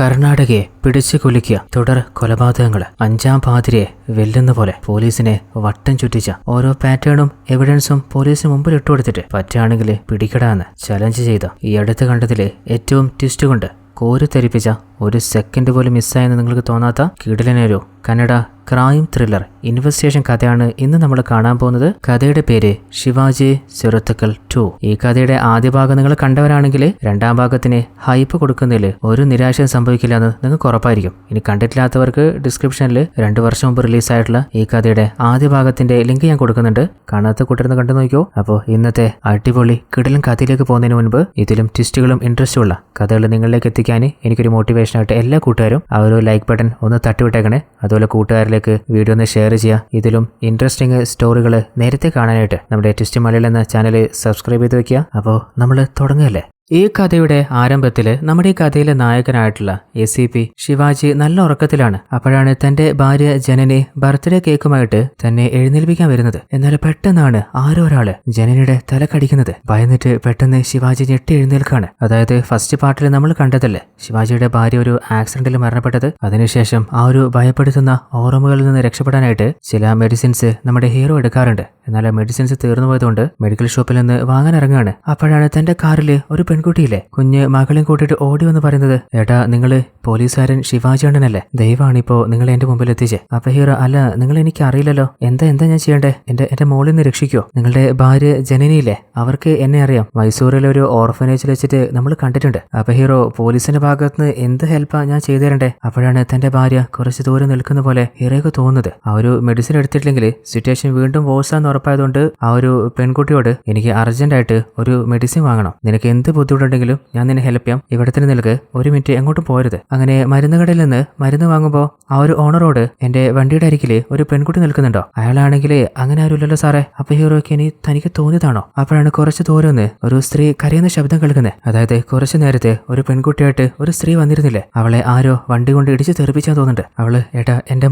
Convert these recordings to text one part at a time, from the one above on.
കർണാടകയെ പിടിച്ചു കുലുക്കിയ തുടർ കൊലപാതകങ്ങൾ അഞ്ചാം പാതിരിയെ വെല്ലുന്ന പോലെ പോലീസിനെ വട്ടം ചുറ്റിച്ച ഓരോ പാറ്റേണും എവിഡൻസും പോലീസിന് മുമ്പിൽ ഇട്ടുകൊടുത്തിട്ട് പറ്റുകയാണെങ്കിൽ പിടിക്കടാന്ന് ചലഞ്ച് ചെയ്ത ഈ അടുത്ത് കണ്ടതിലെ ഏറ്റവും ട്വിസ്റ്റ് കൊണ്ട് കോരിത്തരിപ്പിച്ച ഒരു സെക്കൻഡ് പോലും മിസ്സായെന്ന് നിങ്ങൾക്ക് തോന്നാത്ത കിടിലനൊരു കന്നഡ ക്രൈം ത്രില്ലർ ഇൻവെസ്റ്റിഗേഷൻ കഥയാണ് ഇന്ന് നമ്മൾ കാണാൻ പോകുന്നത്. കഥയുടെ പേര് ശിവാജി സുരത്തക്കൽ 2. ഈ കഥയുടെ ആദ്യ ഭാഗം നിങ്ങൾ കണ്ടവരാണെങ്കിൽ രണ്ടാം ഭാഗത്തിന് ഹൈപ്പ് കൊടുക്കുന്നതിൽ ഒരു നിരാശയും സംഭവിക്കില്ല എന്ന് നിങ്ങൾക്ക് ഉറപ്പായിരിക്കും. ഇനി കണ്ടിട്ടില്ലാത്തവർക്ക് ഡിസ്ക്രിപ്ഷനിൽ 2 വർഷം മുമ്പ് റിലീസായിട്ടുള്ള ഈ കഥയുടെ ആദ്യ ഭാഗത്തിന്റെ ലിങ്ക് ഞാൻ കൊടുക്കുന്നുണ്ട്. കാണാത്ത കൂട്ടരുന്ന് കണ്ടു നോക്കിയോ. അപ്പോൾ ഇന്നത്തെ അടിപൊളി കിടിലൻ കഥയിലേക്ക് പോകുന്നതിന് മുൻപ് ഇതിലും ട്വിസ്റ്റുകളും ഇൻട്രസ്റ്റുമുള്ള കഥകൾ നിങ്ങളിലേക്ക് എത്തിക്കാൻ എനിക്കൊരു മോട്ടിവേഷനായിട്ട് എല്ലാ കൂട്ടുകാരും ആ ഒരു ലൈക്ക് ബട്ടൺ ഒന്ന് തട്ടിവിട്ടേക്കണേ. അതുപോലെ കൂട്ടുകാരിലേക്ക് വീഡിയോ ഒന്ന് ഷെയർ ചെയ്യുക. ഇതിലും ഇൻട്രസ്റ്റിംഗ് സ്റ്റോറികൾ നേരത്തെ കാണാനായിട്ട് നമ്മുടെ ട്വിസ്റ്റ് മലയാളം എന്ന ചാനൽ സബ്സ്ക്രൈബ് ചെയ്ത് വെക്കുക. അപ്പോൾ നമ്മൾ തുടങ്ങുകയല്ലേ. ഈ കഥയുടെ ആരംഭത്തില് നമ്മുടെ ഈ കഥയിലെ നായകനായിട്ടുള്ള ACP ശിവാജി നല്ല ഉറക്കത്തിലാണ്. അപ്പോഴാണ് തന്റെ ഭാര്യ ജനനി ബർത്ത്ഡേ കേക്കുമായിട്ട് തന്നെ എഴുന്നേൽപ്പിക്കാൻ വരുന്നത്. എന്നാൽ പെട്ടെന്നാണ് ആരോ ഒരാള് ജനനിയുടെ തല കടിക്കുന്നത്. ഭയന്നിട്ട് പെട്ടെന്ന് ശിവാജി ഞെട്ടി എഴുന്നേൽക്കാണ്. അതായത് ഫസ്റ്റ് പാർട്ടിൽ നമ്മൾ കണ്ടതല്ലേ ശിവാജിയുടെ ഭാര്യ ഒരു ആക്സിഡന്റിൽ മരണപ്പെട്ടത്. അതിനുശേഷം ആ ഒരു ഭയപ്പെടുത്തുന്ന ഓർമ്മകളിൽ നിന്ന് രക്ഷപ്പെടാനായിട്ട് ചില മെഡിസിൻസ് നമ്മുടെ ഹീറോ എടുക്കാറുണ്ട്. എന്നാൽ മെഡിസിൻസ് തീർന്നു പോയതുകൊണ്ട് മെഡിക്കൽ ഷോപ്പിൽ നിന്ന് വാങ്ങാൻ ഇറങ്ങുകയാണ്. അപ്പോഴാണ് തന്റെ കാറിൽ ഒരു പെൺകുട്ടിയില്ലേ കുഞ്ഞ് മകളെയും കൂട്ടിയിട്ട് ഓടി വന്ന് പറയുന്നത്, ഏട്ടാ നിങ്ങള് പോലീസുകാരൻ ശിവാജി അണ്ണനല്ലേ, ദയവാണിപ്പോ നിങ്ങൾ എന്റെ മുമ്പിൽ എത്തിച്ചേ. അപ്പൊ ഹീറോ, അല്ല നിങ്ങൾ എനിക്ക് അറിയില്ലല്ലോ, എന്താ ഞാൻ ചെയ്യണ്ടേ, എന്റെ മോളിൽ നിന്ന് രക്ഷിക്കോ. നിങ്ങളുടെ ഭാര്യ ജനനിയില്ലേ, അവർക്ക് എന്നെ അറിയാം, മൈസൂരിലെ ഒരു ഓർഫനേജിൽ വെച്ചിട്ട് നമ്മൾ കണ്ടിട്ടുണ്ട്. അപ്പൊ ഹീറോ, പോലീസിന്റെ ഭാഗത്തുനിന്ന് എന്ത് ഹെൽപ്പാ ഞാൻ ചെയ്തു തരണ്ടേ. അപ്പോഴാണ് തന്റെ ഭാര്യ കുറച്ച് ദൂരം നിൽക്കുന്ന പോലെ ഹീറോയ്ക്ക് തോന്നുന്നത്. ആ ഒരു മെഡിസിൻ എടുത്തിട്ടില്ലെങ്കിൽ സിറ്റുവേഷൻ വീണ്ടും വോഴ്സാന്ന് ഉറപ്പായതുകൊണ്ട് ആ ഒരു പെൺകുട്ടിയോട്, എനിക്ക് അർജന്റായിട്ട് ഒരു മെഡിസിൻ വാങ്ങണം, നിനക്ക് എന്ത് ബുദ്ധിമുട്ടുണ്ടെങ്കിലും ഞാൻ നിന്നെ ഹെൽപ്പ് ചെയ്യാം, ഇവിടെ തന്നെ നിൽക്ക്, 1 മിനിറ്റ് എങ്ങോട്ടും പോരുത്. അങ്ങനെ മരുന്ന് കടയിൽ നിന്ന് മരുന്ന് വാങ്ങുമ്പോൾ ആ ഒരു ഓണറോട്, എന്റെ വണ്ടിയുടെ അരികില് ഒരു പെൺകുട്ടി നിൽക്കുന്നുണ്ടോ, അയാളാണെങ്കിൽ അങ്ങനെ ആരുമില്ലല്ലോ സാറേ. അപ്പൊ ഹീറോയ്ക്ക് ഇനി തനിക്ക് തോന്നിയതാണോ. അപ്പോഴാണ് കുറച്ച് ദൂരം ഒരു സ്ത്രീ കരയുന്ന ശബ്ദം കേൾക്കുന്നത്. അതായത് കുറച്ചു നേരത്തെ ഒരു പെൺകുട്ടിയായിട്ട് ഒരു സ്ത്രീ വന്നിരുന്നില്ലേ, അവളെ ആരോ വണ്ടി കൊണ്ട് ഇടിച്ച് തെറിപ്പിച്ചാൻ തോന്നുന്നുണ്ട്. അവള്, ഏട്ടാ എന്റെ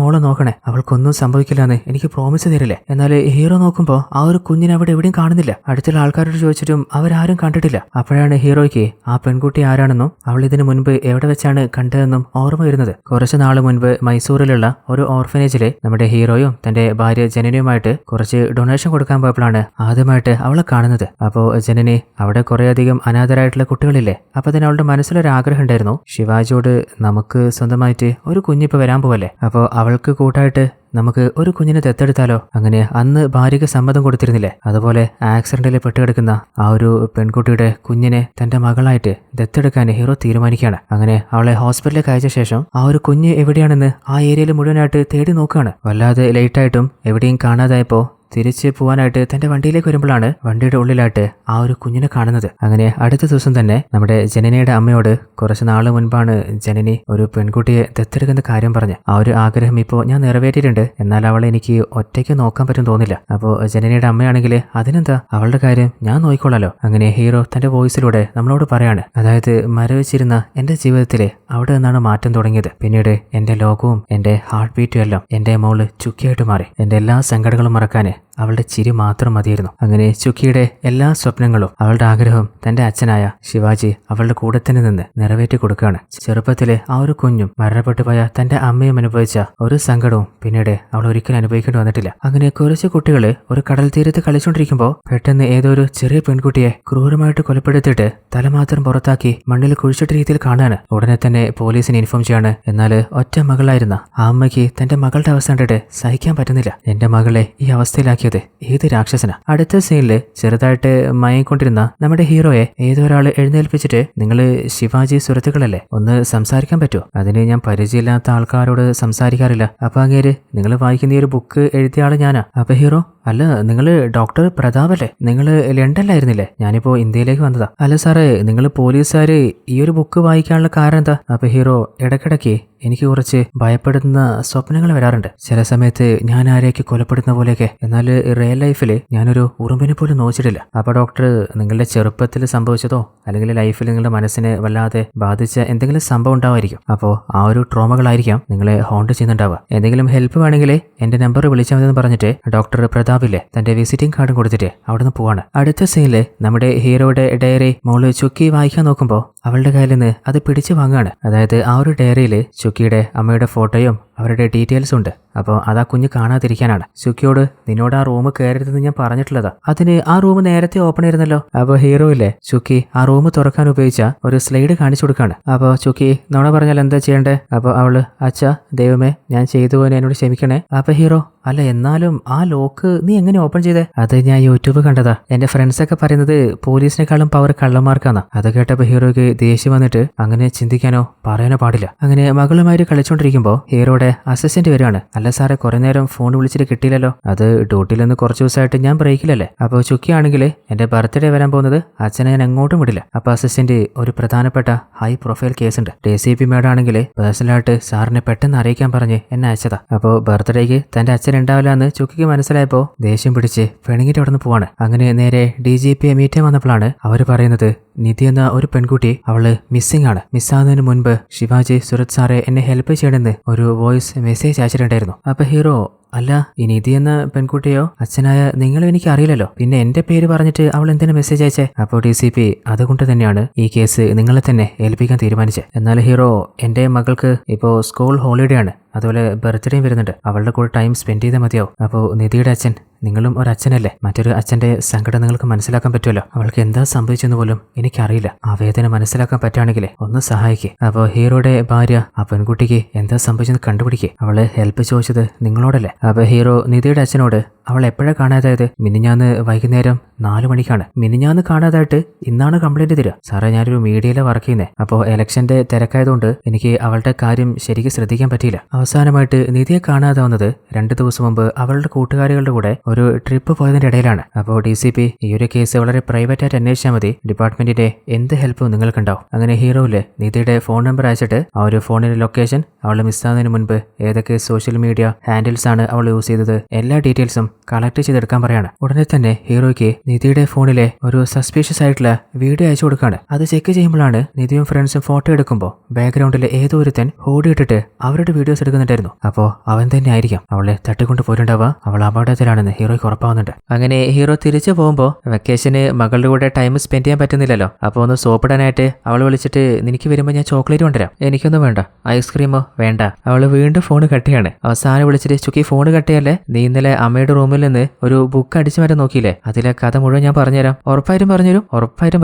മോളെ നോക്കണേ, അവൾക്കൊന്നും സംഭവിക്കില്ലെന്ന് എനിക്ക് പ്രോമിസ് തരില്ലേ. എന്നാൽ ഹീറോ നോക്കുമ്പോൾ ആ ഒരു കുഞ്ഞിനെ അവിടെ എവിടെയും കാണുന്നില്ല. അടുത്തുള്ള ആൾക്കാരോട് ചോദിച്ചിട്ടും അവരാരും കണ്ടിട്ടില്ല. അപ്പോഴാണ് ഹീറോയ്ക്ക് ആ പെൺകുട്ടി ആരാണെന്നും അവൾ ഇതിനു മുൻപ് എവിടെ വെച്ചാണ് കണ്ടതെന്നും ഓർമ്മ വരുന്നത്. കുറച്ചു നാൾ മുൻപ് മൈസൂരിലുള്ള ഒരു ഓർഫനേജില് നമ്മുടെ ഹീറോയും തന്റെ ഭാര്യ ജനനിയുമായിട്ട് കുറച്ച് ഡൊണേഷൻ കൊടുക്കാൻ പോയപ്പോഴാണ് ആദ്യമായിട്ട് അവളെ കാണുന്നത്. അപ്പോ ജനനി, അവിടെ കുറേയധികം അനാഥരായിട്ടുള്ള കുട്ടികളില്ലേ, അപ്പൊ തന്നെ അവളുടെ മനസ്സിലൊരാഗ്രഹം ഉണ്ടായിരുന്നു, ശിവാജിയോട് നമുക്ക് സ്വന്തമായിട്ട് ഒരു കുഞ്ഞിപ്പോ വരാൻ പോവല്ലേ, അപ്പോൾ അവൾക്ക് കൂട്ടായിട്ട് നമുക്ക് ഒരു കുഞ്ഞിനെ ദത്തെടുത്താലോ. അങ്ങനെ അന്ന് ഭാര്യയ്ക്ക് സമ്മതം കൊടുത്തിരുന്നില്ലേ, അതുപോലെ ആക്സിഡന്റിൽ പെട്ടുകിടക്കുന്ന ആ ഒരു പെൺകുട്ടിയുടെ കുഞ്ഞിനെ തന്റെ മകളായിട്ട് ദത്തെടുക്കാൻ ഹീറോ തീരുമാനിക്കുകയാണ്. അങ്ങനെ അവളെ ഹോസ്പിറ്റലിലേക്ക് അയച്ച ശേഷം ആ ഒരു കുഞ്ഞ് എവിടെയാണെന്ന് ആ ഏരിയയിൽ മുഴുവനായിട്ട് തേടി നോക്കുകയാണ്. വല്ലാതെ ലേറ്റായിട്ടും എവിടെയും കാണാതായപ്പോ തിരിച്ച് പോകാനായിട്ട് തന്റെ വണ്ടിയിലേക്ക് വരുമ്പോഴാണ് വണ്ടിയുടെ ഉള്ളിലായിട്ട് ആ ഒരു കുഞ്ഞിനെ കാണുന്നത്. അങ്ങനെ അടുത്ത ദിവസം തന്നെ നമ്മുടെ ജനനിയുടെ അമ്മയോട് കുറച്ച് നാൾ മുൻപാണ് ജനനി ഒരു പെൺകുട്ടിയെ ദത്തെടുക്കുന്ന കാര്യം പറഞ്ഞ്, ആ ഒരു ആഗ്രഹം ഇപ്പോൾ ഞാൻ നിറവേറ്റിയിട്ടുണ്ട്, എന്നാൽ അവളെ എനിക്ക് ഒറ്റയ്ക്ക് നോക്കാൻ പറ്റും തോന്നില്ല. അപ്പോൾ ജനനിയുടെ അമ്മയാണെങ്കിൽ, അതിനെന്താ, അവളുടെ കാര്യം ഞാൻ നോക്കിക്കൊള്ളാലോ. അങ്ങനെ ഹീറോ തന്റെ വോയിസിലൂടെ നമ്മളോട് പറയാണ്, അതായത് മരവിച്ചിരുന്ന എന്റെ ജീവിതത്തിലെ അവിടെ നിന്നാണ് മാറ്റം തുടങ്ങിയത്. പിന്നീട് എന്റെ ലോകവും എന്റെ ഹാർട്ട് ബീറ്റും എല്ലാം എന്റെ മോള് ചുക്കിയായിട്ട് മാറി. എന്റെ എല്ലാ സങ്കടങ്ങളും മറക്കാന് അവളുടെ ചിരി മാത്രം മതിയായിരുന്നു. അങ്ങനെ ചുക്കിയുടെ എല്ലാ സ്വപ്നങ്ങളും, അവളുടെ ആഗ്രഹം തന്റെ അച്ഛനായ ശിവാജി അവളുടെ കൂടെ തന്നെ നിന്ന് നിറവേറ്റി കൊടുക്കുകയാണ്. ചെറുപ്പത്തിലെ ആ ഒരു കുഞ്ഞും മരണപ്പെട്ടു പോയ തന്റെ അമ്മയും അനുഭവിച്ച ഒരു സങ്കടവും പിന്നീട് അവൾ ഒരിക്കലും അനുഭവിക്കേണ്ടി വന്നിട്ടില്ല. അങ്ങനെ കുറച്ച് കുട്ടികള് ഒരു കടൽ തീരത്ത് കളിച്ചുകൊണ്ടിരിക്കുമ്പോൾ പെട്ടെന്ന് ഏതോ ഒരു ചെറിയ പെൺകുട്ടിയെ ക്രൂരമായിട്ട് കൊലപ്പെടുത്തിയിട്ട് തല മാത്രം പുറത്താക്കി മണ്ണിൽ കുഴിച്ചിട്ട രീതിയിൽ കാണാണ്. ഉടനെ തന്നെ പോലീസിനെ ഇൻഫോം ചെയ്യാണ്. എന്നാൽ ഒറ്റ മകളായിരുന്ന ആ അമ്മയ്ക്ക് തന്റെ മകളുടെ അവസ്ഥ കണ്ടിട്ട് സഹിക്കാൻ പറ്റുന്നില്ല. എന്റെ മകളെ ഈ അവസ്ഥയിലാക്കി ഏത് രാക്ഷസന. അടുത്ത സീനില് ചെറുതായിട്ട് മയങ്ങിക്കൊണ്ടിരുന്ന നമ്മുടെ ഹീറോയെ ഏതോ ഒരാൾ എഴുന്നേൽപ്പിച്ചിട്ട്, നിങ്ങള് ശിവാജി സുഹൃത്തുക്കളല്ലേ, ഒന്ന് സംസാരിക്കാൻ പറ്റുമോ. അതിന് ഞാൻ പരിചയമില്ലാത്ത ആൾക്കാരോട് സംസാരിക്കാറില്ല. അപ്പൊ അങ്ങേര്, നിങ്ങൾ വായിക്കുന്ന ഈ ഒരു ബുക്ക് എഴുതിയ ആള് ഞാനാ. അപ്പൊ ഹീറോ, അല്ല നിങ്ങള് ഡോക്ടർ പ്രതാപ് അല്ലേ, നിങ്ങള് ലണ്ടനിലായിരുന്നില്ലേ, ഞാനിപ്പോ ഇന്ത്യയിലേക്ക് വന്നതാ. അല്ല സാറേ, നിങ്ങൾ പോലീസുകാര് ഈ ഒരു ബുക്ക് വായിക്കാനുള്ള കാരണം എന്താ. അപ്പൊ ഹീറോ, ഇടയ്ക്കിടയ്ക്ക് എനിക്ക് കുറച്ച് ഭയപ്പെടുന്ന സ്വപ്നങ്ങൾ വരാറുണ്ട്. ചില സമയത്ത് ഞാൻ ആരെയൊക്കെ കൊലപ്പെടുന്ന പോലെയൊക്കെ. എന്നാൽ റിയൽ ലൈഫിൽ ഞാനൊരു ഉറുമ്പിനെ പോലും നോച്ചിട്ടില്ല. അപ്പൊ ഡോക്ടർ, നിങ്ങളുടെ ചെറുപ്പത്തിൽ സംഭവിച്ചതോ അല്ലെങ്കിൽ ലൈഫിൽ നിങ്ങളുടെ മനസ്സിനെ വല്ലാതെ ബാധിച്ച എന്തെങ്കിലും സംഭവം ഉണ്ടാവുമായിരിക്കും. അപ്പോൾ ആ ഒരു ട്രോമകളായിരിക്കാം നിങ്ങളെ ഹോണ്ട് ചെയ്യുന്നുണ്ടാവുക. എന്തെങ്കിലും ഹെൽപ്പ് വേണമെങ്കിൽ എന്റെ നമ്പർ വിളിച്ചാൽ മതി എന്ന് പറഞ്ഞിട്ട് ഡോക്ടർ പ്രതാപില്ലേ തന്റെ വിസിറ്റിംഗ് കാർഡും കൊടുത്തിട്ട് അവിടുന്ന് പോവാണ്. അടുത്ത സീനില് നമ്മുടെ ഹീറോയുടെ ഡയറി മോള് ചുക്കി വായിക്കാൻ നോക്കുമ്പോൾ അവളുടെ കയ്യിൽ നിന്ന് അത് പിടിച്ചു വാങ്ങുകയാണ്. അതായത് ആ ഒരു ഡയറിയിൽ ചുക്കിയുടെ അമ്മയുടെ ഫോട്ടോയും അവരുടെ ഡീറ്റെയിൽസും ഉണ്ട്. അപ്പോൾ അതാ കുഞ്ഞ് കാണാതിരിക്കാനാണ്. ചുക്കിയോട് നിന്നോട് ആ റൂം കയറരുതെന്ന് ഞാൻ പറഞ്ഞിട്ടുള്ളതാ. അതിന് ആ റൂം നേരത്തെ ഓപ്പൺ ആയിരുന്നല്ലോ. അപ്പോൾ ഹീറോ ഇല്ലേ ചുക്കി ആ റൂം തുറക്കാൻ ഉപയോഗിച്ച ഒരു സ്ലൈഡ് കാണിച്ചു കൊടുക്കാണ്. അപ്പോൾ ചുക്കി നുണ പറഞ്ഞാൽ എന്താ ചെയ്യണ്ടേ? അപ്പോൾ അവള് അച്ഛാ ദൈവമേ ഞാൻ ചെയ്തു പോകാൻ എന്നോട് ക്ഷമിക്കണേ. അപ്പോൾ ഹീറോ അല്ല എന്നാലും ആ ലോക്ക് നീ എങ്ങനെ ഓപ്പൺ ചെയ്തേ? അത് ഞാൻ യൂട്യൂബ് കണ്ടതാ. എന്റെ ഫ്രണ്ട്സൊക്കെ പറയുന്നത് പോലീസിനെക്കാളും പവർ കള്ളന്മാർക്കാണ്. അത് കേട്ടപ്പോൾ ഹീറോയ്ക്ക് ദേഷ്യം വന്നിട്ട് അങ്ങനെ ചിന്തിക്കാനോ പറയാനോ പാടില്ല. അങ്ങനെ മകളുമാര് കളിച്ചോണ്ടിരിക്കുമ്പോൾ ഹീറോയുടെ അസിസ്റ്റന്റ് വരികയാണ്. അല്ല സാറേ കുറെ നേരം ഫോൺ വിളിച്ചിട്ട് കിട്ടിയില്ലല്ലോ. അത് ഡ്യൂട്ടിയിൽ നിന്ന് കുറച്ച് ദിവസമായിട്ട് ഞാൻ ബ്രേക്കിലല്ലേ. അപ്പോൾ ചുക്കിയാണെങ്കിൽ എന്റെ ബർത്ത്ഡേ വരാൻ പോകുന്നത് അച്ഛനെ ഞാൻ എങ്ങോട്ടും വിടില്ല. അപ്പൊ അസിസ്റ്റന്റ് ഒരു പ്രധാനപ്പെട്ട ഹൈ പ്രൊഫൈൽ കേസ് ഉണ്ട്. DCP മേഡം ആണെങ്കിൽ പേഴ്സണലായിട്ട് സാറിനെ പെട്ടെന്ന് അറിയിക്കാൻ പറഞ്ഞ് എന്നെ അയച്ചതാ. അപ്പോൾ ബർത്ത്ഡേക്ക് തന്റെ അച്ഛൻ ഉണ്ടാവില്ല എന്ന് ചുക്കിക്ക് മനസ്സിലായപ്പോ ദേഷ്യം പിടിച്ച് പെണുങ്ങിട്ട് അവിടെ നിന്ന് പോവാണ്. അങ്ങനെ നേരെ DGPയെ മീറ്റ് ചെയ്യാൻ വന്നപ്പോഴാണ് അവര് പറയുന്നത് നിധി എന്ന ഒരു പെൺകുട്ടി അവള് മിസ്സിംഗ് ആണ്. മിസ്സാകുന്നതിന് മുൻപ് ശിവാജി സുരത് സാറെ എന്നെ ഹെൽപ്പ് ചെയ്യണമെന്ന് ഒരു വോയിസ് മെസ്സേജ് അയച്ചിട്ടുണ്ടായിരുന്നു. അപ്പൊ ഹീറോ അല്ല ഈ നിധി എന്ന പെൺകുട്ടിയോ അച്ഛനായ നിങ്ങളും എനിക്ക് അറിയില്ലല്ലോ, പിന്നെ എന്റെ പേര് പറഞ്ഞിട്ട് അവൾ എന്തിനാ മെസ്സേജ് അയച്ചേ? അപ്പോൾ DCP അതുകൊണ്ട് തന്നെയാണ് ഈ കേസ് നിങ്ങളെ തന്നെ ഏൽപ്പിക്കാൻ തീരുമാനിച്ചത്. എന്നാൽ ഹീറോ എന്റെ മകൾക്ക് ഇപ്പോൾ സ്കൂൾ ഹോളിഡേ ആണ്, അതുപോലെ ബർത്ത്ഡേയും വരുന്നുണ്ട്. അവളുടെ കൂടെ ടൈം സ്പെൻഡ് ചെയ്താൽ മതിയാവും. അപ്പോൾ നിധിയുടെ അച്ഛൻ നിങ്ങളും ഒരു അച്ഛനല്ലേ, മറ്റൊരു അച്ഛന്റെ സങ്കടം നിങ്ങൾക്ക് മനസ്സിലാക്കാൻ പറ്റുമല്ലോ. അവൾക്ക് എന്താ സംഭവിച്ചെന്ന് പോലും എനിക്കറിയില്ല. ആ വേദന മനസ്സിലാക്കാൻ പറ്റുകയാണെങ്കിലേ ഒന്ന് സഹായിക്കേ. അപ്പോൾ ഹീറോയുടെ ഭാര്യ ആ പെൺകുട്ടിക്ക് എന്താ സംഭവിച്ചെന്ന് കണ്ടുപിടിക്കേ. അവള് ഹെൽപ്പ് ചോദിച്ചത് നിങ്ങളോടല്ലേ. അപ്പോൾ ഹീറോ നിധിയുടെ അച്ഛനോട് അവൾ എപ്പോഴാണ് കാണാതായത്? മിനിഞ്ഞാന്ന് വൈകുന്നേരം 4 മണിക്കാണ്. മിനിഞ്ഞാന്ന് കാണാതായിട്ട് ഇന്നാണ് കംപ്ലൈന്റ് തരിക. സാറേ ഞാനൊരു മീഡിയയിലെ വർക്ക് ചെയ്യുന്നത്. അപ്പോൾ ഇലക്ഷന്റെ തിരക്കായതുകൊണ്ട് എനിക്ക് അവളുടെ കാര്യം ശരിക്കും ശ്രദ്ധിക്കാൻ പറ്റിയില്ല. അവസാനമായിട്ട് നിധിയെ കാണാതാവുന്നത് 2 ദിവസം മുമ്പ് അവളുടെ കൂട്ടുകാരികളുടെ കൂടെ ഒരു ട്രിപ്പ് പോയതിന്റെ ഇടയിലാണ്. അപ്പോൾ DCP ഈ ഒരു കേസ് വളരെ പ്രൈവറ്റ് ആയിട്ട് അന്വേഷിച്ചാൽ മതി, ഡിപ്പാർട്ട്മെന്റിന്റെ എന്ത് ഹെൽപ്പും നിങ്ങൾക്കുണ്ടാവും. അങ്ങനെ ഹീറോയില് നിധിയുടെ ഫോൺ നമ്പർ അയച്ചിട്ട് ആ ഒരു ഫോണിന്റെ ലൊക്കേഷൻ, അവൾ മിസ്സാകുന്നതിന് മുൻപ് ഏതൊക്കെ സോഷ്യൽ മീഡിയ ഹാൻഡിൽസ് ആണ് അവൾ യൂസ് ചെയ്തത്, എല്ലാ ഡീറ്റെയിൽസും കളക്ട് ചെയ്തെടുക്കാൻ പറയാണ്. ഉടനെ തന്നെ ഹീറോയ്ക്ക് നിധിയുടെ ഫോണിലെ ഒരു സസ്പീഷ്യസ് ആയിട്ടുള്ള വീഡിയോ അയച്ചു കൊടുക്കാണ്. അത് ചെക്ക് ചെയ്യുമ്പോഴാണ് നിധിയും ഫ്രണ്ട്സും ഫോട്ടോ എടുക്കുമ്പോൾ ബാക്ക്ഗ്രൗണ്ടിൽ ഏതോ ഒരുത്തൻ ഹോഡി ഇട്ടിട്ട് അവരുടെ വീഡിയോസ് എടുക്കുന്നുണ്ടായിരുന്നു. അപ്പോൾ അവൻ തന്നെ ആയിരിക്കാം അവളെ തട്ടിക്കൊണ്ട് പോയിട്ടുണ്ടാവുക. അവൾ അപകടത്തിലാണെന്ന് ഹീറോയ്ക്ക് ഉറപ്പാവുന്നുണ്ട്. അങ്ങനെ ഹീറോ തിരിച്ചു പോകുമ്പോൾ വെക്കേഷന് മകളുടെ കൂടെ ടൈം സ്പെൻഡ് ചെയ്യാൻ പറ്റുന്നില്ലല്ലോ. അപ്പോൾ ഒന്ന് സോപ്പിടാനായിട്ട് അവൾ വിളിച്ചിട്ട് നിനക്ക് വരുമ്പോൾ ഞാൻ ചോക്ലേറ്റ് കൊണ്ടുവരാം, എനിക്കൊന്നും വേണ്ട, ഐസ്ക്രീമോ വേണ്ട. അവൾ വീണ്ടും ഫോൺ കട്ടിയാണ്. അവസാനം വിളിച്ചിട്ട് ചുക്കി ഫോൺ കട്ടിയല്ലേ, നീ ഇന്നലെ അമ്മയുടെ റൂമിൽ നിന്ന് ഒരു ബുക്ക് അടിച്ചു മാറ്റാൻ നോക്കിയില്ലേ, അതിലെ കഥ മുഴുവൻ ഞാൻ പറഞ്ഞുതരാം, ഉറപ്പായിട്ടും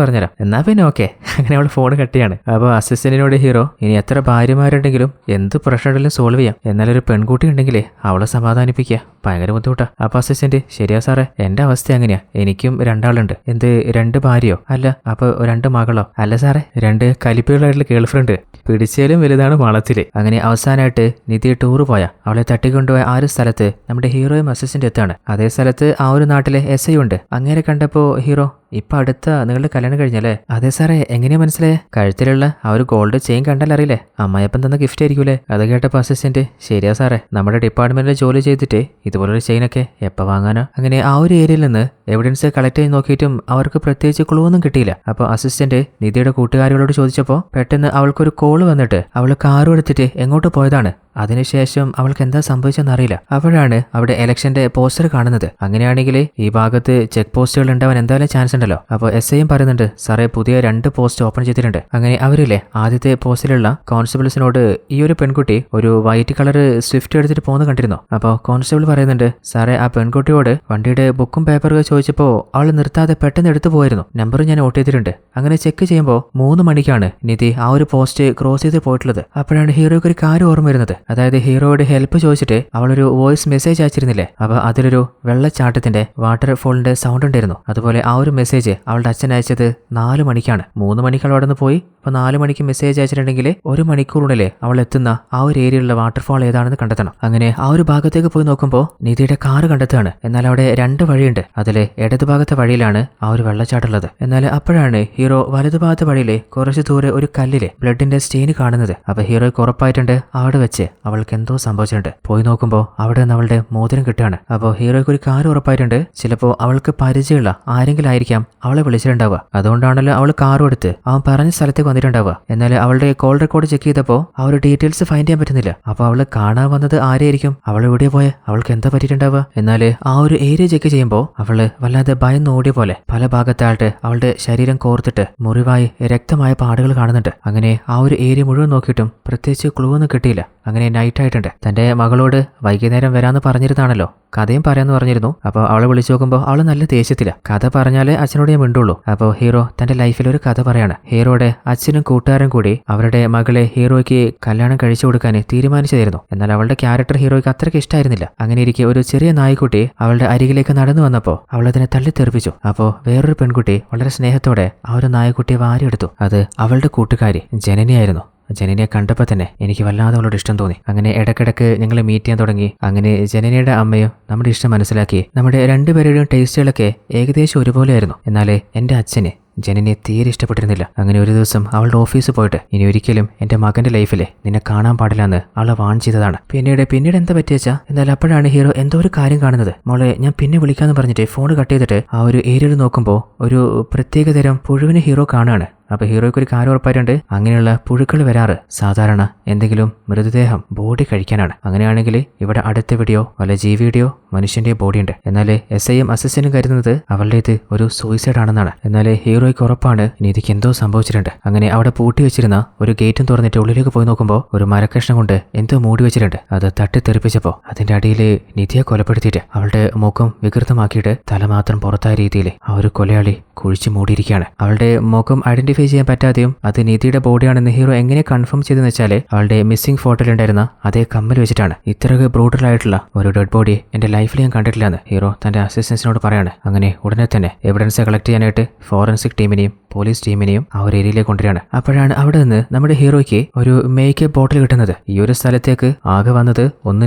പറഞ്ഞുതരാം. എന്നാ പിന്നെ ഓക്കെ. അങ്ങനെ അവൾ ഫോൺ കട്ടിയാണ്. അപ്പോൾ അസിസ്റ്റന്റിനോട് ഹീറോ ഇനി എത്ര ഭാര്യമാരുണ്ടെങ്കിലും എന്ത് പ്രശ്നമുണ്ടെങ്കിലും സോൾവ് ചെയ്യാം, എന്നാലൊരു പെൺകുട്ടി ഉണ്ടെങ്കിലേ അവളെ സമാധാനിപ്പിക്കുക ഭയങ്കര ബുദ്ധിമുട്ടാ. അപ്പൊ അസിസ്റ്റന്റ് ശരിയാ സാറേ, എന്റെ അവസ്ഥ അങ്ങനെയാ, എനിക്കും 2 ആളുണ്ട്. എന്ത് 2 ഭാര്യയോ? അല്ല. അപ്പൊ 2 മകളോ? അല്ല സാറേ, 2 കലിപ്പുകളായിട്ടുള്ള ഗേൾഫ്രണ്ട്. പിടിച്ചാലും വലുതാണ് വളത്തില്. അങ്ങനെ അവസാനമായിട്ട് നിധി ടൂർ പോയ അവളെ തട്ടിക്കൊണ്ടുപോയ ആ ഒരു സ്ഥലത്ത് നമ്മുടെ ഹീറോയും അസിസ്റ്റന്റ് എത്താണ്. അതേ സ്ഥലത്ത് ആ ഒരു നാട്ടിലെ SI ഉണ്ട്. അങ്ങനെ കണ്ടപ്പോ ഹീറോ ഇപ്പൊ അടുത്ത നിങ്ങളുടെ കല്യാണം കഴിഞ്ഞല്ലേ? അതെ സാറേ. എങ്ങനെയാ മനസ്സിലായേ? കഴുത്തിലുള്ള ആ ഒരു ഗോൾഡ് ചെയിൻ കണ്ടാലറിയില്ലേ, അമ്മായപ്പൻ തന്ന ഗിഫ്റ്റ് ആയിരിക്കൂലേ? അത് കേട്ടപ്പോ അസിസ്റ്റന്റ് ശരിയാ സാറേ, നമ്മുടെ ഡിപ്പാർട്ട്മെന്റിൽ ജോലി ചെയ്തിട്ട് ഇതുപോലൊരു ചെയിനൊക്കെ എപ്പോൾ വാങ്ങാനോ? അങ്ങനെ ആ ഒരു ഏരിയയിൽ നിന്ന് എവിഡൻസ് കളക്ട് ചെയ്ത് നോക്കിയിട്ടും അവർക്ക് പ്രത്യേകിച്ച് ക്ലൂ ഒന്നും കിട്ടിയില്ല. അപ്പോൾ അസിസ്റ്റന്റ് നിധിയുടെ കൂട്ടുകാരികളോട് ചോദിച്ചപ്പോൾ പെട്ടെന്ന് അവൾക്കൊരു കോള് വന്നിട്ട് അവൾ കാറും എടുത്തിട്ട് എങ്ങോട്ട് പോയതാണ്. അതിനുശേഷം അവൾക്ക് എന്താ സംഭവിച്ചെന്ന് അറിയില്ല. അപ്പോഴാണ് അവിടെ ഇലക്ഷന്റെ പോസ്റ്റർ കാണുന്നത്. അങ്ങനെയാണെങ്കിൽ ഈ ഭാഗത്ത് ചെക്ക് പോസ്റ്റുകൾ ഉണ്ടാവാൻ എന്തായാലും ചാൻസ് ഉണ്ടല്ലോ. അപ്പോൾ SIയും പറയുന്നുണ്ട് സാറേ പുതിയ 2 പോസ്റ്റ് ഓപ്പൺ ചെയ്തിട്ടുണ്ട്. അങ്ങനെ അവരില്ലേ ആദ്യത്തെ പോസ്റ്റിലുള്ള കോൺസ്റ്റബിൾസിനോട് ഈ ഒരു പെൺകുട്ടി ഒരു വൈറ്റ് കളർ സ്വിഫ്റ്റ് എടുത്തിട്ട് പോകുന്ന കണ്ടിരുന്നു. അപ്പോൾ കോൺസ്റ്റബിൾ പറയുന്നുണ്ട് സാറേ ആ പെൺകുട്ടിയോട് വണ്ടിയുടെ ബുക്കും പേപ്പറും ചോദിച്ചപ്പോൾ അവൾ നിർത്താതെ പെട്ടെന്ന് എടുത്തു പോയിരുന്നു, നമ്പർ ഞാൻ നോട്ട് ചെയ്തിട്ടുണ്ട്. അങ്ങനെ ചെക്ക് ചെയ്യുമ്പോൾ 3 മണിക്കാണ് നിധി ആ ഒരു പോസ്റ്റ് ക്രോസ് ചെയ്ത് പോയിട്ടുള്ളത്. അപ്പോഴാണ് ഹീറോയ്ക്ക് ഒരു കാര്യം ഓർമ്മ വരുന്നത്. അതായത് ഹീറോയുടെ ഹെൽപ്പ് ചോദിച്ചിട്ട് അവളൊരു വോയിസ് മെസ്സേജ് അയച്ചിരുന്നില്ലേ, അപ്പോൾ അതിലൊരു വെള്ളച്ചാട്ടത്തിന്റെ വാട്ടർഫോളിന്റെ സൗണ്ട് ഉണ്ടായിരുന്നു. അതുപോലെ ആ ഒരു മെസ്സേജ് അവളുടെ അച്ഛൻ അയച്ചത് 4 മണിക്കാണ്. 3 മണിക്ക് അവൾ അവിടെ നിന്ന് പോയി. അപ്പോൾ 4 മണിക്ക് മെസ്സേജ് അയച്ചിട്ടുണ്ടെങ്കിൽ 1 മണിക്കൂറിനുള്ളിൽ അവൾ എത്തുന്ന ആ ഒരു ഏരിയയിലുള്ള വാട്ടർഫോൾ ഏതാണെന്ന് കണ്ടെത്തണം. അങ്ങനെ ആ ഒരു ഭാഗത്തേക്ക് പോയി നോക്കുമ്പോൾ നിധിയുടെ കാറ് കണ്ടെത്തുകയാണ്. എന്നാൽ അവിടെ 2 വഴിയുണ്ട്. അതിലെ ഇടതുഭാഗത്തെ വഴിയിലാണ് ആ ഒരു വെള്ളച്ചാട്ടുള്ളത്. എന്നാൽ അപ്പോഴാണ് ഹീറോ വലതുഭാഗത്തെ വഴിയിലെ കുറച്ച് ദൂരെ ഒരു കല്ലിലെ ബ്ലഡിന്റെ സ്റ്റെയിൻ കാണുന്നത്. അപ്പോൾ ഹീറോയ്ക്ക് ഉറപ്പായിട്ടുണ്ട് അവിടെ വെച്ച് അവൾക്ക് എന്തോ സംഭവിച്ചിട്ടുണ്ട്. പോയി നോക്കുമ്പോൾ അവിടെ നിന്ന് അവളുടെ മോതിരം കിട്ടുകയാണ്. അപ്പോൾ ഹീറോയ്ക്ക് ഒരു കാർ ഉറപ്പായിട്ടുണ്ട്. ചിലപ്പോൾ അവൾക്ക് പരിചയമുള്ള ആരെങ്കിലും ആയിരിക്കാം അവളെ വിളിച്ചിട്ടുണ്ടാവുക. അതുകൊണ്ടാണല്ലോ അവൾ കാറും എടുത്ത് അവൻ പറഞ്ഞ സ്ഥലത്തേക്ക് വന്നിട്ടുണ്ടാവുക. എന്നാൽ അവളുടെ കോൾ റെക്കോർഡ് ചെക്ക് ചെയ്തപ്പോൾ ആ ഒരു ഡീറ്റെയിൽസ് ഫൈൻഡ് ചെയ്യാൻ പറ്റുന്നില്ല. അപ്പോൾ അവള് കാണാൻ വന്നത് ആരെയായിരിക്കും? അവൾ എവിടെ പോയ അവൾക്ക് എന്താ പറ്റിയിട്ടുണ്ടാവുക? എന്നാൽ ആ ഒരു ഏരിയ ചെക്ക് ചെയ്യുമ്പോൾ അവള് വല്ലാതെ ഭയന്ന് ഓടിയ പോലെ പല ഭാഗത്തായിട്ട് അവളുടെ ശരീരം കോർത്തിട്ട് മുറിവായി രക്തമായ പാടുകൾ കാണുന്നുണ്ട്. അങ്ങനെ ആ ഒരു ഏരിയ മുഴുവൻ നോക്കിയിട്ടും പ്രത്യേകിച്ച് ക്ലൂ ഒന്നും കിട്ടിയില്ല. അങ്ങനെ നൈറ്റ് ആയിട്ടുണ്ട്. തന്റെ മകളോട് വൈകുന്നേരം വരാമെന്ന് പറഞ്ഞിരുന്നാണല്ലോ, കഥയും പറയാന്ന് പറഞ്ഞിരുന്നു. അപ്പോൾ അവളെ വിളിച്ചു നോക്കുമ്പോൾ അവള് നല്ല ദേഷ്യത്തില്ല. കഥ പറഞ്ഞാലേ അച്ഛനോട് ഞാൻ മിണ്ടുള്ളൂ. അപ്പോൾ ഹീറോ തന്റെ ലൈഫിൽ ഒരു കഥ പറയാണ്. ഹീറോയുടെ അച്ഛനും കൂട്ടുകാരും കൂടി അവരുടെ മകളെ ഹീറോയ്ക്ക് കല്യാണം കഴിച്ചു കൊടുക്കാൻ തീരുമാനിച്ചതായിരുന്നു. എന്നാൽ അവളുടെ ക്യാരക്ടർ ഹീറോയ്ക്ക് അത്രയ്ക്ക് ഇഷ്ടമായിരുന്നില്ല. അങ്ങനെ ഇരിക്കെ ഒരു ചെറിയ നായ്ക്കുട്ടി അവളുടെ അരികിലേക്ക് നടന്നു വന്നപ്പോൾ അവൾ അതിനെ തള്ളിത്തെറിപ്പിച്ചു. അപ്പോൾ വേറൊരു പെൺകുട്ടി വളരെ സ്നേഹത്തോടെ ആ ഒരു നായ്ക്കുട്ടിയെ വാരിയെടുത്തു. അത് അവളുടെ കൂട്ടുകാരി ജനനിയായിരുന്നു. ജനനിയെ കണ്ടപ്പോൾ തന്നെ എനിക്ക് വല്ലാതെ അവളോട് ഇഷ്ടം തോന്നി. അങ്ങനെ ഇടയ്ക്കിടയ്ക്ക് ഞങ്ങൾ മീറ്റ് ചെയ്യാൻ തുടങ്ങി. അങ്ങനെ ജനനിയുടെ അമ്മയും നമ്മുടെ ഇഷ്ടം മനസ്സിലാക്കി. നമ്മുടെ രണ്ടുപേരുടെയും ടേസ്റ്റുകളൊക്കെ ഏകദേശം ഒരുപോലെയായിരുന്നു. എന്നാൽ എൻ്റെ അച്ഛന് ജനനിയെ തീരെ ഇഷ്ടപ്പെട്ടിരുന്നില്ല. അങ്ങനെ ഒരു ദിവസം അവളുടെ ഓഫീസിൽ പോയിട്ട് ഇനി ഒരിക്കലും എൻ്റെ മകന്റെ ലൈഫിലെ നിന്നെ കാണാൻ പാടില്ല എന്ന് അവളെ വാൺ ചെയ്തതാണ്. പിന്നീട് എന്താ പറ്റിയച്ചാ? എന്നാൽ അപ്പോഴാണ് ഹീറോ എന്തോ ഒരു കാര്യം കാണുന്നത്. മോളെ ഞാൻ പിന്നെ വിളിക്കാന്ന് പറഞ്ഞിട്ട് ഫോൺ കട്ട് ചെയ്തിട്ട് ആ ഒരു ഏരിയയിൽ നോക്കുമ്പോൾ ഒരു പ്രത്യേകതരം പുഴുവിനെ ഹീറോ കാണുകയാണ്. അപ്പൊ ഹീറോയ്ക്ക് ഒരു കാര്യം ഉറപ്പായിട്ടുണ്ട്. അങ്ങനെയുള്ള പുഴുക്കൾ വരാറ് സാധാരണ എന്തെങ്കിലും മൃതദേഹം ബോഡി കഴിക്കാനാണ്. അങ്ങനെയാണെങ്കിൽ ഇവിടെ അടുത്ത വീഡിയോ വല്ല ജീവിയുടെയോ മനുഷ്യന്റെ ബോഡി ഉണ്ട്. എന്നാൽ SIയും അസിസ്റ്റന്റും കരുതുന്നത് അവളുടെ ഇത് ഒരു സൂയിസൈഡ് ആണെന്നാണ്. എന്നാൽ ഹീറോയ്ക്ക് ഉറപ്പാണ് നിധിക്ക് എന്തോ സംഭവിച്ചിട്ടുണ്ട്. അങ്ങനെ അവിടെ പൂട്ടി വെച്ചിരുന്ന ഒരു ഗേറ്റും തുറന്നിട്ട് ഉള്ളിലേക്ക് പോയി നോക്കുമ്പോൾ ഒരു മരക്കഷ്ണം കൊണ്ട് എന്തോ മൂടി വെച്ചിട്ടുണ്ട്. അത് തട്ടിത്തെറിപ്പിച്ചപ്പോൾ അതിന്റെ അടിയിൽ നിധിയെ കൊലപ്പെടുത്തിയിട്ട് അവളുടെ മുഖം വികൃതമാക്കിയിട്ട് തല മാത്രം പുറത്തായ രീതിയിൽ ആ ഒരു കൊലയാളി കുഴിച്ചു മൂടിയിരിക്കുകയാണ്. അവളുടെ മുഖം ഐഡന്റിഫൈ ചെയ്യാൻ പറ്റാതെയും അത് നിധിയുടെ ബോഡിയാണെന്ന് ഹീറോ എങ്ങനെ കൺഫേം ചെയ്തെന്ന് വെച്ചാൽ അവളുടെ മിസ്സിംഗ് ഫോട്ടോയിലുണ്ടായിരുന്ന അതേ കമ്മൽ വെച്ചിട്ടാണ്. ഇത്രയൊക്കെ ബ്രൂട്ടലായിട്ടുള്ള ഒരു ഡെഡ് ബോഡി എന്റെ ലൈഫിൽ ഞാൻ കണ്ടിട്ടില്ലെന്ന് ഹീറോ തന്റെ അസിസ്റ്റൻസിനോട് പറയാണ്. അങ്ങനെ ഉടനെ തന്നെ എവിഡൻസ് കളക്ട് ചെയ്യാനായിട്ട് ഫോറൻസിക് ടീമിനെയും പോലീസ് ടീമിനെയും ആ ഒരു ഏരിയയിലേക്ക് കൊണ്ടുവരികയാണ്. അപ്പോഴാണ് അവിടെ നിന്ന് നമ്മുടെ ഹീറോയ്ക്ക് ഒരു മേക്കപ്പ് ബോട്ടിൽ കിട്ടുന്നത്. ഈ ഒരു സ്ഥലത്തേക്ക് ആകെ വന്നത് ഒന്ന്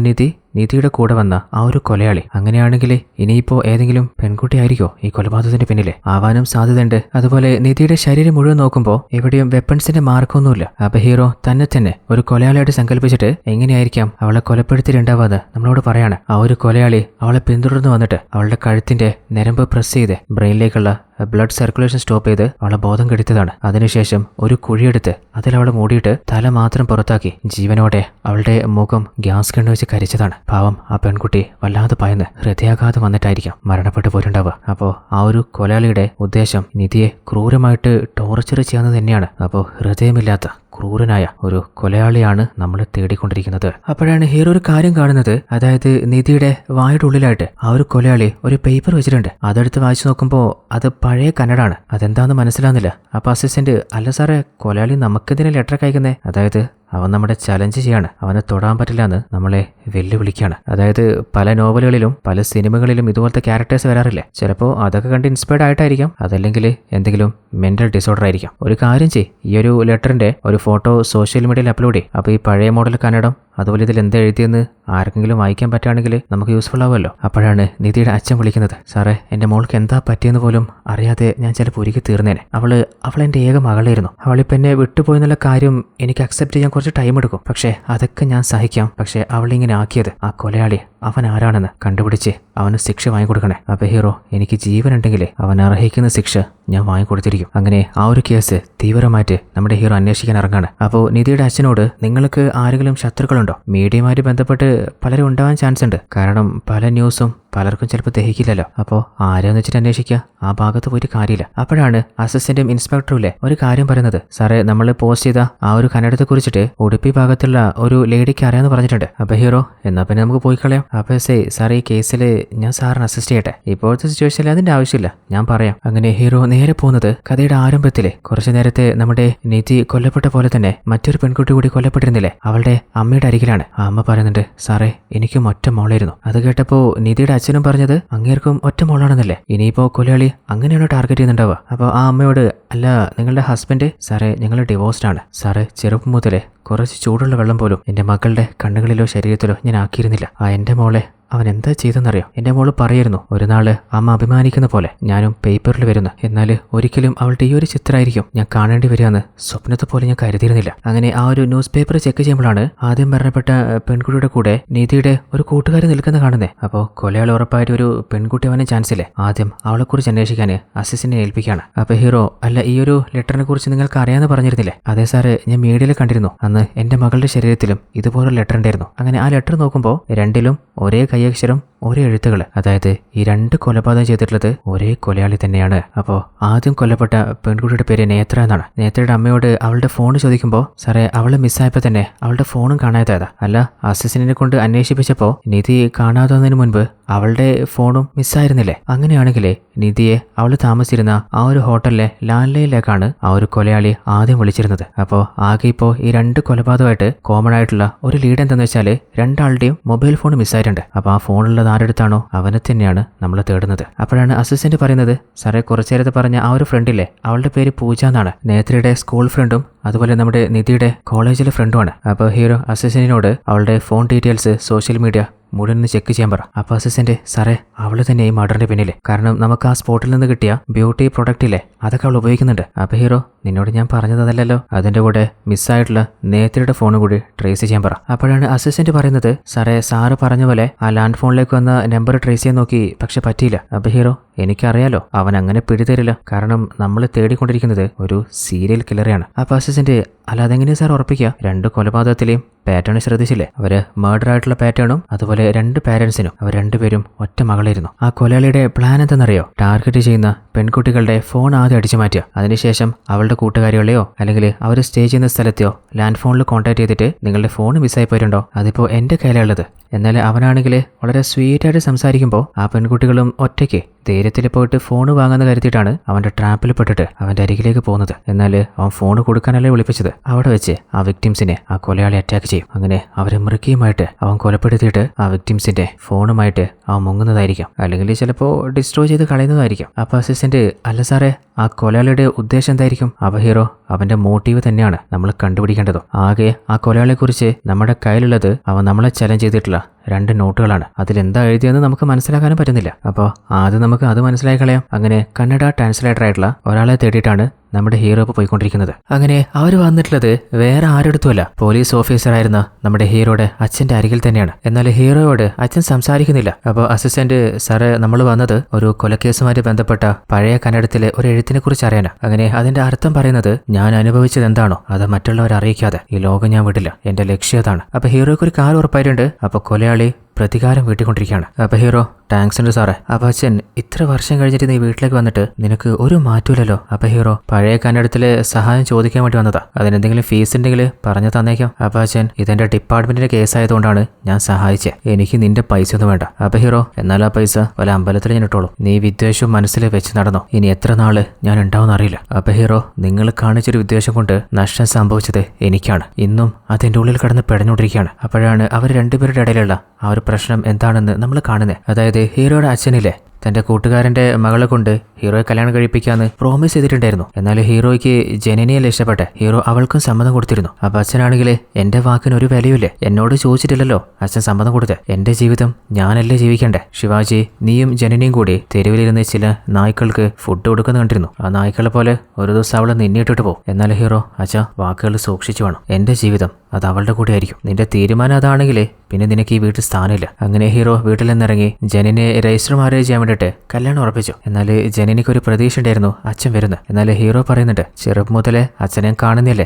നിധിയുടെ കൂടെ വന്ന ആ ഒരു കൊലയാളി. അങ്ങനെയാണെങ്കിൽ ഇനിയിപ്പോ ഏതെങ്കിലും പെൺകുട്ടി ആയിരിക്കോ ഈ കൊലപാതകത്തിന്റെ പിന്നിലെ ആവാനും സാധ്യതയുണ്ട്. അതുപോലെ നിധിയുടെ ശരീരം മുഴുവൻ നോക്കുമ്പോൾ എവിടെയും വെപ്പൺസിന്റെ മാർക്കൊന്നുമില്ല. അപ്പൊ ഹീറോ തന്നെ ഒരു കൊലയാളിയായിട്ട് സങ്കല്പിച്ചിട്ട് എങ്ങനെയായിരിക്കാം അവളെ കൊലപ്പെടുത്തിയിട്ടുണ്ടാവാന്ന് നമ്മളോട് പറയാണ്. ആ ഒരു കൊലയാളി അവളെ പിന്തുടർന്ന് വന്നിട്ട് അവളുടെ കഴുത്തിന്റെ ഞരമ്പ് പ്രസ് ചെയ്ത് ബ്രെയിനിലേക്കുള്ള ബ്ലഡ് സർക്കുലേഷൻ സ്റ്റോപ്പ് ചെയ്ത് അവളെ ബോധം കെടുത്തതാണ്. അതിനുശേഷം ഒരു കുഴിയെടുത്ത് അതിൽ അവളെ മൂടിയിട്ട് തല മാത്രം പുറത്താക്കി ജീവനോടെ അവളുടെ മുഖം ഗ്യാസ് കണ്ണ് വെച്ച് കരിച്ചതാണ്. പാവം ആ പെൺകുട്ടി വല്ലാതെ ഭയന്ന് ഹൃദയാഘാതം വന്നിട്ടായിരിക്കാം മരണപ്പെട്ടു പോയിട്ടുണ്ടാവുക. അപ്പോൾ ആ ഒരു കൊലയാളിയുടെ ഉദ്ദേശം നിധിയെ ക്രൂരമായിട്ട് ടോർച്ചർ ചെയ്യാന്ന് തന്നെയാണ്. അപ്പോൾ ഹൃദയമില്ലാത്ത ക്രൂരനായ ഒരു കൊലയാളിയാണ് നമ്മൾ തേടിക്കൊണ്ടിരിക്കുന്നത്. അപ്പോഴാണ് ഹീറോ ഒരു കാര്യം കാണുന്നത്. അതായത് നിധിയുടെ വായുടെ ഉള്ളിലായിട്ട് ആ ഒരു കൊലയാളി ഒരു പേപ്പർ വെച്ചിട്ടുണ്ട്. അതെടുത്ത് വായിച്ചു നോക്കുമ്പോൾ അത് പഴയ കന്നഡാണ്. അതെന്താണെന്ന് മനസ്സിലാവുന്നില്ല. അപ്പൊ അസിസ്റ്റന്റ്, അല്ല സാറേ, കൊലയാളി നമുക്കെന്തിനാ ലെറ്റർ അയക്കുന്നേ? അതായത് അവൻ നമ്മുടെ ചലഞ്ച് ചെയ്യാണ്, അവനെ തൊടാൻ പറ്റില്ല എന്ന് നമ്മളെ വെല്ലുവിളിക്കുകയാണ്. അതായത് പല നോവലുകളിലും പല സിനിമകളിലും ഇതുപോലത്തെ ക്യാരക്ടേഴ്സ് വരാറില്ലേ? ചിലപ്പോൾ അതൊക്കെ കണ്ട് ഇൻസ്പയർഡ് ആയിട്ടായിരിക്കാം, അതല്ലെങ്കിൽ എന്തെങ്കിലും മെന്റൽ ഡിസോർഡർ ആയിരിക്കാം. ഒരു കാര്യം ചെയ്യ്, ഈ ഒരു ലെറ്ററിന്റെ ഒരു ഫോട്ടോ സോഷ്യൽ മീഡിയയിൽ അപ്ലോഡ് ചെയ്യും. അപ്പോൾ ഈ പഴയ മോഡൽ കന്നഡം അതുപോലെ ഇതിൽ എന്താ എഴുതിയെന്ന് ആർക്കെങ്കിലും വായിക്കാൻ പറ്റുകയാണെങ്കിൽ നമുക്ക് യൂസ്ഫുൾ ആവുമല്ലോ. അപ്പോഴാണ് നിധിയുടെ അച്ഛൻ വിളിക്കുന്നത്. സാറേ, എൻ്റെ മോൾക്ക് എന്താ പറ്റിയെന്ന് പോലും അറിയാതെ ഞാൻ ചിലപ്പോൾ ഒരുക്കി തീർന്നേനെ. അവളെൻ്റെ ഏക മകളായിരുന്നു. അവളിപ്പോൾ എന്നെ വിട്ടുപോയെന്നുള്ള കാര്യം എനിക്ക് അക്സെപ്റ്റ് ചെയ്യാൻ കുറച്ച് ടൈം എടുക്കും. പക്ഷേ അതൊക്കെ ഞാൻ സഹിക്കാം. പക്ഷേ അവളിങ്ങനെ ആക്കിയത് ആ കൊലയാളി അവൻ ആരാണെന്ന് കണ്ടുപിടിച്ച് അവന് ശിക്ഷ വാങ്ങിക്കൊടുക്കണേ. അപ്പോൾ ഹീറോ, എനിക്ക് ജീവനുണ്ടെങ്കിൽ അവൻ അർഹിക്കുന്ന ശിക്ഷ ഞാൻ വാങ്ങിക്കൊടുത്തിരിക്കും. അങ്ങനെ ആ ഒരു കേസ് തീവ്രമായിട്ട് നമ്മുടെ ഹീറോ അന്വേഷിക്കാൻ ഇറങ്ങാണ്. അപ്പോൾ നിധിയുടെ അച്ഛനോട്, നിങ്ങൾക്ക് ആരെങ്കിലും ശത്രുക്കളുണ്ടോ? മീഡിയയുമായിട്ട് ബന്ധപ്പെട്ട് പലരും ഉണ്ടാവാൻ ചാൻസ് ഉണ്ട്. കാരണം പല ന്യൂസും പലർക്കും ചിലപ്പോൾ ദഹിക്കില്ലല്ലോ. അപ്പോൾ ആരെന്ന് വെച്ചിട്ട് അന്വേഷിക്കുക, ആ ഭാഗത്ത് പോയിട്ട് കാര്യമില്ല. അപ്പോഴാണ് അസിസ്റ്റന്റും ഇൻസ്പെക്ടറും ഇല്ലേ ഒരു കാര്യം പറയുന്നത്. സാറേ, നമ്മൾ പോസ്റ്റ് ചെയ്ത ആ ഒരു കന്നഡത്തെ കുറിച്ചിട്ട് ഉടുപ്പി ഭാഗത്തുള്ള ഒരു ലേഡിക്ക് അറിയാമെന്ന് പറഞ്ഞിട്ടുണ്ട്. അപ്പോൾ ഹീറോ, എന്നാ പിന്നെ നമുക്ക് പോയി കളയാം. അപ്പോൾ സാറേ, ഈ കേസിൽ ഞാൻ സാറിന് അസിസ്റ്റ് ചെയ്യട്ടെ? ഇപ്പോഴത്തെ സിറ്റുവേഷനിൽ അതിന്റെ ആവശ്യമില്ല, ഞാൻ പറയാം. അങ്ങനെ ഹീറോ നേരെ പോകുന്നത് കഥയുടെ ആരംഭത്തിലെ കുറച്ചു നേരത്തെ നമ്മുടെ നിധി കൊല്ലപ്പെട്ട പോലെ തന്നെ മറ്റൊരു പെൺകുട്ടി കൂടി കൊല്ലപ്പെട്ടിരുന്നില്ലേ, അവളുടെ അമ്മയുടെ അരികിലാണ്. ആ അമ്മ പറയുന്നുണ്ട്, സാറേ, എനിക്കും ഒറ്റ മോളായിരുന്നു. അത് കേട്ടപ്പോൾ നിധിയുടെ അച്ഛനും പറഞ്ഞത് അങ്ങേർക്കും ഒറ്റ മോളാണെന്നല്ലേ. ഇനിയിപ്പോ കൊലയാളി അങ്ങനെയാണോ ടാർഗറ്റ് ചെയ്യുന്നുണ്ടാവുക? അപ്പോൾ ആ അമ്മയോട്, അല്ല നിങ്ങളുടെ ഹസ്ബൻഡ്? സാറേ, ഞങ്ങൾ ഡിവോഴ്സ്ഡ് ആണ്. സാറേ, ചെറുപ്പം മുതലേ കുറച്ച് ചൂടുള്ള വെള്ളം പോലും എൻ്റെ മക്കളുടെ കണ്ണുകളിലോ ശരീരത്തിലോ ഞാൻ ആക്കിയിരുന്നില്ല. ആ എൻ്റെ മോളെ അവൻ എന്താ ചെയ്തെന്നറിയോ? എന്റെ മോള് പറയായിരുന്നു ഒരു നാള് അമ്മ അഭിമാനിക്കുന്ന പോലെ ഞാനും പേപ്പറിൽ വരുന്നു. എന്നാൽ ഒരിക്കലും അവളുടെ ഈ ഒരു ചിത്രമായിരിക്കും ഞാൻ കാണേണ്ടി വരികയെന്ന് സ്വപ്നത്തെ പോലെ ഞാൻ കരുതിയിരുന്നില്ല. അങ്ങനെ ആ ഒരു ന്യൂസ് പേപ്പർ ചെക്ക് ചെയ്യുമ്പോഴാണ് ആദ്യം മരണപ്പെട്ട പെൺകുട്ടിയുടെ കൂടെ നിധിയുടെ ഒരു കൂട്ടുകാരി നിൽക്കുന്ന കാണുന്നേ. അപ്പോൾ കൊലയാൾ ഉറപ്പായിട്ട് ഒരു പെൺകുട്ടി അവന് ചാൻസ് ഇല്ലേ? ആദ്യം അവളെക്കുറിച്ച് അന്വേഷിക്കാൻ അസിസ്റ്റന്റിനെ ഏൽപ്പിക്കുകയാണ്. അപ്പൊ ഹീറോ, അല്ല ഈ ഒരു ലെറ്ററിനെ കുറിച്ച് നിങ്ങൾക്ക് അറിയാമെന്ന് പറഞ്ഞിരുന്നില്ലേ? അതെ സാറ്, ഞാൻ മീഡിയയിൽ കണ്ടിരുന്നു. അന്ന് എന്റെ മകളുടെ ശരീരത്തിലും ഇതുപോലെ ലെറ്റർ ഉണ്ടായിരുന്നു. അങ്ങനെ ആ ലെറ്റർ നോക്കുമ്പോൾ രണ്ടിലും ഒരേ കൈയക്ഷരം ഒരേ എഴുത്തുകൾ. അതായത് ഈ രണ്ട് കൊലപാതകം ചെയ്തിട്ടുള്ളത് ഒരേ കൊലയാളി തന്നെയാണ്. അപ്പോൾ ആദ്യം കൊല്ലപ്പെട്ട പെൺകുട്ടിയുടെ പേര് നേത്ര എന്നാണ്. നേത്രയുടെ അമ്മയോട് അവളുടെ ഫോൺ ചോദിക്കുമ്പോൾ സാറേ അവള് മിസ്സായപ്പോൾ തന്നെ അവളുടെ ഫോണും കാണാതായതാ. അല്ല അസിസ്റ്റന്റിനെ കൊണ്ട് അന്വേഷിപ്പിച്ചപ്പോൾ നിധി കാണാതാവുന്നതിന് മുൻപ് അവളുടെ ഫോണും മിസ്സായിരുന്നില്ലേ? അങ്ങനെയാണെങ്കിലേ നിധിയെ അവൾ താമസിച്ചിരുന്ന ആ ഒരു ഹോട്ടലിലെ ലാൻഡ് ലൈനിലേക്കാണ് ആ ഒരു കൊലയാളി ആദ്യം വിളിച്ചിരുന്നത്. അപ്പോൾ ആകെ ഇപ്പോൾ ഈ രണ്ട് കൊലപാതകമായിട്ട് കോമൺ ആയിട്ടുള്ള ഒരു ലീഡ് എന്താണെന്ന് വെച്ചാൽ രണ്ടാളുടെയും മൊബൈൽ ഫോൺ മിസ്സായിട്ടുണ്ട്. അപ്പോൾ ആ ഫോണുള്ളത് ആരെടുത്താണോ അവനെ തന്നെയാണ് നമ്മൾ തേടുന്നത്. അപ്പോഴാണ് അസിസ്റ്റന്റ് പറയുന്നത് സാറേ കുറച്ചു നേരത്തെ പറഞ്ഞ ആ ഒരു ഫ്രണ്ടില്ലേ അവളുടെ പേര് പൂജ എന്നാണ്. നേത്രയുടെ സ്കൂൾ ഫ്രണ്ടും അതുപോലെ നമ്മുടെ നിധിയുടെ കോളേജിലെ ഫ്രണ്ടുമാണ്. അപ്പോൾ ഹീറോ അസിസ്റ്റന്റിനോട് അവളുടെ ഫോൺ ഡീറ്റെയിൽസ് സോഷ്യൽ മീഡിയ മുഴുവൻ ചെക്ക് ചെയ്യാൻ പറ. അപ്പോൾ അസിസ്റ്റന്റ് സാറേ അവള് തന്നെ ഈ മർഡറിന്റെ പിന്നിലെ, കാരണം നമുക്ക് ആ സ്പോട്ടിൽ നിന്ന് കിട്ടിയ ബ്യൂട്ടി പ്രൊഡക്റ്റ് ഇല്ലേ അതൊക്കെ അവൾ ഉപയോഗിക്കുന്നുണ്ട്. അപ്പോൾ ഹീറോ നിന്നോട് ഞാൻ പറഞ്ഞത് അതല്ലല്ലോ, അതിന്റെ കൂടെ മിസ്സായിട്ടുള്ള നേത്രയുടെ ഫോൺ കൂടി ട്രേസ് ചെയ്യാൻ പറ. അപ്പോഴാണ് അസിസ്റ്റന്റ് പറയുന്നത് സാറേ സാറ് പറഞ്ഞ പോലെ ആ ലാൻഡ് ഫോണിലേക്ക് വന്ന നമ്പർ ട്രേസ് ചെയ്യാൻ നോക്കി, പക്ഷെ പറ്റിയില്ല. അപ്പോൾ ഹീറോ എനിക്കറിയാലോ അവൻ അങ്ങനെ പിടിതരില്ല, കാരണം നമ്മൾ തേടിക്കൊണ്ടിരിക്കുന്നത് ഒരു സീരിയൽ കില്ലറെയാണ്. അപ്പോൾ അസിസ്റ്റന്റ് അല്ല അതെങ്ങനെയാ സാർ ഉറപ്പിക്കുക? രണ്ട് കൊലപാതകത്തിലെയും പാറ്റേൺ ശ്രദ്ധിച്ചില്ലേ? അവര് മർഡർ ആയിട്ടുള്ള പാറ്റേണും അതുപോലെ രണ്ട് പാരന്റ്സിനും അവർ രണ്ടുപേരും ഒറ്റ മകളായിരുന്നു. ആ കൊലയാളിയുടെ പ്ലാൻ എന്തെന്നറിയോ? ടാർഗറ്റ് ചെയ്യുന്ന പെൺകുട്ടികളുടെ ഫോൺ ആദ്യം അടിച്ചു മാറ്റുക, അതിനുശേഷം അവളുടെ കൂട്ടുകാരികളെയോ അല്ലെങ്കിൽ അവർ സ്റ്റേ ചെയ്യുന്ന സ്ഥലത്തെയോ ലാൻഡ് ഫോണിൽ കോൺടാക്ട് ചെയ്തിട്ട് നിങ്ങളുടെ ഫോൺ മിസ്സായി പോയിട്ടുണ്ടോ, അതിപ്പോൾ എൻ്റെ കയ്യിലുള്ളത്. എന്നാൽ അവനാണെങ്കിൽ വളരെ സ്വീറ്റായിട്ട് സംസാരിക്കുമ്പോൾ ആ പെൺകുട്ടികളും ഒറ്റയ്ക്ക് ധൈര്യത്തിൽ പോയിട്ട് ഫോൺ വാങ്ങാന്ന് കരുതിയിട്ടാണ് അവന്റെ ട്രാപ്പിൽ പെട്ടിട്ട് അവന്റെ അരികിലേക്ക് പോകുന്നത്. എന്നാൽ അവൻ ഫോൺ കൊടുക്കാനല്ലേ വിളിപ്പിച്ചത്. അവിടെ വെച്ച് ആ വിക്ടിംസിനെ ആ കൊലയാളി അറ്റാക്ക് ചെയ്യും. അങ്ങനെ അവരെ മൃഗീയമായിട്ട് അവൻ കൊലപ്പെടുത്തിയിട്ട് ആ വിക്ടിംസിന്റെ ഫോണുമായിട്ട് അവൻ മുങ്ങുന്നതായിരിക്കും, അല്ലെങ്കിൽ ചിലപ്പോൾ ഡിസ്ട്രോയ് ചെയ്ത് കളയുന്നതായിരിക്കും. അപ്പോൾ അസിസ്റ്റന്റ് അല്ല സാറേ ആ കൊലയാളിയുടെ ഉദ്ദേശം എന്തായിരിക്കും? അപ്പോൾ ഹീറോ അവന്റെ മോട്ടീവ് തന്നെയാണ് നമ്മൾ കണ്ടുപിടിക്കേണ്ടതും. ആകെ ആ കൊലയാളിയെക്കുറിച്ച് നമ്മുടെ കയ്യിലുള്ളത് അവൻ നമ്മളെ ചലഞ്ച് ചെയ്തിട്ടുള്ള രണ്ട് നോട്ടുകളാണ്. അതിലെന്താ എഴുതിയെന്ന് നമുക്ക് മനസ്സിലാക്കാനും പറ്റുന്നില്ല. അപ്പോൾ ആദ്യം നമുക്ക് അത് മനസ്സിലാക്കി കളയാം. അങ്ങനെ കന്നഡ ട്രാൻസ്ലേറ്റർ ആയിട്ടുള്ള ഒരാളെ തേടിയിട്ടാണ് നമ്മുടെ ഹീറോ ഇപ്പോൾ പോയിക്കൊണ്ടിരിക്കുന്നത്. അങ്ങനെ അവർ വന്നിട്ടുള്ളത് വേറെ ആരെടുത്തുമല്ല, പോലീസ് ഓഫീസറായിരുന്ന നമ്മുടെ ഹീറോയുടെ അച്ഛന്റെ അരികിൽ തന്നെയാണ്. എന്നാൽ ഹീറോയോട് അച്ഛൻ സംസാരിക്കുന്നില്ല. അപ്പോൾ അസിസ്റ്റന്റ് സാറ് നമ്മൾ വന്നത് ഒരു കൊലക്കേസുമായിട്ട് ബന്ധപ്പെട്ട പഴയ കന്നഡത്തിലെ ഒരു എഴുത്തിനെ കുറിച്ച് അറിയാനാണ്. അങ്ങനെ അതിന്റെ അർത്ഥം പറയുന്നത് ഞാൻ അനുഭവിച്ചത് എന്താണോ അത് മറ്റുള്ളവരെ അറിയിക്കാതെ ഈ ലോകം ഞാൻ വിടില്ല, എന്റെ ലക്ഷ്യം അതാണ്. അപ്പൊ ഹീറോയ്ക്ക് ഒരു കാര്യം ഉറപ്പായിട്ടുണ്ട്. അപ്പൊ കൊലയാളി പ്രതികാരം വീട്ടിക്കൊണ്ടിരിക്കുകയാണ്. അപ്പൊ ഹീറോ താങ്ക്സ് ഉണ്ട് സാറേ. അപ്പൊ അച്ഛൻ ഇത്ര വർഷം കഴിഞ്ഞിട്ട് നീ വീട്ടിലേക്ക് വന്നിട്ട് നിനക്ക് ഒരു മാറ്റമില്ലല്ലോ. അപ്പൊ ഹീറോ പഴയ കന്നഡത്തിലെ സഹായം ചോദിക്കാൻ വേണ്ടി വന്നതാ, അതിനെന്തെങ്കിലും ഫീസ് ഉണ്ടെങ്കിൽ പറഞ്ഞു തന്നേക്കാം. അപ്പൊ അച്ഛൻ ഇതെന്റെ ഡിപ്പാർട്ട്മെന്റിന്റെ കേസായതുകൊണ്ടാണ് ഞാൻ സഹായിച്ചത്, എനിക്ക് നിന്റെ പൈസ ഒന്നും വേണ്ട. അപ്പൊ ഹീറോ എന്നാൽ ആ പൈസ വല്ല അമ്പലത്തിൽ ഞാൻ ഇട്ടോളൂ, നീ വിദ്വേഷവും മനസ്സിൽ വെച്ച് നടന്നോ, ഇനി എത്ര നാള് ഞാൻ ഉണ്ടാവുമെന്ന് അറിയില്ല. അപ്പൊ ഹീറോ നിങ്ങൾ കാണിച്ചൊരു വിദ്വേഷം കൊണ്ട് നഷ്ടം സംഭവിച്ചത് എനിക്കാണ്, ഇന്നും അതെന്റെ ഉള്ളിൽ കടന്ന് പെടഞ്ഞുകൊണ്ടിരിക്കുകയാണ്. അപ്പോഴാണ് അവർ രണ്ടുപേരുടെ ഇടയിലുള്ള ആ ഒരു പ്രശ്നം എന്താണെന്ന് നമ്മൾ കാണുന്നത്. അതായത് ഹീറോയുടെ അച്ഛനില്ലേ തന്റെ കൂട്ടുകാരന്റെ മകളെ കൊണ്ട് ഹീറോയെ കല്യാണം കഴിപ്പിക്കാന്ന് പ്രോമിസ് ചെയ്തിട്ടുണ്ടായിരുന്നു. എന്നാൽ ഹീറോയ്ക്ക് ജനനിയല്ലേ ഇഷ്ടപ്പെട്ടെ, ഹീറോ അവൾക്കും സമ്മതം കൊടുത്തിരുന്നു. അപ്പൊ അച്ഛനാണെങ്കിൽ എന്റെ വാക്കിന് ഒരു വിലയില്ലേ, എന്നോട് ചോദിച്ചിട്ടില്ലല്ലോ അച്ഛൻ സമ്മതം കൊടുത്തത്, എന്റെ ജീവിതം ഞാനല്ലേ ജീവിക്കണ്ടേ. ശിവാജി നീയും ജനനിയും കൂടി തെരുവിലിരുന്ന് ചില നായ്ക്കൾക്ക് ഫുഡ് കൊടുക്കുന്ന കണ്ടിരുന്നു, ആ നായ്ക്കളെ പോലെ ഒരു ദിവസം അവളെ നിന്നിട്ടിട്ട് പോകും. എന്നാൽ ഹീറോ അച്ഛാ വാക്കുകൾ സൂക്ഷിച്ചു വേണം, എന്റെ ജീവിതം അത് അവളുടെ കൂടെ ആയിരിക്കും, നിന്റെ തീരുമാനം അതാണെങ്കിലേ പിന്നെ നിനക്ക് ഈ വീട്ടിൽ സ്ഥാനമില്ല. അങ്ങനെ ഹീറോ വീട്ടിൽ നിന്നിറങ്ങി ജനനെ രജിസ്റ്റർ മാരേജ് ചെയ്യാൻ വേണ്ടിയിട്ട് കല്യാണം ഉറപ്പിച്ചു. എന്നാൽ ജനനിക്ക് ഒരു പ്രതീക്ഷ ഉണ്ടായിരുന്നു അച്ഛൻ വരുന്നു. എന്നാൽ ഹീറോ പറയുന്നുണ്ട് ചെറുപ്പം മുതലേ അച്ഛനെ കാണുന്നില്ലേ,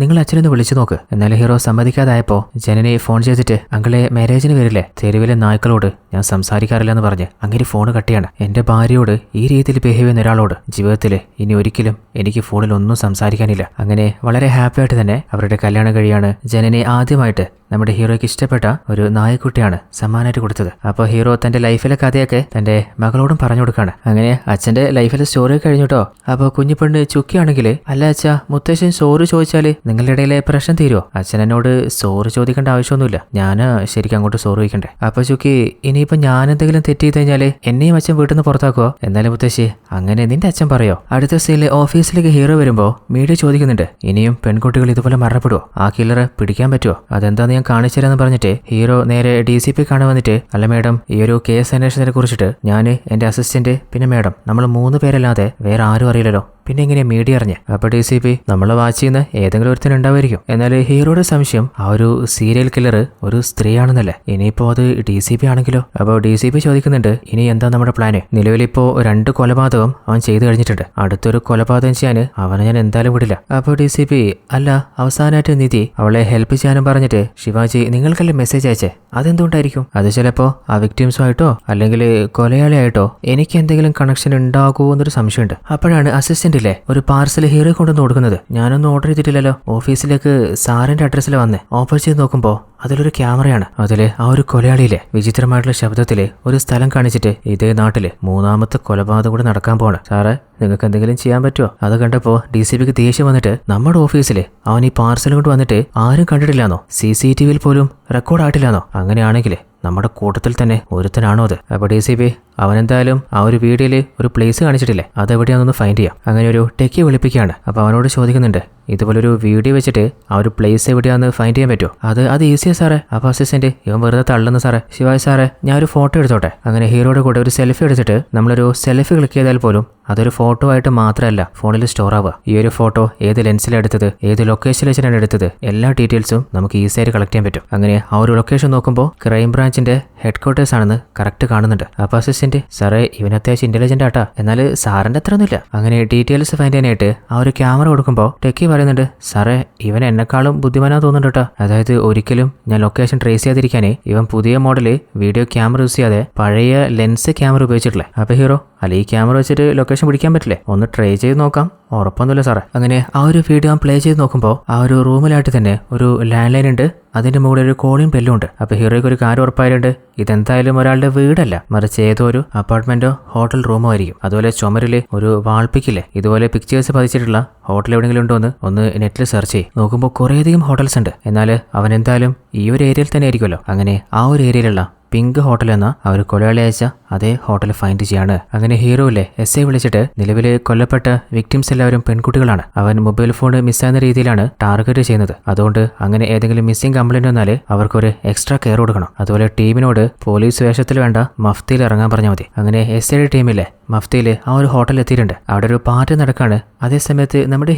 നിങ്ങൾ അച്ഛനൊന്ന് വിളിച്ചു നോക്ക്. എന്നാൽ ഹീറോ സമ്മതിക്കാതായപ്പോ ജനനി ഫോൺ ചെയ്തിട്ട് അങ്ങളെ മാരേജിന് വരില്ലേ, തെരുവിലെ നായ്ക്കളോട് ഞാൻ സംസാരിക്കാറില്ല എന്ന് പറഞ്ഞ് അങ്ങനെ ഫോൺ കട്ടിയാണ്. എന്റെ ഭാര്യയോട് ഈ രീതിയിൽ ബിഹേവ് ചെയ്യുന്ന ഒരാളോട് ജീവിതത്തിൽ ഇനി ഒരിക്കലും എനിക്ക് ഫോണിൽ ഒന്നും സംസാരിക്കാനില്ല. അങ്ങനെ വളരെ ഹാപ്പി ആയിട്ട് തന്നെ അവരുടെ കല്യാണം കഴിയാണ്. ജനനി ആദ്യമായിട്ട് നമ്മുടെ ഹീറോയ്ക്ക് ഇഷ്ടപ്പെട്ട ഒരു നായക്കുട്ടിയാണ് സമ്മാനമായിട്ട് കൊടുത്തത്. അപ്പോൾ ഹീറോ തന്റെ ലൈഫിലെ കഥയൊക്കെ തന്റെ മകളോടും പറഞ്ഞു കൊടുക്കാണ്. അങ്ങനെ അച്ഛന്റെ ലൈഫിലെ സ്റ്റോറി കഴിഞ്ഞിട്ടോ. അപ്പോൾ കുഞ്ഞിപ്പെണ്ണ് ചുക്കിയാണെങ്കിൽ അല്ല അച്ഛാ, മുത്തശ്ശൻ സോറി ചോദിച്ചാല് നിങ്ങളുടെ ഇടയിലെ പ്രശ്നം തീരുമോ? അച്ഛൻ എന്നോട് സോറി ചോദിക്കേണ്ട ആവശ്യമൊന്നുമില്ല, ഞാൻ ശരിക്കും അങ്ങോട്ട് സോറി ചോദിക്കണ്ടേ? അപ്പൊ ചുക്കി, ഇനിയിപ്പോ ഞാൻ എന്തെങ്കിലും തെറ്റ് ചെയ്ത് കഴിഞ്ഞാല് എന്നെയും അച്ഛൻ വീട്ടിൽ നിന്ന് പുറത്താക്കുവോ? എന്നാലും മുത്തശ്ശി, അങ്ങനെ നിന്റെ അച്ഛൻ പറയോ? അടുത്ത സീനിലെ ഓഫീസിലേക്ക് ഹീറോ വരുമ്പോ മീഡിയ ചോദിക്കുന്നുണ്ട്, ഇനിയും പെൺകുട്ടികൾ ഇതുപോലെ മരണപ്പെടുവോ? ആ കില്ലറെ പിടിക്കാൻ പറ്റുമോ? അതെന്താന്ന് ഞാൻ കാണിച്ചു തരാന്ന് പറഞ്ഞിട്ട് ഹീറോ നേരെ DCP കാണാൻ വന്നിട്ട്, അല്ല മേഡം, ഈ ഒരു കേസ് അന്വേഷണത്തിനെ കുറിച്ചിട്ട് ഞാൻ, എന്റെ അസിസ്റ്റന്റ്, പിന്നെ മേഡം, നമ്മൾ 3 പേരല്ലാതെ വേറെ ആരും അറിയില്ലല്ലോ, പിന്നെ എങ്ങനെയാ മീഡിയ അറിഞ്ഞ്? അപ്പൊ DCP, നമ്മളെ വാച്ച് ചെയ്യുന്ന ഏതെങ്കിലും ഒരുത്തൻ ഉണ്ടാവുമായിരിക്കും. എന്നാൽ ഹീറോയുടെ സംശയം ആ ഒരു സീരിയൽ കില്ലർ ഒരു സ്ത്രീയാണെന്നല്ലേ. ഇനിയിപ്പോ അത് DCP ആണെങ്കിലോ? അപ്പോൾ DCP ചോദിക്കുന്നുണ്ട്, ഇനി എന്താ നമ്മുടെ പ്ലാന്? നിലവിലിപ്പോ 2 കൊലപാതകം അവൻ ചെയ്തു കഴിഞ്ഞിട്ടുണ്ട്, അടുത്തൊരു കൊലപാതകം ചെയ്യാൻ അവനെ ഞാൻ എന്തായാലും വിടില്ല. അപ്പോൾ DCP, അല്ല, അവസാനമായിട്ട് നിധി അവളെ ഹെൽപ്പ് ചെയ്യാനും പറഞ്ഞിട്ട്, ശിവാജി നിങ്ങൾക്കല്ലേ മെസ്സേജ് അയച്ചേ, അതെന്തുകൊണ്ടായിരിക്കും? അത് ചിലപ്പോ ആ വിക്ടിംസുമായിട്ടോ അല്ലെങ്കിൽ കൊലയാളിയായിട്ടോ എനിക്ക് എന്തെങ്കിലും കണക്ഷൻ ഉണ്ടാകുമോ എന്നൊരു സംശയമുണ്ട്. അപ്പോഴാണ് അസിസ്റ്റന്റ് ഒരു പാർസൽ ഹീറോ കൊണ്ടുവന്ന് കൊടുക്കുന്നത്. ഞാനൊന്നും ഓർഡർ ചെയ്തിട്ടില്ലല്ലോ. ഓഫീസിലേക്ക് സാറിന്റെ അഡ്രസ്സിൽ വന്ന് ഓപ്പൺ ചെയ്ത് നോക്കുമ്പോ അതിലൊരു ക്യാമറയാണ്. അതില് ആ ഒരു കൊലയാളിയിലെ വിചിത്രമായിട്ടുള്ള ശബ്ദത്തില് ഒരു സ്ഥലം കാണിച്ചിട്ട്, ഇതേ നാട്ടില് 3ാമത്തെ കൊലപാതകം കൂടി നടക്കാൻ പോവാണ്. സാറേ, നിങ്ങൾക്ക് എന്തെങ്കിലും ചെയ്യാൻ പറ്റുമോ? അത് കണ്ടപ്പോ DCPക്ക് ദേഷ്യം വന്നിട്ട്, നമ്മുടെ ഓഫീസില് അവൻ ഈ പാർസൽ കൊണ്ട് വന്നിട്ട് ആരും കണ്ടിട്ടില്ലാന്നോ? CCTVയിൽ പോലും റെക്കോർഡ് ആയിട്ടില്ലാന്നോ? അങ്ങനെയാണെങ്കിൽ നമ്മുടെ കൂട്ടത്തിൽ തന്നെ ഒരുത്തനാണോ അത്? അപ്പൊ DCP, അവനെന്തായാലും ആ ഒരു വീഡിയോയിൽ ഒരു പ്ലേസ് കാണിച്ചിട്ടില്ലേ, അതെവിടെയാണെന്ന് ഫൈൻഡ് ചെയ്യാം. അങ്ങനെ ഒരു ടെക്കി വിളിപ്പിക്കുകയാണ്. അപ്പൊ അവനോട് ചോദിക്കുന്നുണ്ട്, ഇതുപോലൊരു വീഡിയോ വെച്ചിട്ട് ആ ഒരു പ്ലേസ് എവിടെയാണെന്ന് ഫൈൻഡ് ചെയ്യാൻ പറ്റുമോ? അത് ഈസിയാ സാറേ. അപ്പൊ അസിസ്റ്റന്റ്, ഇവൻ വെറുതെ തള്ളുന്ന സാറേ. ശിവാജി സാറേ, ഞാൻ ഒരു ഫോട്ടോ എടുത്തോട്ടെ? അങ്ങനെ ഹീറോയുടെ കൂടെ ഒരു സെൽഫി എടുത്തിട്ട് നമ്മളൊരു സെൽഫി ക്ലിക്ക് ചെയ്താൽ പോലും അതൊരു ഫോട്ടോ ആയിട്ട് മാത്രമല്ല ഫോണിൽ സ്റ്റോർ ആവുക. ഈ ഒരു ഫോട്ടോ ഏത് ലെൻസിലെടുത്തത്, ഏത് ലൊക്കേഷനിൽ വെച്ചിട്ടാണ് എടുത്തത്, എല്ലാ ഡീറ്റെയിൽസും നമുക്ക് ഈസിയായിട്ട് കളക്ട് ചെയ്യാൻ പറ്റും. അങ്ങനെ ആ ഒരു ലൊക്കേഷൻ നോക്കുമ്പോൾ ക്രൈംബ്രാഞ്ചിന്റെ ഹെഡ്ക്വാർട്ടേഴ്സ് ആണെന്ന് കറക്റ്റ് കാണുന്നുണ്ട്. അപ്പൊ അസിസ്റ്റന്റ്, സാറേ ഇവൻ അത്യാവശ്യം ഇന്റലിജന്റ് ആട്ടാ, എന്നാൽ സാറിന്റെ അത്ര ഒന്നുമില്ല. അങ്ങനെ ഡീറ്റെയിൽസ് ഫൈൻഡ് ചെയ്യാനായിട്ട് ആ ഒരു ക്യാമറ കൊടുക്കുമ്പോൾ ടെക്കി പറയുന്നുണ്ട്, സാറേ ഇവൻ എന്നെക്കാളും ബുദ്ധിമാനാ തോന്നുന്നുണ്ട് കേട്ടോ. അതായത് ഒരിക്കലും ഞാൻ ലൊക്കേഷൻ ട്രേസ് ചെയ്യാതിരിക്കാനേ ഇവൻ പുതിയ മോഡല് വീഡിയോ ക്യാമറ യൂസ് ചെയ്യാതെ പഴയ ലെൻസ് ക്യാമറ ഉപയോഗിച്ചിട്ടില്ലേ. അപ്പൊ ഹീറോ, അല്ല ഈ ക്യാമറ വെച്ചിട്ട് ലൊക്കേഷൻ പിടിക്കാൻ പറ്റില്ലേ? ഒന്ന് ട്രൈ ചെയ്ത് നോക്കാം. ഉറപ്പൊന്നുമില്ല സാറേ. അങ്ങനെ ആ ഒരു വീഡിയോ പ്ലേ ചെയ്ത് നോക്കുമ്പോൾ ആ ഒരു റൂമിലായിട്ട് തന്നെ ഒരു ലാൻഡ് ലൈൻ ഉണ്ട്, അതിന്റെ മുകളിൽ ഒരു കോളിംഗ് ബെല്ലും ഉണ്ട്. അപ്പൊ ഹീറോയ്ക്ക് ഒരു കാര്യം ഉറപ്പായിട്ടുണ്ട്, ഇതെന്തായാലും ഒരാളുടെ വീടല്ല, മറിച്ച് ഏതോ ഒരു അപ്പാർട്ട്മെന്റോ ഹോട്ടൽ റൂമോ ആയിരിക്കും. അതുപോലെ ചുമരില് ഒരു വാൾപ്പിക്കില്ലേ, ഇതുപോലെ പിക്ചേഴ്സ് പതിച്ചിട്ടുള്ള ഹോട്ടൽ എവിടെയെങ്കിലും ഉണ്ടോ എന്ന് ഒന്ന് നെറ്റിൽ സെർച്ച് ചെയ്യും. നോക്കുമ്പോൾ കുറേയധികം ഹോട്ടൽസ് ഉണ്ട്. എന്നാൽ അവൻ എന്തായാലും ഈ ഒരു ഏരിയയിൽ തന്നെ ആയിരിക്കുമല്ലോ. അങ്ങനെ ആ ഒരു ഏരിയയിലുള്ള പിങ്ക് ഹോട്ടൽ എന്ന ആ ഒരു കൊലയാളി അയച്ച അതേ ഹോട്ടൽ ഫൈൻഡ് ചെയ്യാണ്. അങ്ങനെ ഹീറോയിലെ SI വിളിച്ചിട്ട്, നിലവിൽ കൊല്ലപ്പെട്ട വിക്ടിംസ് എല്ലാവരും പെൺകുട്ടികളാണ്, അവൻ മൊബൈൽ ഫോൺ മിസ്സാകുന്ന രീതിയിലാണ് ടാർഗറ്റ് ചെയ്യുന്നത്. അതുകൊണ്ട് അങ്ങനെ ഏതെങ്കിലും മിസ്സിംഗ് കംപ്ലൈന്റ് വന്നാൽ അവർക്കൊരു എക്സ്ട്രാ കെയർ കൊടുക്കണം. അതുപോലെ ടീമിനോട് പോലീസ് വേഷത്തിൽ വേണ്ട മഫ്തിയിൽ ഇറങ്ങാൻ പറഞ്ഞാൽ മതി. അങ്ങനെ SIയുടെ ടീമിലെ മഫ്തിയിൽ ആ ഒരു ഹോട്ടൽ എത്തിയിട്ടുണ്ട്. അവിടെ ഒരു പാർട്ടി നടക്കാണ്. അതേസമയത്ത് നമ്മുടെ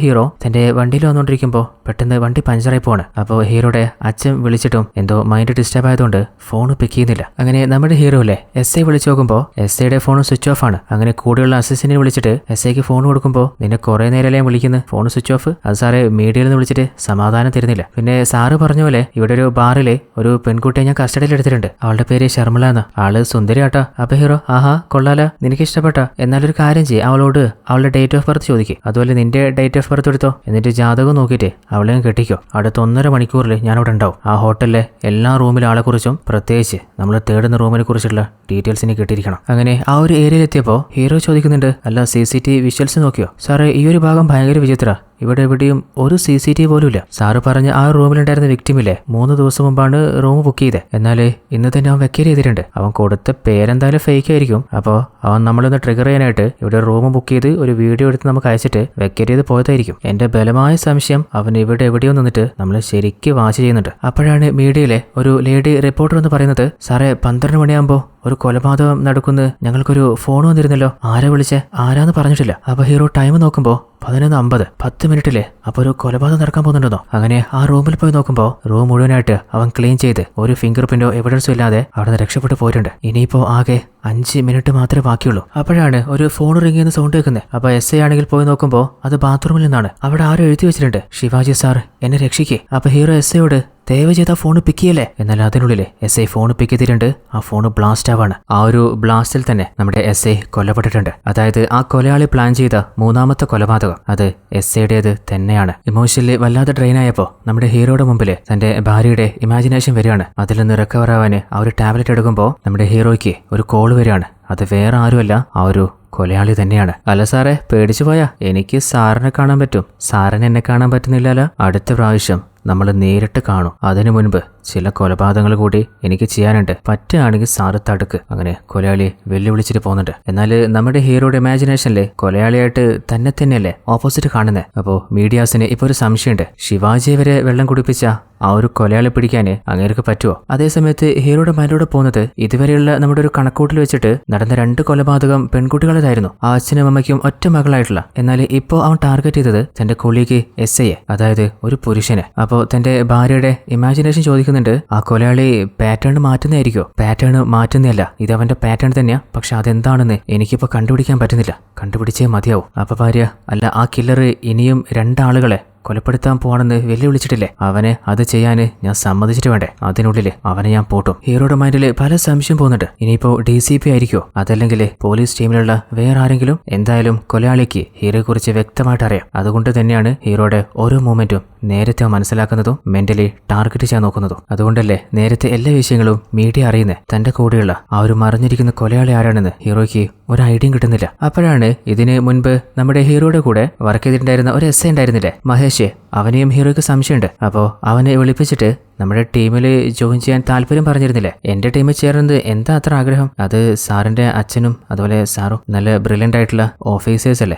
ഹീറോ തന്റെ വണ്ടിയിൽ വന്നുകൊണ്ടിരിക്കുമ്പോൾ പെട്ടെന്ന് വണ്ടി പഞ്ചറായി പോവാണ്. അപ്പോൾ ഹീറോയുടെ അച്ഛൻ വിളിച്ചിട്ടും എന്തോ മൈൻഡ് ഡിസ്റ്റർബ് ആയതുകൊണ്ട് ഫോൺ പിക്ക് ചെയ്യുന്നില്ല. അങ്ങനെ നമ്മുടെ ഹീറോയിലെ SI വിളിച്ചു നോക്കുമ്പോൾ SIയുടെ ഫോൺ സ്വിച്ച് ഓഫ് ആണ്. അങ്ങനെ കൂടെയുള്ള അസിസ്റ്റന്റിനെ വിളിച്ചിട്ട് SIക്ക് ഫോൺ കൊടുക്കുമ്പോൾ, നിന്നെ കുറെ നേരമല്ലേ വിളിക്കുന്നത്, ഫോൺ സ്വിച്ച് ഓഫ്. അത് സാറേ മീഡിയയിൽ നിന്ന് വിളിച്ചിട്ട് സമാധാനം തരുന്നില്ല. പിന്നെ സാറ് പറഞ്ഞ പോലെ ഇവിടെ ഒരു ബാറിലെ ഒരു പെൺകുട്ടിയെ ഞാൻ കസ്റ്റഡിയിൽ എടുത്തിട്ടുണ്ട്. അവളുടെ പേര് ശർമ്മല എന്ന. ആള് സുന്ദരിയാട്ടാ. അപ്പൊ ഹീറോ, ആഹാ കൊള്ളാല, നിനക്ക് ഇഷ്ടപ്പെട്ട? എന്നാലൊരു കാര്യം ചെയ്യ്, അവളോട് അവളുടെ ഡേറ്റ് ഓഫ് ബർത്ത് ചോദിക്കും. അതുപോലെ നിന്റെ ഡേറ്റ് ഓഫ് ബർത്ത് എടുത്തോ, എന്നിട്ട് ജാതകം നോക്കിയിട്ട് അവളെയും കെട്ടിക്കോ. അടുത്ത 1.5 മണിക്കൂറിൽ ഞാനവിടെ ഉണ്ടാവും. ആ ഹോട്ടലിലെ എല്ലാ റൂമിലെ ആളെക്കുറിച്ചും, പ്രത്യേകിച്ച് നമ്മൾ തേടുന്ന റൂമിനെ കുറിച്ചുള്ള ഡീറ്റെയിൽസിന് കിട്ടിയിരിക്കണം. അങ്ങനെ ആ ഒരു ഏരിയയിൽ എത്തിയപ്പോൾ ഹീറോ ചോദിക്കുന്നുണ്ട്, അല്ല CCTV വിഷ്വൽസ് നോക്കിയോ? സാറേ ഈ ഒരു ഭാഗം ഭയങ്കര വിചിത്ര, ഇവിടെ എവിടെയും ഒരു CCTV പോലും ഇല്ല. സാറ് പറഞ്ഞ ആ റൂമിലുണ്ടായിരുന്ന വിക്ടിമില്ലേ 3 ദിവസം മുമ്പാണ് റൂം ബുക്ക് ചെയ്തത്. എന്നാൽ ഇന്ന് തന്നെ അവൻ വെക്കേറ്റ് ചെയ്തിട്ടുണ്ട്. അവൻ കൊടുത്ത പേരെന്തായാലും ഫേക്ക് ആയിരിക്കും. അപ്പോൾ അവൻ നമ്മളൊന്ന് ട്രിഗർ ചെയ്യാനായിട്ട് ഇവിടെ റൂം ബുക്ക് ചെയ്ത് ഒരു വീഡിയോ എടുത്ത് നമുക്ക് അയച്ചിട്ട് വെക്കേറ്റ് ചെയ്ത് പോയതായിരിക്കും. എന്റെ ബലമായ സംശയം അവൻ ഇവിടെ എവിടെയോ നിന്നിട്ട് നമ്മൾ ശരിക്കും വാച്ച് ചെയ്യുന്നുണ്ട്. അപ്പോഴാണ് മീഡിയയിലെ ഒരു ലേഡി റിപ്പോർട്ടർ എന്ന് പറയുന്നത്, സാറേ 12 മണിയാകുമ്പോൾ ഒരു കൊലപാതകം നടക്കുന്ന ഞങ്ങൾക്കൊരു ഫോൺ വന്നിരുന്നല്ലോ, ആരെ വിളിച്ചേ, ആരാന്ന് പറഞ്ഞിട്ടില്ല. അപ്പൊ ഹീറോ ടൈം നോക്കുമ്പോൾ 11:50, 10 മിനിറ്റിലെ. അപ്പൊ ഒരു കൊലപാതകം നടക്കാൻ പോകുന്നുണ്ടെന്നോ. അങ്ങനെ ആ റൂമിൽ പോയി നോക്കുമ്പോൾ റൂം മുഴുവനായിട്ട് അവൻ ക്ലീൻ ചെയ്ത് ഒരു ഫിംഗർ പ്രിന്റോ എവിഡൻസോ ഇല്ലാതെ അവിടെ നിന്ന് രക്ഷപ്പെട്ടു പോയിട്ടുണ്ട്. ഇനിയിപ്പോ ആകെ 5 മിനിറ്റ് മാത്രമേ ബാക്കിയുള്ളൂ. അപ്പോഴാണ് ഒരു ഫോൺ റിംഗ് ചെയ്യുന്ന സൗണ്ട് കേൾക്കുന്നത്. അപ്പൊ SI ആണെങ്കിൽ പോയി നോക്കുമ്പോൾ അത് ബാത്റൂമിൽ നിന്നാണ്. അവിടെ ആരും എഴുതി വെച്ചിട്ടുണ്ട്, ശിവാജി സാർ എന്നെ രക്ഷിക്കേ. അപ്പൊ ഹീറോ SIയോട്, ദയവ് ചെയ്ത് ആ ഫോൺ പിക്ക് ചെയ്യല്ലേ. എന്നാൽ അതിനുള്ളിൽ SI ഫോൺ പിക്ക് ചെയ്തിട്ടുണ്ട്. ആ ഫോൺ ബ്ലാസ്റ്റ് ആവാണ്. ആ ഒരു ബ്ലാസ്റ്റിൽ തന്നെ നമ്മുടെ SI കൊല്ലപ്പെട്ടിട്ടുണ്ട്. അതായത് ആ കൊലയാളി പ്ലാൻ ചെയ്ത 3ാമത്തെ കൊലപാതകം അത് SIയുടേത് തന്നെയാണ്. ഇമോഷണലി വല്ലാതെ ഡ്രെയിൻ ആയപ്പോൾ നമ്മുടെ ഹീറോയുടെ മുമ്പിൽ തന്റെ ഭാര്യയുടെ ഇമാജിനേഷൻ വരികയാണ്. അതിൽ നിന്ന് റിക്കവർ ആവാൻ ആ ഒരു ടാബ്ലറ്റ് എടുക്കുമ്പോൾ നമ്മുടെ ഹീറോയ്ക്ക് ഒരു കോൾ വരികയാണ്. അത് വേറെ ആരുമല്ല, ആ ഒരു കൊലയാളി തന്നെയാണ്. അല്ല സാറേ, പേടിച്ചു പോയാ? എനിക്ക് സാറിനെ കാണാൻ പറ്റും, സാറിന് എന്നെ കാണാൻ പറ്റുന്നില്ലല്ലോ. അടുത്ത പ്രാവശ്യം നമ്മൾ നേരിട്ട് കാണും. അതിനു മുൻപ് ചില കൊലപാതകങ്ങൾ കൂടി എനിക്ക് ചെയ്യാനുണ്ട്, പറ്റുകയാണെങ്കിൽ സാറ് തടുക്ക്. അങ്ങനെ കൊലയാളി വെല്ലുവിളിച്ചിട്ട് പോകുന്നുണ്ട്. എന്നാൽ നമ്മുടെ ഹീറോയുടെ ഇമാജിനേഷനിൽ കൊലയാളിയായിട്ട് തന്നെ തന്നെയല്ലേ ഓപ്പോസിറ്റ് കാണുന്നത്. അപ്പോൾ മീഡിയാസിന് ഇപ്പോൾ ഒരു സംശയമുണ്ട്, ശിവാജിയെ വരെ വെള്ളം കുടിപ്പിച്ച ആ ഒരു കൊലയാളി പിടിക്കാൻ അങ്ങേർക്ക് പറ്റുമോ? അതേസമയത്ത് ഹീറോയുടെ മൈൻഡിലൂടെ പോകുന്നത് ഇതുവരെയുള്ള നമ്മുടെ ഒരു കണക്കൂട്ടിൽ വെച്ചിട്ട് നടന്ന 2 കൊലപാതകം പെൺകുട്ടികളതായിരുന്നു, ആ അച്ഛനും അമ്മയ്ക്കും ഒറ്റ മകളായിട്ടുള്ള. എന്നാൽ ഇപ്പോൾ അവൻ ടാർഗറ്റ് ചെയ്തത് തന്റെ കൊളീഗ് SI, അതായത് ഒരു പുരുഷനെ. അപ്പോൾ തന്റെ ഭാര്യയുടെ ഇമാജിനേഷൻ ചോദിക്കുന്നുണ്ട്, ആ കൊലയാളി പാറ്റേൺ മാറ്റുന്നതായിരിക്കോ? പാറ്റേൺ മാറ്റുന്നതല്ല, ഇത് അവന്റെ പാറ്റേൺ തന്നെയാ, പക്ഷെ അതെന്താണെന്ന് എനിക്കിപ്പോ കണ്ടുപിടിക്കാൻ പറ്റുന്നില്ല, കണ്ടുപിടിച്ചേ മതിയാവും. അപ്പൊ ഭാര്യ, അല്ല ആ കില്ലർ ഇനിയും 2 ആളുകളെ കൊലപ്പെടുത്താൻ പോവാണെന്ന് വെല്ലുവിളിച്ചിട്ടില്ലേ, അവനെ അത് ചെയ്യാന് ഞാൻ സമ്മതിച്ചിട്ട് വേണ്ടേ? അതിനുള്ളിൽ അവനെ ഞാൻ പൂട്ടും. ഹീറോയുടെ മൈൻഡിൽ പല സംശയം പോകുന്നുണ്ട്. ഇനിയിപ്പോ DCP ആയിരിക്കോ, അതല്ലെങ്കിൽ പോലീസ് ടീമിലുള്ള വേറെ ആരെങ്കിലും? എന്തായാലും കൊലയാളിക്ക് ഹീറോയെ കുറിച്ച് വ്യക്തമായിട്ട് അറിയാം. അതുകൊണ്ട് തന്നെയാണ് ഹീറോയുടെ ഓരോ മൂമെന്റും നേരത്തെ മനസ്സിലാക്കുന്നതും മെന്റലി ടാർഗറ്റ് ചെയ്യാൻ നോക്കുന്നതും. അതുകൊണ്ടല്ലേ നേരത്തെ എല്ലാ വിഷയങ്ങളും മീഡിയ അറിയുന്നത്. തന്റെ കൂടെയുള്ള ആ ഒരു മറിഞ്ഞിരിക്കുന്ന കൊലയാളി ആരാണെന്ന് ഹീറോയ്ക്ക് ഒരു ഐഡിയയും കിട്ടുന്നില്ല. അപ്പോഴാണ് ഇതിന് മുൻപ് നമ്മുടെ ഹീറോയുടെ കൂടെ വർക്ക് ചെയ്തിട്ടുണ്ടായിരുന്ന ഒരു SI ഉണ്ടായിരുന്നില്ലേ, മഹേഷ്, അവനെയും ഹീറോയ്ക്ക് സംശയമുണ്ട്. അപ്പോൾ അവനെ വിളിപ്പിച്ചിട്ട് നമ്മുടെ ടീമിൽ ജോയിൻ ചെയ്യാൻ താല്പര്യം പറഞ്ഞിരുന്നില്ലേ? എന്റെ ടീമിൽ ചേരുന്നത് എന്താ അത്ര ആഗ്രഹം? അത് സാറിന്റെ അച്ഛനും അതുപോലെ സാറും നല്ല ബ്രില്യൻ്റ് ആയിട്ടുള്ള ഓഫീസേഴ്സ് അല്ലേ?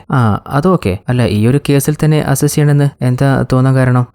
അതും ഓക്കെ. അല്ല, ഈ ഒരു കേസിൽ തന്നെ അസസ് ചെയ്യണമെന്ന് എന്താ തോന്നാൻ കാരണം?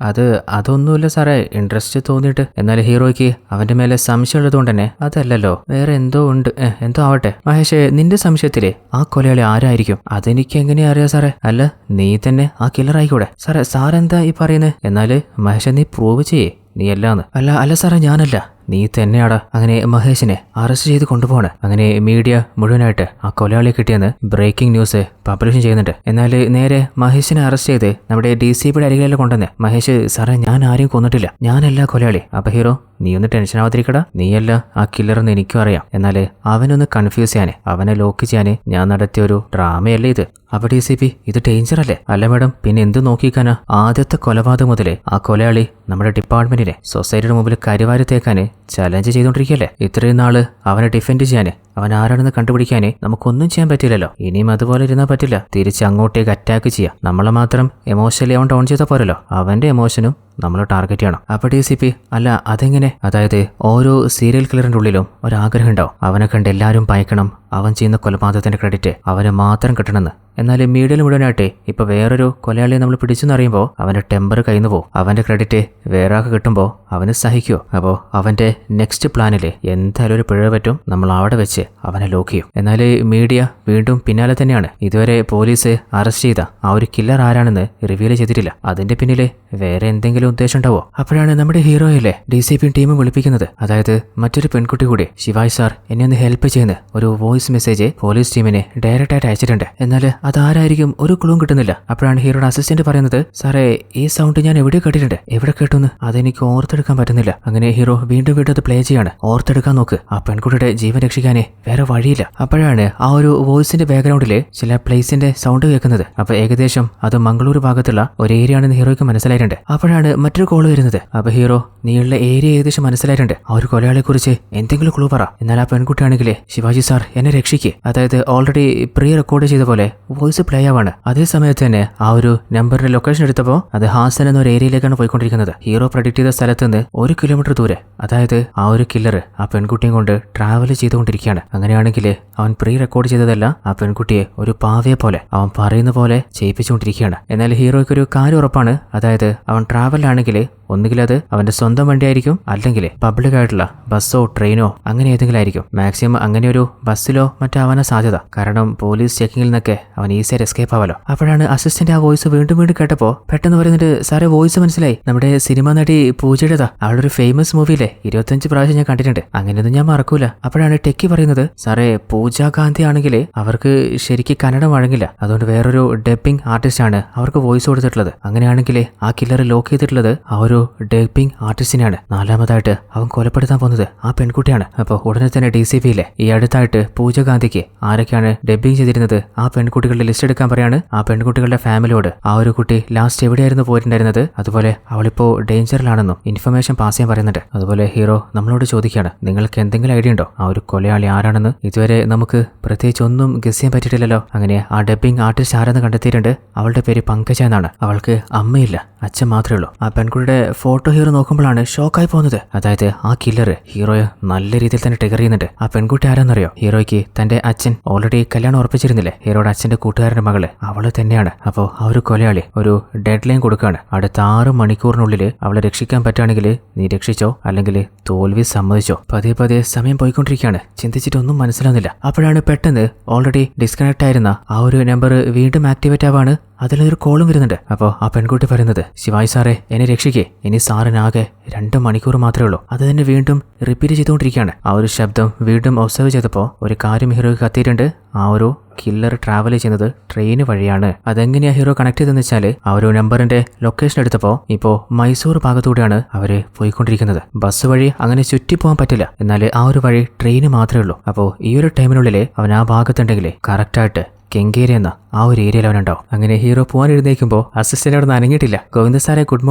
അതൊന്നുമില്ല സാറേ, ഇൻട്രസ്റ്റ് തോന്നിയിട്ട്. എന്നാൽ ഹീറോയ്ക്ക് അവന്റെ മേലെ സംശയം ഉള്ളതുകൊണ്ട് തന്നെ അതല്ലല്ലോ, വേറെ എന്തോ ഉണ്ട്. എന്തോ ആവട്ടെ. മഹേഷ്, നിന്റെ സംശയത്തില് ആ കൊലയാളി ആരായിരിക്കും? അതെനിക്ക് എങ്ങനെയാ അറിയാം സാറേ? അല്ല, നീ തന്നെ ആ കില്ലർ ആയിക്കൂടെ? സാറേ, സാറെന്താ ഈ പറയുന്നത്? എന്നാല് മഹേഷ്, നീ പ്രൂവ് ചെയ്യേ നീ അല്ലാന്ന്. അല്ല സാറേ, ഞാനല്ല, നീ തന്നെയാടാ. അങ്ങനെ മഹേഷിനെ അറസ്റ്റ് ചെയ്ത് കൊണ്ടുപോകണം. അങ്ങനെ മീഡിയ മുഴുവനായിട്ട് ആ കൊലയാളിയെ കിട്ടിയെന്ന് ബ്രേക്കിംഗ് ന്യൂസ് പബ്ലിഷ് ചെയ്യുന്നുണ്ട്. എന്നാൽ നേരെ മഹേഷിനെ അറസ്റ്റ് ചെയ്ത് നമ്മുടെ DCPയുടെ അരികിലെല്ലാം കൊണ്ടുവന്ന്, മഹേഷ് സാറേ, ഞാൻ ആരെയും കൊന്നിട്ടില്ല, ഞാനല്ല കൊലയാളി. അപ്പൊ ഹീറോ, നീ ഒന്ന് ടെൻഷൻ ആവാതിരിക്കടാ, നീയല്ല ആ കില്ലറെന്ന് എനിക്കും അറിയാം. എന്നാൽ അവനൊന്ന് കൺഫ്യൂസ് ചെയ്യാന്, അവനെ ലോക്ക് ചെയ്യാന് ഞാൻ നടത്തിയ ഒരു ഡ്രാമയല്ലേ ഇത്? അപ്പൊ DCP, ഇത് ഡേഞ്ചർ അല്ലേ? അല്ല മാഡം, പിന്നെ എന്ത് നോക്കിക്കാനാ? ആദ്യത്തെ കൊലപാതകം മുതലേ ആ കൊലയാളി നമ്മുടെ ഡിപ്പാർട്ട്മെന്റിനെ, സൊസൈറ്റിയുടെ മുമ്പിൽ കരിവാരി തേക്കാന് ചലഞ്ച് ചെയ്തോണ്ടിരിക്കല്ലേ. ഇത്രയും നാള് അവനെ ഡിഫെൻഡ് ചെയ്യാന്, അവൻ ആരാണെന്ന് കണ്ടുപിടിക്കാന് നമുക്കൊന്നും ചെയ്യാൻ പറ്റില്ലല്ലോ. ഇനിയും അതുപോലെ ഇരുന്നാൽ പറ്റില്ല, തിരിച്ച് അങ്ങോട്ടേക്ക് അറ്റാക്ക് ചെയ്യാം. നമ്മളെ മാത്രം എമോഷണലി അവൻ ഡൗൺ ചെയ്താൽ പോരല്ലോ, അവന്റെ എമോഷനും നമ്മൾ ടാർഗറ്റ് ചെയ്യണം. അപ്പൊ DCP, അല്ല അതെങ്ങനെ? അതായത് ഓരോ സീരിയൽ കില്ലറിന്റെ ഉള്ളിലും ഒരാഗ്രഹം ഉണ്ടാവും, അവനെ കണ്ട് എല്ലാവരും ഭയക്കണം, അവൻ ചെയ്യുന്ന കൊലപാതകത്തിന്റെ ക്രെഡിറ്റ് അവന് മാത്രം കിട്ടണമെന്ന്. എന്നാൽ മീഡിയയിൽ മുഴുവനായിട്ട് ഇപ്പൊ വേറൊരു കൊലയാളിയെ നമ്മൾ പിടിച്ചെന്നറിയുമ്പോൾ അവന്റെ ടെമ്പർ കയ്യിൽ പോകും. അവന്റെ ക്രെഡിറ്റ് വേറെ ആൾക്ക് കിട്ടുമ്പോൾ അവന് സഹിക്കുമോ? അപ്പോൾ അവന്റെ നെക്സ്റ്റ് പ്ലാനിൽ എന്തായാലും ഒരു പിഴവ് പറ്റും, നമ്മൾ അവിടെ വെച്ച് അവനെ ലോക്ക് ചെയ്യും. എന്നാൽ മീഡിയ വീണ്ടും പിന്നാലെ തന്നെയാണ്. ഇതുവരെ പോലീസ് അറസ്റ്റ് ചെയ്ത ആ ഒരു കില്ലർ ആരാണെന്ന് റിവീൽ ചെയ്തിട്ടില്ല. അതിന്റെ പിന്നില് വേറെ എന്തെങ്കിലും ഉദ്ദേശം ഉണ്ടാവോ? അപ്പോഴാണ് നമ്മുടെ ഹീറോയിലെ DCP ടീമും വിളിപ്പിക്കുന്നത്. അതായത് മറ്റൊരു പെൺകുട്ടി കൂടി, ശിവാജ് സാർ എന്നെ ഒന്ന് ഹെൽപ്പ് ചെയ്യുന്ന ഒരു വോയിസ് മെസ്സേജ് പോലീസ് ടീമിനെ ഡയറക്റ്റ് ആയിട്ട് അയച്ചിട്ടുണ്ട്. എന്നാൽ അതാരായിരിക്കും ഒരു ക്ലൂവും കിട്ടുന്നില്ല. അപ്പോഴാണ് ഹീറോയുടെ അസിസ്റ്റന്റ് പറയുന്നത്, സാറേ ഈ സൗണ്ട് ഞാൻ എവിടെ കേട്ടിട്ടുണ്ട്, എവിടെ കേട്ടുന്ന് അതെനിക്ക് ഓർത്തെടുക്കാൻ പറ്റുന്നില്ല. അങ്ങനെ ഹീറോ വീണ്ടും വീണ്ടും അത് പ്ലേ ചെയ്യാണ്. ഓർത്തെടുക്കാൻ നോക്ക്, ആ പെൺകുട്ടിയുടെ ജീവൻ രക്ഷിക്കാനേ വേറെ വഴിയില്ല. അപ്പോഴാണ് ആ ഒരു വോയിസിന്റെ ബാക്ക്ഗ്രൗണ്ടില് ചില പ്ലേസിന്റെ സൗണ്ട് കേൾക്കുന്നത്. അപ്പൊ ഏകദേശം അത് മംഗളൂരു ഭാഗത്തുള്ള ഒരു ഏരിയ ആണെന്ന് ഹീറോയ്ക്ക് മനസ്സിലായിട്ടുണ്ട്. അപ്പോഴാണ് മറ്റൊരു കോള് വരുന്നത്. അപ്പൊ ഹീറോ, നീയുള്ള ഏരിയ ഏകദേശം മനസ്സിലായിട്ടുണ്ട്, ആ ഒരു കൊലയാളിയെ കുറിച്ച് എന്തെങ്കിലും ക്ലൂ പറ. എന്നാൽ ആ പെൺകുട്ടിയാണെങ്കിലേ, ശിവാജി സാർ എന്നെ രക്ഷിക്ക്, അതായത് ഓൾറെഡി പ്രീ റെക്കോർഡ് ചെയ്ത പോലെ വോയിസ് പ്ലേ ആവാണ്. അതേ സമയത്ത് തന്നെ ആ ഒരു നമ്പറിന്റെ ലൊക്കേഷൻ എടുത്തപ്പോൾ അത് ഹാസൻ എന്ന ഒരു ഏരിയയിലേക്കാണ് പോയിക്കൊണ്ടിരിക്കുന്നത്. ഹീറോ പ്രഡിക്ട് ചെയ്ത സ്ഥലത്ത് നിന്ന് 1 കിലോമീറ്റർ ദൂരെ, അതായത് ആ ഒരു കില്ലർ ആ പെൺകുട്ടിയും കൊണ്ട് ട്രാവൽ ചെയ്തുകൊണ്ടിരിക്കുകയാണ്. അങ്ങനെയാണെങ്കിൽ അവൻ പ്രീ റെക്കോർഡ് ചെയ്തതല്ല, ആ പെൺകുട്ടിയെ ഒരു പാവയെ പോലെ അവൻ പറയുന്ന പോലെ ചെയ്യിപ്പിച്ചുകൊണ്ടിരിക്കുകയാണ്. എന്നാൽ ഹീറോയ്ക്ക് ഒരു കാര്യം ഉറപ്പാണ്, അതായത് അവൻ ട്രാവലാണെങ്കിൽ ഒന്നുകിൽ അത് അവന്റെ സ്വന്തം വണ്ടിയായിരിക്കും, അല്ലെങ്കിൽ പബ്ലിക് ആയിട്ടുള്ള ബസ്സോ ട്രെയിനോ അങ്ങനെ ഏതെങ്കിലും ആയിരിക്കും. മാക്സിമം അങ്ങനെ ഒരു ബസ്സിലോ മറ്റാവാനാ സാധ്യത, കാരണം പോലീസ് ചെക്കിങ്ങിൽ നിന്നൊക്കെ അവൻ ഈസിയായി എസ്കേപ്പ് ആവാലോ. അപ്പോഴാണ് അസിസ്റ്റന്റ് ആ വോയിസ് വീണ്ടും വീണ്ടും കേട്ടപ്പോ പെട്ടെന്ന് പറയുന്നുണ്ട്, സാറേ വോയിസ് മനസ്സിലായി, നമ്മുടെ സിനിമ നടി പൂജയുടേതാ, അവളൊരു ഫേമസ് മൂവിയിലെ 25 പ്രാവശ്യം ഞാൻ കണ്ടിട്ടുണ്ട്, അങ്ങനെയൊന്നും ഞാൻ മറക്കൂല. അപ്പോഴാണ് ടെക്കി പറയുന്നത്, സാറേ പൂജ ഗാന്ധി ആണെങ്കിൽ അവർക്ക് ശരിക്കും കന്നഡം വഴങ്ങില്ല, അതുകൊണ്ട് വേറൊരു ഡബ്ബിംഗ് ആർട്ടിസ്റ്റ് ആണ് അവർക്ക് വോയിസ് കൊടുത്തിട്ടുള്ളത്. അങ്ങനെയാണെങ്കിൽ ആ കില്ലർ ലോക്ക് ചെയ്തിട്ടുള്ളത് ആ ഒരു ഡബിംഗ് ആർട്ടിസ്റ്റിനെയാണ്. നാലാമതായിട്ട് അവൻ കൊലപ്പെടുത്താൻ പോകുന്നത് ആ പെൺകുട്ടിയാണ്. അപ്പോൾ ഉടനെ തന്നെ DCPയിലെ ഈ അടുത്തായിട്ട് പൂജ ഗാന്ധിക്ക് ആരൊക്കെയാണ് ഡബിംഗ് ചെയ്തിരുന്നത് ആ പെൺകുട്ടികളുടെ ലിസ്റ്റ് എടുക്കാൻ പറയാണ്. ആ പെൺകുട്ടികളുടെ ഫാമിലിയോട് ആ ഒരു കുട്ടി ലാസ്റ്റ് എവിടെയായിരുന്നു പോയിട്ടുണ്ടായിരുന്നത്, അതുപോലെ അവളിപ്പോ ഡേഞ്ചറിലാണെന്നും ഇൻഫർമേഷൻ പാസ് ചെയ്യാൻ പറയുന്നുണ്ട്. അതുപോലെ ഹീറോ നമ്മളോട് ചോദിക്കുകയാണ്, നിങ്ങൾക്ക് എന്തെങ്കിലും ഐഡിയ ഉണ്ടോ ആ ഒരു കൊലയാളി ആരാണെന്ന്? ഇതുവരെ നമുക്ക് പ്രത്യേകിച്ച് ഒന്നും ഗസ് ചെയ്യാൻ പറ്റിയിട്ടില്ലല്ലോ. അങ്ങനെ ആ ഡബിംഗ് ആർട്ടിസ്റ്റ് ആരെന്ന് കണ്ടെത്തിയിട്ടുണ്ട്. അവളുടെ പേര് പങ്കജ എന്നാണ്. അവൾക്ക് അമ്മയില്ല, അച്ഛൻ മാത്രമേ ഉള്ളൂ. ആ പെൺകുട്ടിയുടെ ഫോട്ടോ ഹീറോ നോക്കുമ്പോഴാണ് ഷോക്കായി പോകുന്നത്. അതായത് ആ കില്ലർ ഹീറോയെ നല്ല രീതിയിൽ തന്നെ ട്രിഗർ ചെയ്യുന്നുണ്ട്. ആ പെൺകുട്ടി ആരാന്നറിയോ? ഹീറോയ്ക്ക് തന്റെ അച്ഛൻ ഓൾറെഡി കല്യാണം ഉറപ്പിച്ചിരുന്നില്ലേ, ഹീറോയുടെ അച്ഛന്റെ കൂട്ടുകാരന്റെ മകള്, അവള് തന്നെയാണ്. അപ്പോൾ ആ ഒരു കൊലയാളി ഒരു ഡെഡ് ലൈൻ കൊടുക്കുകയാണ്. അടുത്ത 6 മണിക്കൂറിനുള്ളിൽ അവളെ രക്ഷിക്കാൻ പറ്റുകയാണെങ്കിൽ നീ രക്ഷിച്ചോ, അല്ലെങ്കിൽ തോൽവി സമ്മതിച്ചോ. പതിയെ സമയം പോയിക്കൊണ്ടിരിക്കുകയാണ്. ചിന്തിച്ചിട്ടൊന്നും മനസ്സിലാവുന്നില്ല. അപ്പോഴാണ് പെട്ടെന്ന് ഓൾറെഡി ഡിസ്കണക്ട് ആയിരുന്ന ആ ഒരു നമ്പർ വീണ്ടും ആക്ടിവേറ്റ് ആവാണ്. അതിലൊരു കോളും വരുന്നുണ്ട്. അപ്പോൾ ആ പെൺകുട്ടി പറയുന്നത്, ശിവായി സാറേ എന്നെ രക്ഷിക്കേ, ഇനി സാറിനാകെ 2 മണിക്കൂർ മാത്രമേ ഉള്ളൂ. അത് തന്നെ വീണ്ടും റിപ്പീറ്റ് ചെയ്തുകൊണ്ടിരിക്കുകയാണ്. ആ ഒരു ശബ്ദം വീണ്ടും ഒബ്സർവ് ചെയ്തപ്പോൾ ഒരു കാര്യം ഹീറോയ്ക്ക് കത്തിയിട്ടുണ്ട്. ആ ഒരു കില്ലർ ട്രാവൽ ചെയ്യുന്നത് ട്രെയിൻ വഴിയാണ്. അതെങ്ങനെയാ ഹീറോ കണക്ട് ചെയ്തെന്ന് വെച്ചാൽ ആ ഒരു നമ്പറിന്റെ ലൊക്കേഷൻ എടുത്തപ്പോൾ ഇപ്പോൾ മൈസൂർ ഭാഗത്തൂടെയാണ് അവര് പോയിക്കൊണ്ടിരിക്കുന്നത്. ബസ് വഴി അങ്ങനെ ചുറ്റിപ്പോകാൻ പറ്റില്ല, എന്നാൽ ആ ഒരു വഴി ട്രെയിന് മാത്രമേ ഉള്ളൂ. അപ്പോൾ ഈ ഒരു ടൈമിനുള്ളിൽ അവൻ ആ ഭാഗത്തുണ്ടെങ്കിൽ കറക്റ്റായിട്ട് കെങ്കേരി എന്ന ആ ഒരു ഏരിയയിൽ അവനുണ്ടാവും. അങ്ങനെ ഹീറോ പോകാൻ എഴുന്നേക്കുമ്പോൾ അസിസ്റ്റന്റ് അവിടെ നനങ്ങിയിട്ടില്ല. ഗോവിന്ദ സാറേ ഗുഡ്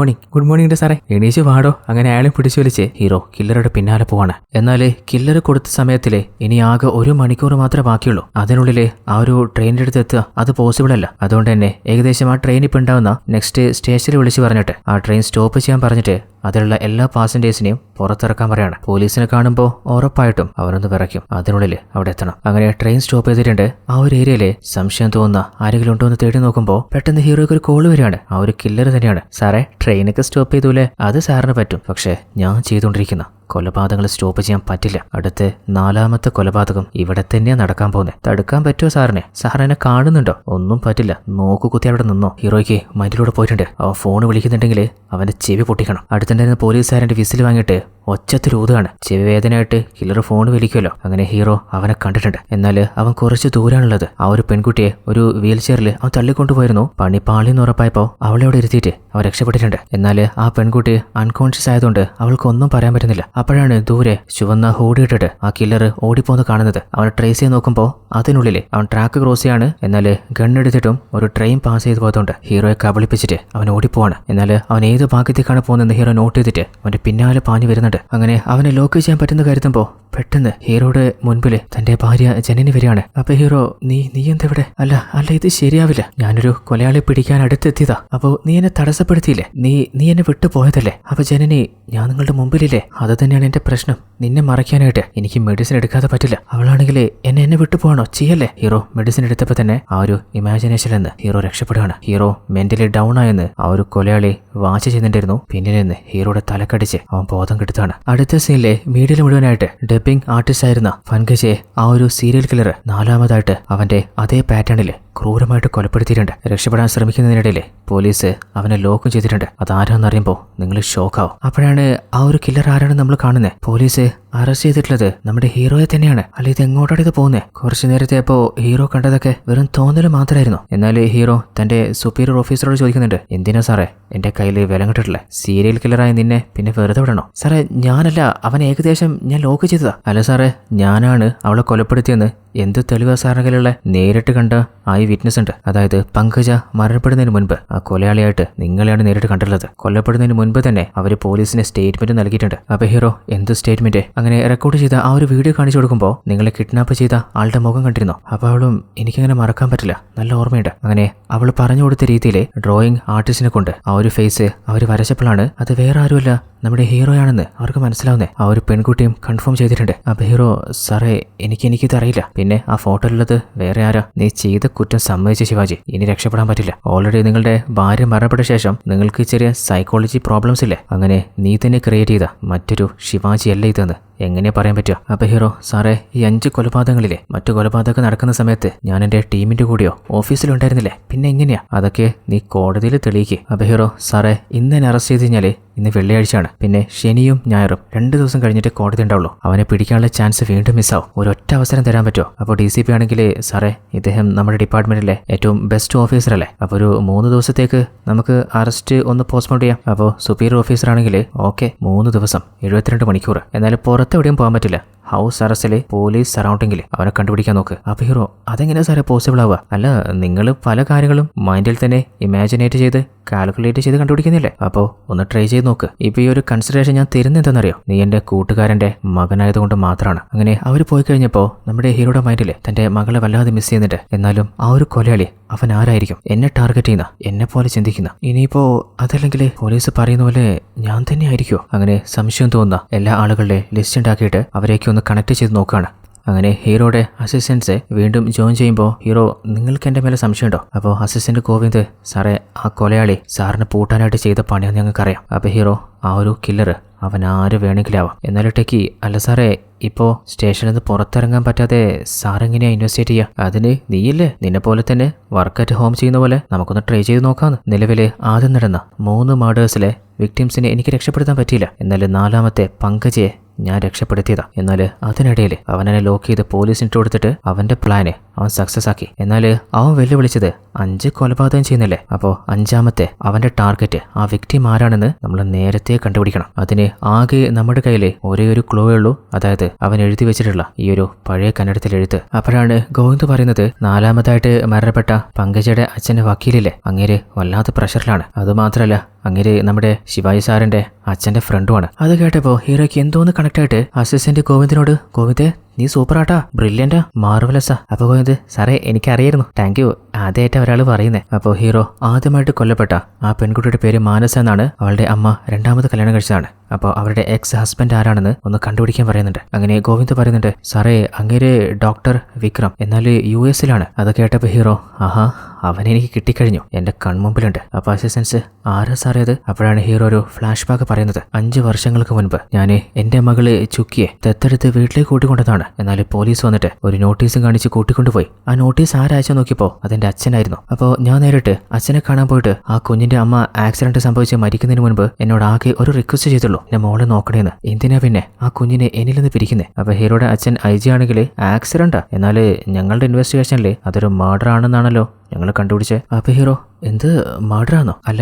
മോർണിംഗ് സാറേ, എണീച്ച് വാടോ. അങ്ങനെ അയാളെ പിടിച്ചു വലിച്ച് ഹീറോ കില്ലറുടെ പിന്നാലെ പോവാണ്. എന്നാൽ കില്ലർ കൊടുത്ത സമയത്തിൽ ഇനി ആകെ 1 മണിക്കൂർ മാത്രമേ ബാക്കിയുള്ളൂ. അതിനുള്ളിൽ ആ ഒരു ട്രെയിനിന്റെ അടുത്ത് എത്തുക അത് പോസിബിൾ അല്ല. അതുകൊണ്ട് തന്നെ ഏകദേശം ആ ട്രെയിൻ ഇപ്പം ഉണ്ടാവുന്ന നെക്സ്റ്റ് സ്റ്റേഷനിൽ വിളിച്ച് പറഞ്ഞിട്ട് ആ ട്രെയിൻ സ്റ്റോപ്പ് ചെയ്യാൻ പറഞ്ഞിട്ട് അതിലുള്ള എല്ലാ പാസഞ്ചേഴ്സിനെയും പുറത്തിറക്കാൻ പറയാണ്. പോലീസിനെ കാണുമ്പോൾ ഉറപ്പായിട്ടും അവരൊന്ന് വിറയ്ക്കും. അതിനുള്ളിൽ അവിടെ എത്തണം. അങ്ങനെ ട്രെയിൻ സ്റ്റോപ്പ് ചെയ്തിട്ടുണ്ട്. ആ ഒരു ഏരിയയിൽ സംശയം തോന്നുന്ന ആരെങ്കിലും ഉണ്ടോ എന്ന് തേടി നോക്കുമ്പോൾ പെട്ടെന്ന് ഹീറോയ്ക്ക് ഒരു കോള് വരികയാണ്. ആ ഒരു കില്ലർ തന്നെയാണ്. സാറേ ട്രെയിനൊക്കെ സ്റ്റോപ്പ് ചെയ്തൂലേ? അത് സാറിന് പറ്റും, പക്ഷേ ഞാൻ ചെയ്തുകൊണ്ടിരിക്കുന്ന കൊലപാതകങ്ങൾ സ്റ്റോപ്പ് ചെയ്യാൻ പറ്റില്ല. അടുത്ത 4ാമത്തെ കൊലപാതകം ഇവിടെ തന്നെയാ നടക്കാൻ പോകുന്നത്. തടുക്കാൻ പറ്റുമോ സാറിനെ? സാറിനെ കാണുന്നുണ്ടോ? ഒന്നും പറ്റില്ല, നോക്കുകുത്തി അവിടെ നിന്നോ. ഹീറോയ്ക്ക് മൈൻഡിലൂടെ പോയിട്ടുണ്ട്. അവൻ ഫോൺ വിളിക്കുന്നുണ്ടെങ്കിൽ അവന്റെ ചെവി പൊട്ടിക്കണം. അടുത്തുണ്ടായിരുന്ന പോലീസുകാരന്റെ വിസിൽ വാങ്ങിയിട്ട് ഒച്ചത്തിൽ ഊതുകയാണ്. ചെവി വേദനയായിട്ട് കില്ലർ ഫോൺ വിളിക്കുമല്ലോ. അങ്ങനെ ഹീറോ അവനെ കണ്ടിട്ടുണ്ട്. എന്നാൽ അവൻ കുറച്ച് ദൂരാണുള്ളത്. ആ ഒരു പെൺകുട്ടിയെ ഒരു വീൽ ചെയറിൽ അവൻ തള്ളിക്കൊണ്ടുപോയിരുന്നു. പണി പാളിന്ന് ഉറപ്പായപ്പോൾ അവളെ അവിടെ ഇരുത്തിയിട്ട് അവൻ രക്ഷപ്പെട്ടിട്ടുണ്ട്. എന്നാൽ ആ പെൺകുട്ടി അൺകോൺഷ്യസ് ആയതുകൊണ്ട് അവൾക്കൊന്നും പറയാൻ പറ്റുന്നില്ല. അപ്പോഴാണ് ദൂരെ ചുവന്ന ഹൂഡിയിട്ടിട്ട് ആ കില്ലർ ഓടിപ്പോന്ന് കാണുന്നത്. അവനെ ട്രേസ് ചെയ്ത് നോക്കുമ്പോൾ അതിനുള്ളിൽ അവൻ ട്രാക്ക് ക്രോസ് ചെയ്യാണ്. എന്നാൽ ഗണ്ണെടുത്തിട്ടും ഒരു ട്രെയിൻ പാസ് ചെയ്ത് പോയതുകൊണ്ട് ഹീറോയെ കബളിപ്പിച്ചിട്ട് അവൻ ഓടിപ്പോവാണ്. എന്നാൽ അവൻ ഏത് ഭാഗത്തേക്കാണ് പോകുന്നതെന്ന് ഹീറോ നോട്ട് ചെയ്തിട്ട് അവന്റെ പിന്നാലെ പാഞ്ഞു വരുന്നുണ്ട്. അങ്ങനെ അവനെ ലോക്ക് ചെയ്യാൻ പറ്റുന്ന കരുതുമ്പോൾ പെട്ടെന്ന് ഹീറോയുടെ മുൻപിൽ തന്റെ ഭാര്യ ജനനി വരികയാണ്. അപ്പൊ ഹീറോ നീ എന്തെവിടെ? അല്ല ഇത് ശരിയാവില്ല, ഞാനൊരു കൊലയാളി പിടിക്കാൻ അടുത്തെത്തിയതാ. അപ്പോ നീ എന്നെ തടസ്സപ്പെടുത്തിയില്ലേ? നീ എന്നെ വിട്ടു പോയതല്ലേ? അപ്പൊ ജനനി, ഞാൻ നിങ്ങളുടെ മുമ്പിലില്ലേ? അത് തന്നെയാണ് എന്റെ പ്രശ്നം. നിന്നെ മറയ്ക്കാനായിട്ട് എനിക്ക് മെഡിസിൻ എടുക്കാതെ പറ്റില്ല. അവളാണെങ്കിൽ എന്നെ വിട്ടു പോകണോ? ചെയ്യല്ലേ? ഹീറോ മെഡിസിൻ എടുത്തപ്പോ തന്നെ ആ ഒരു ഇമാജിനേഷനിൽ നിന്ന് ഹീറോ രക്ഷപ്പെടുകയാണ്. ഹീറോ മെന്റലി ഡൗൺ ആയെന്ന് ആ ഒരു കൊലയാളി വാച്ച് ചെയ്യുന്നുണ്ടായിരുന്നു. പിന്നിൽ നിന്ന് ഹീറോയുടെ തലക്കടിച്ച് അവൻ ബോധം കെടുത്താണ്. അടുത്ത സീനിലെ മീഡിയയിൽ മുഴുവനായിട്ട് ഡബിംഗ് ആർട്ടിസ്റ്റ് ആയിരുന്ന പങ്കജയെ ആ ഒരു സീരിയൽ കില്ലർ 4ാമതായിട്ട് അവന്റെ അതേ പാറ്റേണിൽ ക്രൂരമായിട്ട് കൊലപ്പെടുത്തിയിട്ടുണ്ട്. രക്ഷപ്പെടാൻ ശ്രമിക്കുന്നതിനിടയിൽ പോലീസ് അവനെ ലോക്കും ചെയ്തിട്ടുണ്ട്. അതാരാന്നറിയുമ്പോൾ നിങ്ങൾ ഷോക്കാവും. അപ്പോഴാണ് ആ ഒരു കില്ലർ ആരാണെന്ന് നമ്മൾ കാണുന്നത്. പോലീസ് അറസ്റ്റ് ചെയ്തിട്ടുള്ളത് നമ്മുടെ ഹീറോയെ തന്നെയാണ്. അല്ല ഇത് എങ്ങോട്ടാണ് ഇത് പോകുന്നത്? കുറച്ചു നേരത്തെ അപ്പോ ഹീറോ കണ്ടതൊക്കെ വെറും തോന്നൽ മാത്രമായിരുന്നു. എന്നാൽ ഹീറോ തന്റെ സുപ്പീരിയർ ഓഫീസറോട് ചോദിക്കുന്നുണ്ട്, എന്തിനാ സാറേ എന്റെ കയ്യിൽ വിലം കിട്ടിട്ടില്ല? സീരിയൽ കില്ലറായ നിന്നെ പിന്നെ വെറുതെ വിടണോ? സാറേ ഞാനല്ല, അവൻ ഏകദേശം ഞാൻ ലോക്ക് ചെയ്തതാ. അല്ല സാറേ, ഞാനാണ് അവളെ കൊലപ്പെടുത്തിയെന്ന് എന്ത് തെളിവാ സാറിന്റെ കയ്യിലുള്ള? നേരിട്ട് കണ്ട ആയി വിറ്റ്നസ് ഉണ്ട്. അതായത് പങ്കജ മരണപ്പെടുന്നതിന് മുൻപ് ആ കൊലയാളിയായിട്ട് നിങ്ങളെയാണ് നേരിട്ട് കണ്ടിട്ടുള്ളത്. കൊല്ലപ്പെടുന്നതിന് മുൻപ് തന്നെ അവര് പോലീസിന് സ്റ്റേറ്റ്മെന്റ് നൽകിയിട്ടുണ്ട്. അപ്പൊ ഹീറോ എന്ത് സ്റ്റേറ്റ്മെന്റ്? അങ്ങനെ റെക്കോർഡ് ചെയ്ത ആ ഒരു വീഡിയോ കാണിച്ചു കൊടുക്കുമ്പോൾ നിങ്ങളെ കിഡ്നാപ്പ് ചെയ്ത ആളുടെ മുഖം കണ്ടിരുന്നു. അപ്പൊ അവളും എനിക്കങ്ങനെ മറക്കാൻ പറ്റില്ല, നല്ല ഓർമ്മയുണ്ട്. അങ്ങനെ അവൾ പറഞ്ഞു കൊടുത്ത രീതിയിൽ ഡ്രോയിങ് ആർട്ടിസ്റ്റിനെ കൊണ്ട് ആ ഒരു ഫേസ് അവർ വരച്ചപ്പോഴാണ് അത് വേറെ ആരുമല്ല നമ്മുടെ ഹീറോയാണെന്ന് അവർക്ക് മനസ്സിലാവുന്നേ. ആ ഒരു പെൺകുട്ടിയും കൺഫേം ചെയ്തിട്ടുണ്ട്. അപ്പൊ ഹീറോ, സാറേ എനിക്കിത് അറിയില്ല. പിന്നെ ആ ഫോട്ടോയിലുള്ളത് വേറെ ആരാ? നീ ചെയ്ത കുറ്റം സമ്മതിച്ച ശിവാജി, ഇനി രക്ഷപ്പെടാൻ പറ്റില്ല. ഓൾറെഡി നിങ്ങളുടെ ഭാര്യ മരണപ്പെട്ട ശേഷം നിങ്ങൾക്ക് ചെറിയ സൈക്കോളജി പ്രോബ്ലംസ് ഇല്ലേ? അങ്ങനെ നീ തന്നെ ക്രിയേറ്റ് ചെയ്ത മറ്റൊരു ശിവാജി അല്ല ഇതെന്ന് എങ്ങനെയാ പറയാൻ പറ്റുക? അപ്പൊ ഹീറോ, സാറേ ഈ 5 കൊലപാതകങ്ങളിലെ മറ്റു കൊലപാതകം നടക്കുന്ന സമയത്ത് ഞാൻ എന്റെ ടീമിന്റെ കൂടെയോ ഓഫീസിലുണ്ടായിരുന്നില്ലേ, പിന്നെ എങ്ങനെയാ? അതൊക്കെ നീ കോടതിയിൽ തെളിയിക്ക്. അപ്പൊ ഹീറോ, സാറേ ഇന്ന് എന്നെ അറസ്റ്റ് ചെയ്ത് കഴിഞ്ഞാല് ഇന്ന് വെള്ളിയാഴ്ചയാണ്, പിന്നെ ശനിയും ഞായറും 2 ദിവസം കഴിഞ്ഞിട്ട് കോടതി ഉണ്ടാവുള്ളൂ. അവനെ പിടിക്കാനുള്ള ചാൻസ് വീണ്ടും മിസ്സാവും. ഒരൊറ്റ അവസരം തരാൻ പറ്റുമോ? അപ്പോൾ DCP ആണെങ്കിൽ, സാറേ ഇദ്ദേഹം നമ്മുടെ ഡിപ്പാർട്ട്മെന്റിലെ ഏറ്റവും ബെസ്റ്റ് ഓഫീസർ അല്ലേ, അപ്പോൾ ഒരു 3 ദിവസത്തേക്ക് നമുക്ക് അറസ്റ്റ് ഒന്ന് പോസ്റ്റ്പോൺ ചെയ്യാം. അപ്പോൾ സുപ്പീരിയർ ഓഫീസർ ആണെങ്കിൽ ഓക്കെ, 3 ദിവസം 72 മണിക്കൂർ. എന്നാലും പുറത്തെവിടെയും പോകാൻ പറ്റില്ല. ഹൗസ് അറസ്റ്റില് പോലീസ് സറൗണ്ടിങ്ങിൽ അവനെ കണ്ടുപിടിക്കാൻ നോക്ക്. അപ്പൊ ഹീറോ, അതെങ്ങനെയാ സാറേ പോസിബിൾ ആവുക? അല്ല, നിങ്ങൾ പല കാര്യങ്ങളും മൈൻഡിൽ തന്നെ ഇമാജിനേറ്റ് ചെയ്ത് കാൽക്കുലേറ്റ് ചെയ്ത് കണ്ടുപിടിക്കുന്നില്ലേ? അപ്പോൾ ഒന്ന് ട്രൈ ചെയ്ത് നോക്ക്. ഇപ്പൊ ഈ ഒരു കൺസിഡറേഷൻ ഞാൻ തരുന്നെന്തെന്നറിയോ? നീ എന്റെ കൂട്ടുകാരന്റെ മകനായതുകൊണ്ട് മാത്രമാണ്. അങ്ങനെ അവർ പോയി കഴിഞ്ഞപ്പോൾ നമ്മുടെ ഹീറോയുടെ മൈൻഡിൽ തന്റെ മകളെ വല്ലാതെ മിസ് ചെയ്യുന്നുണ്ട്. എന്നാലും ആ ഒരു കൊലയാളി അവൻ ആരായിരിക്കും? എന്നെ ടാർഗറ്റ് ചെയ്യുന്ന, എന്നെ പോലെ ചിന്തിക്കുന്ന. ഇനിയിപ്പോ അതല്ലെങ്കിൽ പോലീസ് പറയുന്ന പോലെ ഞാൻ തന്നെ ആയിരിക്കുമോ? അങ്ങനെ സംശയം തോന്നുന്ന എല്ലാ ആളുകളുടെ ലിസ്റ്റ് ഉണ്ടാക്കിയിട്ട് അവരേക്ക് ഒന്ന് കണക്ട് ചെയ്ത് നോക്കുകയാണ്. അങ്ങനെ ഹീറോയുടെ അസിസ്റ്റൻസ് വീണ്ടും ജോയിൻ ചെയ്യുമ്പോൾ, ഹീറോ നിങ്ങൾക്ക് എൻ്റെ മേലെ സംശയമുണ്ടോ? അപ്പോൾ അസിസ്റ്റന്റ് ഗോവിന്ദ്, സാറേ ആ കൊലയാളി സാറിന് പൂട്ടാനായിട്ട് ചെയ്ത പണിയാന്ന് ഞങ്ങൾക്കറിയാം. അപ്പോൾ ഹീറോ, ആ ഒരു കില്ലർ അവൻ ആര് വേണമെങ്കിലും ആവാം. എന്നാലും ടെക്കി, അല്ല സാറേ ഇപ്പോൾ സ്റ്റേഷനിൽ നിന്ന് പുറത്തിറങ്ങാൻ പറ്റാതെ സാറെങ്ങനെയാ ഇൻവെസ്റ്റിഗേറ്റ് ചെയ്യുക? അതിന് നീയില്ലേ നിന്നെ പോലെ തന്നെ വർക്ക് അറ്റ് ഹോം ചെയ്യുന്ന പോലെ നമുക്കൊന്ന് ട്രൈ ചെയ്ത് നോക്കാമെന്ന്. നിലവിൽ ആദ്യം നടന്ന 3 മർഡേഴ്സിലെ വിക്ടിംസിനെ എനിക്ക് രക്ഷപ്പെടുത്താൻ പറ്റിയില്ല. എന്നാൽ 4ാമത്തെ പങ്കജയെ ഞാൻ രക്ഷപ്പെടുത്തിയതാ. എന്നാൽ അതിനിടയിൽ അവനെ ലോക്ക് ചെയ്ത് പോലീസിനിട്ട് കൊടുത്തിട്ട് അവന്റെ പ്ലാന് അവൻ സക്സസ് ആക്കി. എന്നാൽ അവൻ വെല്ലുവിളിച്ചത് 5 കൊലപാതകം ചെയ്യുന്നില്ലേ? അപ്പോൾ 5ാമത്തെ അവന്റെ ടാർഗറ്റ് ആ വിക്ടിം ആരാണെന്ന് നമ്മൾ നേരത്തെ കണ്ടുപിടിക്കണം. അതിന് ആകെ നമ്മുടെ കയ്യിൽ ഒരേ ഒരു ക്ലൂ ഉള്ളൂ, അതായത് അവൻ എഴുതി വെച്ചിട്ടുള്ള ഈ ഒരു പഴയ കന്നഡത്തിൽ എഴുത്ത്. അപ്പോഴാണ് ഗോവിന്ദ് പറയുന്നത്, 4ാമതായിട്ട് മരണപ്പെട്ട പങ്കജയുടെ അച്ഛന്റെ വക്കീലില്ലേ, അങ്ങേര് വല്ലാത്ത പ്രഷറിലാണ്. അതുമാത്രമല്ല അങ്ങേര് നമ്മുടെ ശിവാജി സാറിന്റെ അച്ഛന്റെ ഫ്രണ്ടുമാണ്. അത് കേട്ടപ്പോ ഹീറോയ്ക്ക് എന്തോന്ന് കണക്ട് ആയിട്ട് അസിസ്റ്റന്റ് ഗോവിന്ദിനോട്, ഗോവിന്ദേ നീ സൂപ്പറാട്ടാ, ബ്രില്യന്റാ, മാർവലസാ. അപ്പൊ ഗോവിന്ദ്, സാറേ എനിക്കറിയായിരുന്നു, താങ്ക് യു. ആദ്യമായിട്ട് ഒരാൾ പറയുന്നേ. അപ്പോൾ ഹീറോ, ആദ്യമായിട്ട് കൊല്ലപ്പെട്ട ആ പെൺകുട്ടിയുടെ പേര് മാനസ എന്നാണ്. അവളുടെ അമ്മ 2ാമത് കല്യാണം കഴിച്ചതാണ്. അപ്പോൾ അവരുടെ എക്സ് ഹസ്ബൻഡ് ആരാണെന്ന് ഒന്ന് കണ്ടുപിടിക്കാൻ പറയുന്നുണ്ട്. അങ്ങനെ ഗോവിന്ദ് പറയുന്നുണ്ട്, സാറേ അങ്ങേര് ഡോക്ടർ വിക്രം, എന്നാൽ US-ലാണ്. അത് കേട്ടപ്പോൾ ഹീറോ, ആഹാ അവനെ എനിക്ക് കിട്ടിക്കഴിഞ്ഞു, എന്റെ കൺമുമ്പിലുണ്ട്. അപ്പൊ അസിസ്റ്റൻസ്, ആരാ സാറേ അത്? അപ്പോഴാണ് ഹീറോ ഒരു ഫ്ലാഷ് ബാക്ക് പറയുന്നത്. 5 വർഷങ്ങൾക്ക് മുൻപ് ഞാൻ എന്റെ മകള് ചുക്കിയെ ദത്തെടുത്ത് വീട്ടിലേക്ക് കൂട്ടിക്കൊണ്ടതാണ്. എന്നാൽ പോലീസ് വന്നിട്ട് ഒരു നോട്ടീസും കാണിച്ച് കൂട്ടിക്കൊണ്ടുപോയി. ആ നോട്ടീസ് ആരാഴ്ച നോക്കിയപ്പോ അതെന്റെ അച്ഛനായിരുന്നു. അപ്പോൾ ഞാൻ നേരിട്ട് അച്ഛനെ കാണാൻ പോയിട്ട് ആ കുഞ്ഞിന്റെ അമ്മ ആക്സിഡന്റ് സംഭവിച്ച് മരിക്കുന്നതിന് മുൻപ് എന്നോട് ആകെ ഒരു റിക്വസ്റ്റ് ചെയ്തുള്ളൂ, എന്നെ മോളെ നോക്കണേന്ന്. എന്തിനാ പിന്നെ ആ കുഞ്ഞിനെ എന്നിൽ നിന്ന് പിരിക്കുന്നേ? അപ്പൊ ഹീറോയുടെ അച്ഛൻ IG ആണെങ്കിൽ ആക്സിഡന്റാ, എന്നാൽ ഞങ്ങളുടെ ഇൻവെസ്റ്റിഗേഷനിൽ അതൊരു മർഡർ ആണെന്നാണല്ലോ ഞങ്ങൾ കണ്ടുപിടിച്ചേ. അപ്പൊ ഹീറോ, എന്ത് മർഡറാണോ? അല്ല,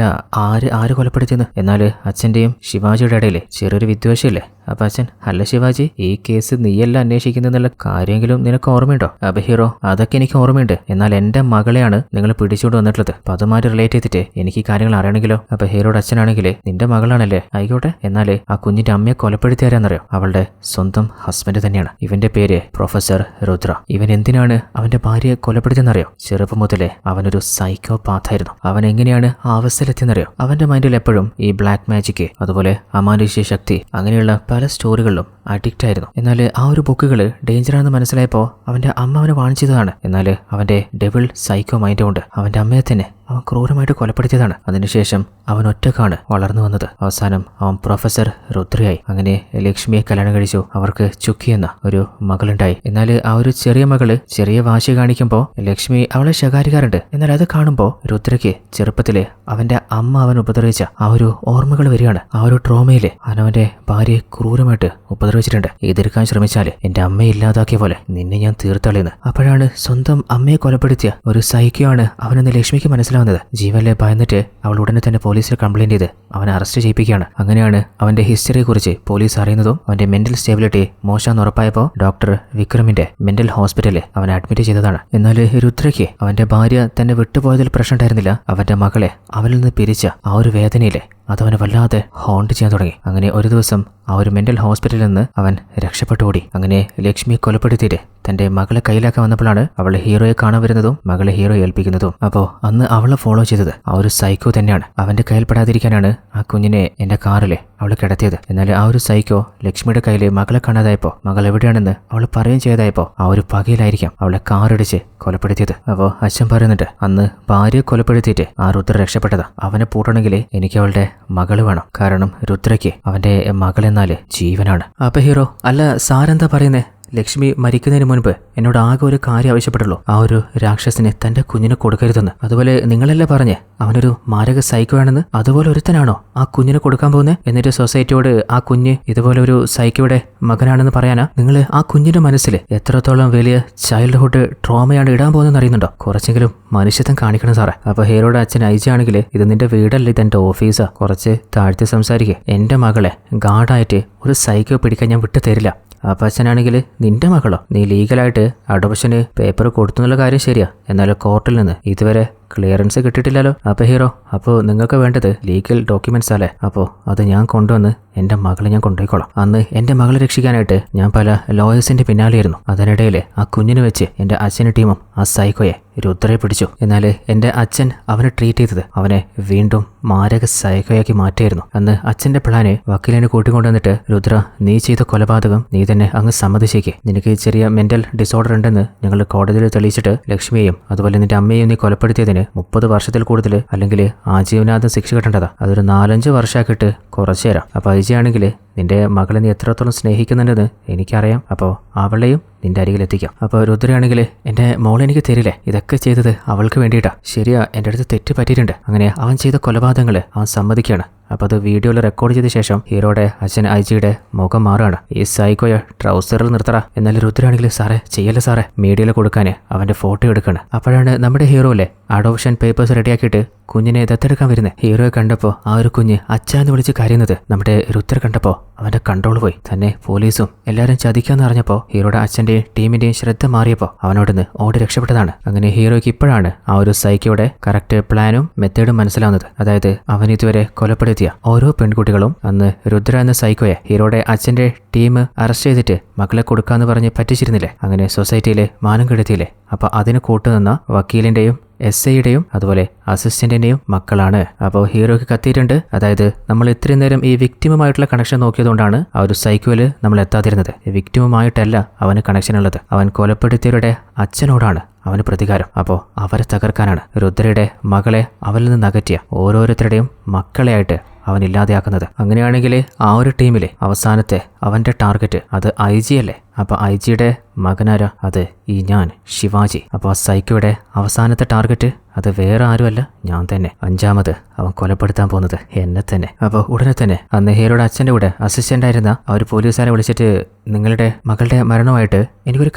ആര് കൊലപ്പെടുത്തിയെന്ന്? എന്നാൽ അച്ഛന്റെയും ശിവാജിയുടെ ഇടയിൽ ചെറിയൊരു വിദ്വേഷമില്ലേ? അപ്പൊ അച്ഛൻ, അല്ല ശിവാജി, ഈ കേസ് നീയല്ല അന്വേഷിക്കുന്നുള്ള കാര്യമെങ്കിലും നിനക്ക് ഓർമ്മയുണ്ടോ? അപ്പൊ ഹീറോ, അതൊക്കെ എനിക്ക് ഓർമ്മയുണ്ട്, എന്നാൽ എന്റെ മകളെയാണ് നിങ്ങൾ പിടിച്ചുകൊണ്ട് വന്നിട്ടുള്ളത്. അപ്പൊ അതുമായിട്ട് റിലേറ്റ് ചെയ്തിട്ട് എനിക്ക് ഈ കാര്യങ്ങൾ അറിയണമെങ്കിലോ? അപ്പൊ ഹീറോയുടെ അച്ഛനാണെങ്കിൽ, നിന്റെ മകളാണല്ലേ, ആയിക്കോട്ടെ, എന്നാൽ ആ കുഞ്ഞിന്റെ അമ്മയെ കൊലപ്പെടുത്തിയാരാന്നറിയോ? അവളുടെ സ്വന്തം ഹസ്ബൻഡ് തന്നെയാണ്. ഇവന്റെ പേര് പ്രൊഫസർ രുദ്ര. ഇവൻ എന്തിനാണ് അവന്റെ ഭാര്യയെ കൊലപ്പെടുത്തിയെന്നറിയോ? ചെറുപ്പം മുതലേ അവനൊരു സൈക്കോപാത്തായിരുന്നു. അവൻ എങ്ങനെയാണ് ആ അവസ്ഥയിലെത്തിയെന്നറിയോ? അവന്റെ മൈൻഡിൽ എപ്പോഴും ഈ ബ്ലാക്ക് മാജിക്, അതുപോലെ അമാനുഷ്യ ശക്തി, അങ്ങനെയുള്ള പല സ്റ്റോറികളിലും അഡിക്റ്റ് ആയിരുന്നു. എന്നാൽ ആ ഒരു ബുക്കുകൾ ഡേഞ്ചറാണെന്ന് മനസ്സിലായപ്പോൾ അവന്റെ അമ്മ അവനെ വാങ്ങിച്ചതാണ്. എന്നാൽ അവന്റെ ഡെവിൾ സൈക്കോ മൈൻഡ് കൊണ്ട് അവന്റെ അമ്മയെ തന്നെ അവൻ ക്രൂരമായിട്ട് കൊലപ്പെടുത്തിയതാണ്. അതിനുശേഷം അവൻ ഒറ്റക്കാണ് വളർന്നു വന്നത്. അവസാനം അവൻ പ്രൊഫസർ രുദ്രയായി. അങ്ങനെ ലക്ഷ്മിയെ കല്യാണം കഴിച്ചു. അവർക്ക് ചുക്കി എന്ന ഒരു മകളുണ്ടായി. എന്നാൽ ആ ഒരു ചെറിയ മകള് ചെറിയ വാശി കാണിക്കുമ്പോൾ ലക്ഷ്മി അവളെ ശകാരിക്കാറുണ്ട്. എന്നാൽ അത് കാണുമ്പോൾ രുദ്രയ്ക്ക് ചെറുപ്പത്തിലെ അവന്റെ അമ്മ അവൻ ഉപദ്രവിച്ച ആ ഒരു ഓർമ്മകൾ വരികയാണ്. ആ ഒരു ട്രോമയില് അവനവന്റെ ഭാര്യയെ ക്രൂരമായിട്ട് ഉപദ്രവിച്ചിട്ടുണ്ട്. എതിർക്കാൻ ശ്രമിച്ചാല് എന്റെ അമ്മയെ ഇല്ലാതാക്കിയ പോലെ നിന്നെ ഞാൻ തീർത്തളിയെന്ന്. അപ്പോഴാണ് സ്വന്തം അമ്മയെ കൊലപ്പെടുത്തിയ ഒരു സൈക്കോ ആണ് അവനെന്ന് ലക്ഷ്മിക്ക് മനസ്സിലാവുന്നത്. ജീവനിലെ ഭയന്നിട്ട് അവൾ ഉടനെ തന്നെ പോലീസിൽ കംപ്ലൈന്റ് ചെയ്ത് അവനെ അറസ്റ്റ് ചെയ്യിപ്പിക്കുകയാണ്. അങ്ങനെയാണ് അവന്റെ ഹിസ്റ്ററിയെ കുറിച്ച് പോലീസ് അറിയുന്നതും. അവന്റെ മെന്റൽ സ്റ്റെബിലിറ്റി മോശമെന്ന് ഉറപ്പായപ്പോൾ ഡോക്ടർ വിക്രമിന്റെ മെന്റൽ ഹോസ്പിറ്റലിൽ അവനെ അഡ്മിറ്റ് ചെയ്തതാണ്. എന്നാൽ രുദ്രയ്ക്ക് അവന്റെ ഭാര്യ തന്നെ വിട്ടുപോയതിൽ പ്രശ്നം ഉണ്ടായിരുന്നില്ല. അവന്റെ മകളെ അവനിൽ നിന്ന് പിരിച്ച ആ ഒരു വേദനയിലെ അതവനെ വല്ലാതെ ഹോണ്ട് ചെയ്യാൻ തുടങ്ങി. അങ്ങനെ ഒരു ദിവസം ആ ഒരു മെന്റൽ ഹോസ്പിറ്റലിൽ നിന്ന് അവൻ രക്ഷപ്പെട്ടു ഓടി. അങ്ങനെ ലക്ഷ്മിയെ കൊലപ്പെടുത്തിയിട്ട് തന്റെ മകളെ കയ്യിലാക്കാൻ വന്നപ്പോഴാണ് അവൾ ഹീറോയെ കാണാൻ വരുന്നതും മകളെ ഹീറോ ഏൽപ്പിക്കുന്നതും. അപ്പോൾ അന്ന് അവളെ ഫോളോ ചെയ്തത് ആ ഒരു സൈക്കോ തന്നെയാണ്. അവന്റെ കയ്യിൽപ്പെടാതിരിക്കാനാണ് ആ കുഞ്ഞിനെ എന്റെ കാറിലെ അവൾ കിടത്തിയത്. എന്നാൽ ആ ഒരു സൈക്കോ ലക്ഷ്മിയുടെ കയ്യിൽ മകളെ കാണാതായപ്പോ മകൾ എവിടെയാണെന്ന് അവൾ പറയുകയും ചെയ്തായപ്പോ ആ ഒരു പകയിലായിരിക്കാം അവളെ കാറിടിച്ച് കൊലപ്പെടുത്തിയത്. അപ്പോൾ അച്ഛൻ പറയുന്നുണ്ട്, അന്ന് ഭാര്യയെ കൊലപ്പെടുത്തിയിട്ട് ആ രുദ്ര രക്ഷപ്പെട്ടതാ. അവനെ പൂട്ടണമെങ്കിൽ എനിക്ക് അവളുടെ മകള് വേണം. കാരണം രുദ്രയ്ക്ക് അവന്റെ മകളെന്നാല് ജീവനാണ്. അപ്പൊ ഹീറോ, അല്ല സാരെന്താ പറയുന്നേ? ലക്ഷ്മി മരിക്കുന്നതിന് മുൻപ് എന്നോട് ആകെ ഒരു കാര്യം ആവശ്യപ്പെട്ടുള്ളൂ, ആ ഒരു രാക്ഷസിനെ തന്റെ കുഞ്ഞിനെ കൊടുക്കരുതെന്ന്. അതുപോലെ നിങ്ങളല്ലേ പറഞ്ഞേ അവനൊരു മാരക സൈക്കോ ആണെന്ന്? അതുപോലെ ഒരുത്തനാണോ ആ കുഞ്ഞിനെ കൊടുക്കാൻ പോകുന്നത്? എന്നിട്ട് സൊസൈറ്റിയോട് ആ കുഞ്ഞ് ഇതുപോലെ ഒരു സൈക്കോയുടെ മകനാണെന്ന് പറയാനാ? നിങ്ങൾ ആ കുഞ്ഞിന്റെ മനസ്സിൽ എത്രത്തോളം വലിയ ചൈൽഡ്ഹുഡ് ട്രോമയാണ് ഇടാൻ പോകുന്നതെന്ന് അറിയുന്നുണ്ടോ? കുറച്ചെങ്കിലും മനുഷ്യത്വം കാണിക്കണം സാറേ. അപ്പൊ ഹീറോയുടെ അച്ഛൻ ഐജി ആണെങ്കിൽ ഇത് നിന്റെ വീടല്ല, ഇതെന്റെ ഓഫീസാ, കുറച്ച് താഴ്ത്തി സംസാരിക്കുക. എന്റെ മകളെ ഗാർഡായിട്ട് ഒരു സൈക്കോ പിടിക്കാൻ ഞാൻ വിട്ടു തരില്ല. അപ്പൊ അച്ഛനാണെങ്കിൽ നിന്റെ മകളോ? നീ ലീഗലായിട്ട് അഡോപ്ഷന് പേപ്പർ കൊടുത്തു എന്നുള്ള കാര്യം ശരിയാ, എന്നാലും കോർട്ടിൽ നിന്ന് ഇതുവരെ ക്ലിയറൻസ് കിട്ടിയിട്ടില്ലല്ലോ. അപ്പൊ ഹീറോ, അപ്പോൾ നിങ്ങൾക്ക് വേണ്ടത് ലീഗൽ ഡോക്യുമെന്റ്സ് അല്ലേ? അപ്പോൾ അത് ഞാൻ കൊണ്ടുവന്ന് എന്റെ മകളെ ഞാൻ കൊണ്ടുപോയിക്കോളാം. അന്ന് എന്റെ മകളെ രക്ഷിക്കാനായിട്ട് ഞാൻ പല ലോയേഴ്സിന്റെ പിന്നാലെയായിരുന്നു. അതിനിടയിൽ ആ കുഞ്ഞിനെ വെച്ച് എന്റെ അച്ഛൻ്റെ ടീമും ആ സൈക്കോയെ രുദ്രയെ പിടിച്ചു. എന്നാൽ എന്റെ അച്ഛൻ അവനെ ട്രീറ്റ് ചെയ്തത് അവനെ വീണ്ടും മാരക സൈക്കോയാക്കി മാറ്റിയായിരുന്നു. അന്ന് അച്ഛന്റെ പ്ലാന് വക്കീലിനെ കൂട്ടിക്കൊണ്ടുവന്നിട്ട്, രുദ്ര നീ ചെയ്ത കൊലപാതകം നീ തന്നെ അങ്ങ് സമ്മതിച്ചേക്ക്. നിനക്ക് ചെറിയ മെന്റൽ ഡിസോർഡർ ഉണ്ടെന്ന് ഞങ്ങൾ കോടതിയിൽ തെളിയിച്ചിട്ട് ലക്ഷ്മിയെയും അതുപോലെ നിന്റെ അമ്മയെയും നീ കൊലപ്പെടുത്തിയതിന് 30 വർഷത്തിൽ കൂടുതൽ അല്ലെങ്കിൽ ആജീവനാന്തം ശിക്ഷ കിട്ടേണ്ടതാ. അതൊരു 4-5 വർഷമാക്കിയിട്ട് കുറച്ചു തരാം. അപ്പൊ അയച്ചാണെങ്കിൽ നിന്റെ മകളെ നീ എത്രത്തോളം സ്നേഹിക്കുന്നുണ്ടെന്ന് എനിക്കറിയാം. അപ്പോൾ അവളെയും നിന്റെ അരികിലെത്തിക്കാം. അപ്പോൾ രുദ്രയാണെങ്കിൽ എന്റെ മോളെ എനിക്ക് തരില്ലേ? ഇതൊക്കെ ചെയ്തത് അവൾക്ക് വേണ്ടിയിട്ടാ. ശരിയാ, എൻ്റെ അടുത്ത് തെറ്റ് പറ്റിയിട്ടുണ്ട്. അങ്ങനെ അവൻ ചെയ്ത കൊലപാതകങ്ങള് അവൻ സമ്മതിക്കുകയാണ്. അപ്പൊ അത് വീഡിയോയിൽ റെക്കോർഡ് ചെയ്ത ശേഷം ഹീറോയുടെ അച്ഛൻ ഐജിയുടെ മുഖം മാറുകയാണ്. ഈ സൈക്കോയെ ട്രൗസറിൽ നിർത്തറ. എന്നാൽ രുദ്രയാണെങ്കിൽ സാറേ ചെയ്യല്ലേ സാറേ, മീഡിയയിൽ കൊടുക്കാൻ അവന്റെ ഫോട്ടോ എടുക്കണം. അപ്പോഴാണ് നമ്മുടെ ഹീറോയിലെ അഡോപ്ഷൻ പേപ്പേഴ്സ് റെഡിയാക്കിയിട്ട് കുഞ്ഞിനെ ദത്തെടുക്കാൻ വരുന്നത്. ഹീറോയെ കണ്ടപ്പോൾ ആ ഒരു കുഞ്ഞ് അച്ഛാന്ന് വിളിച്ച് കരയുന്നത് നമ്മുടെ രുദ്ര കണ്ടപ്പോൾ അവന്റെ കൺട്രോൾ പോയി. തന്നെ പോലീസും എല്ലാവരും ചതിക്കാന്ന് അറിഞ്ഞപ്പോൾ ഹീറോയുടെ അച്ഛന്റെയും ടീമിന്റെയും ശ്രദ്ധ മാറിയപ്പോൾ അവനോടൊന്ന് ഓടി രക്ഷപ്പെട്ടതാണ്. അങ്ങനെ ഹീറോയ്ക്ക് ഇപ്പോഴാണ് ആ ഒരു സൈക്കോയുടെ കറക്റ്റ് പ്ലാനും മെത്തേഡും മനസ്സിലാവുന്നത്. അതായത് അവൻ ഇതുവരെ കൊലപ്പെടുത്തിയ ഓരോ പെൺകുട്ടികളും അന്ന് രുദ്ര എന്ന സൈക്കോയെ ഹീറോയുടെ അച്ഛന്റെ ടീം അറസ്റ്റ് ചെയ്തിട്ട് മകളെ കൊടുക്കാന്ന് പറഞ്ഞ് പറ്റിച്ചിരുന്നില്ലേ? അങ്ങനെ സൊസൈറ്റിയിലെ മാനം കെടുത്തിയില്ലേ? അപ്പൊ അതിന് കൂട്ടുനിന്ന വക്കീലിന്റെയും SIയുടെയും അതുപോലെ അസിസ്റ്റന്റിന്റെയും മക്കളാണ്. അപ്പോൾ ഹീറോയ്ക്ക് കത്തിയിട്ടുണ്ട്. അതായത് നമ്മൾ ഇത്രയും നേരം ഈ വിക്ടിമുമായിട്ടുള്ള കണക്ഷൻ നോക്കിയതുകൊണ്ടാണ് ആ ഒരു സൈക്കോയില് നമ്മൾ എത്താതിരുന്നത്. വിക്ടിമുമായിട്ടല്ല അവന് കണക്ഷൻ ഉള്ളത്, അവൻ കൊലപ്പെടുത്തിയവരുടെ അച്ഛനോടാണ് അവന് പ്രതികാരം. അപ്പോൾ അവരെ തകർക്കാനാണ് രുദ്രയുടെ മകളെ അവനിൽ നിന്ന് അകറ്റിയ ഓരോരുത്തരുടെയും മക്കളെയായിട്ട് അവൻ ഇല്ലാതെയാക്കുന്നത്. അങ്ങനെയാണെങ്കിൽ ആ ഒരു ടീമിലെ അവസാനത്തെ അവന്റെ ടാർഗറ്റ് അത് IG അല്ലേ? അപ്പൊ IG-യുടെ മകനാര? അത് ഈ ഞാൻ ശിവാജി. അപ്പോൾ ആ സൈക്കോയുടെ അവസാനത്തെ ടാർഗറ്റ് അത് വേറെ ആരുമല്ല, ഞാൻ തന്നെ. 5ാമത് അവൻ കൊലപ്പെടുത്താൻ പോകുന്നത് എന്നെ തന്നെ. അപ്പോൾ ഉടനെ തന്നെ അന്ന് ഹീറോയുടെ അച്ഛൻ്റെ കൂടെ അസിസ്റ്റന്റ് ആയിരുന്ന ആ ഒരു പോലീസുകാരെ വിളിച്ചിട്ട്, നിങ്ങളുടെ മകളുടെ മരണമായിട്ട് എനിക്കൊരു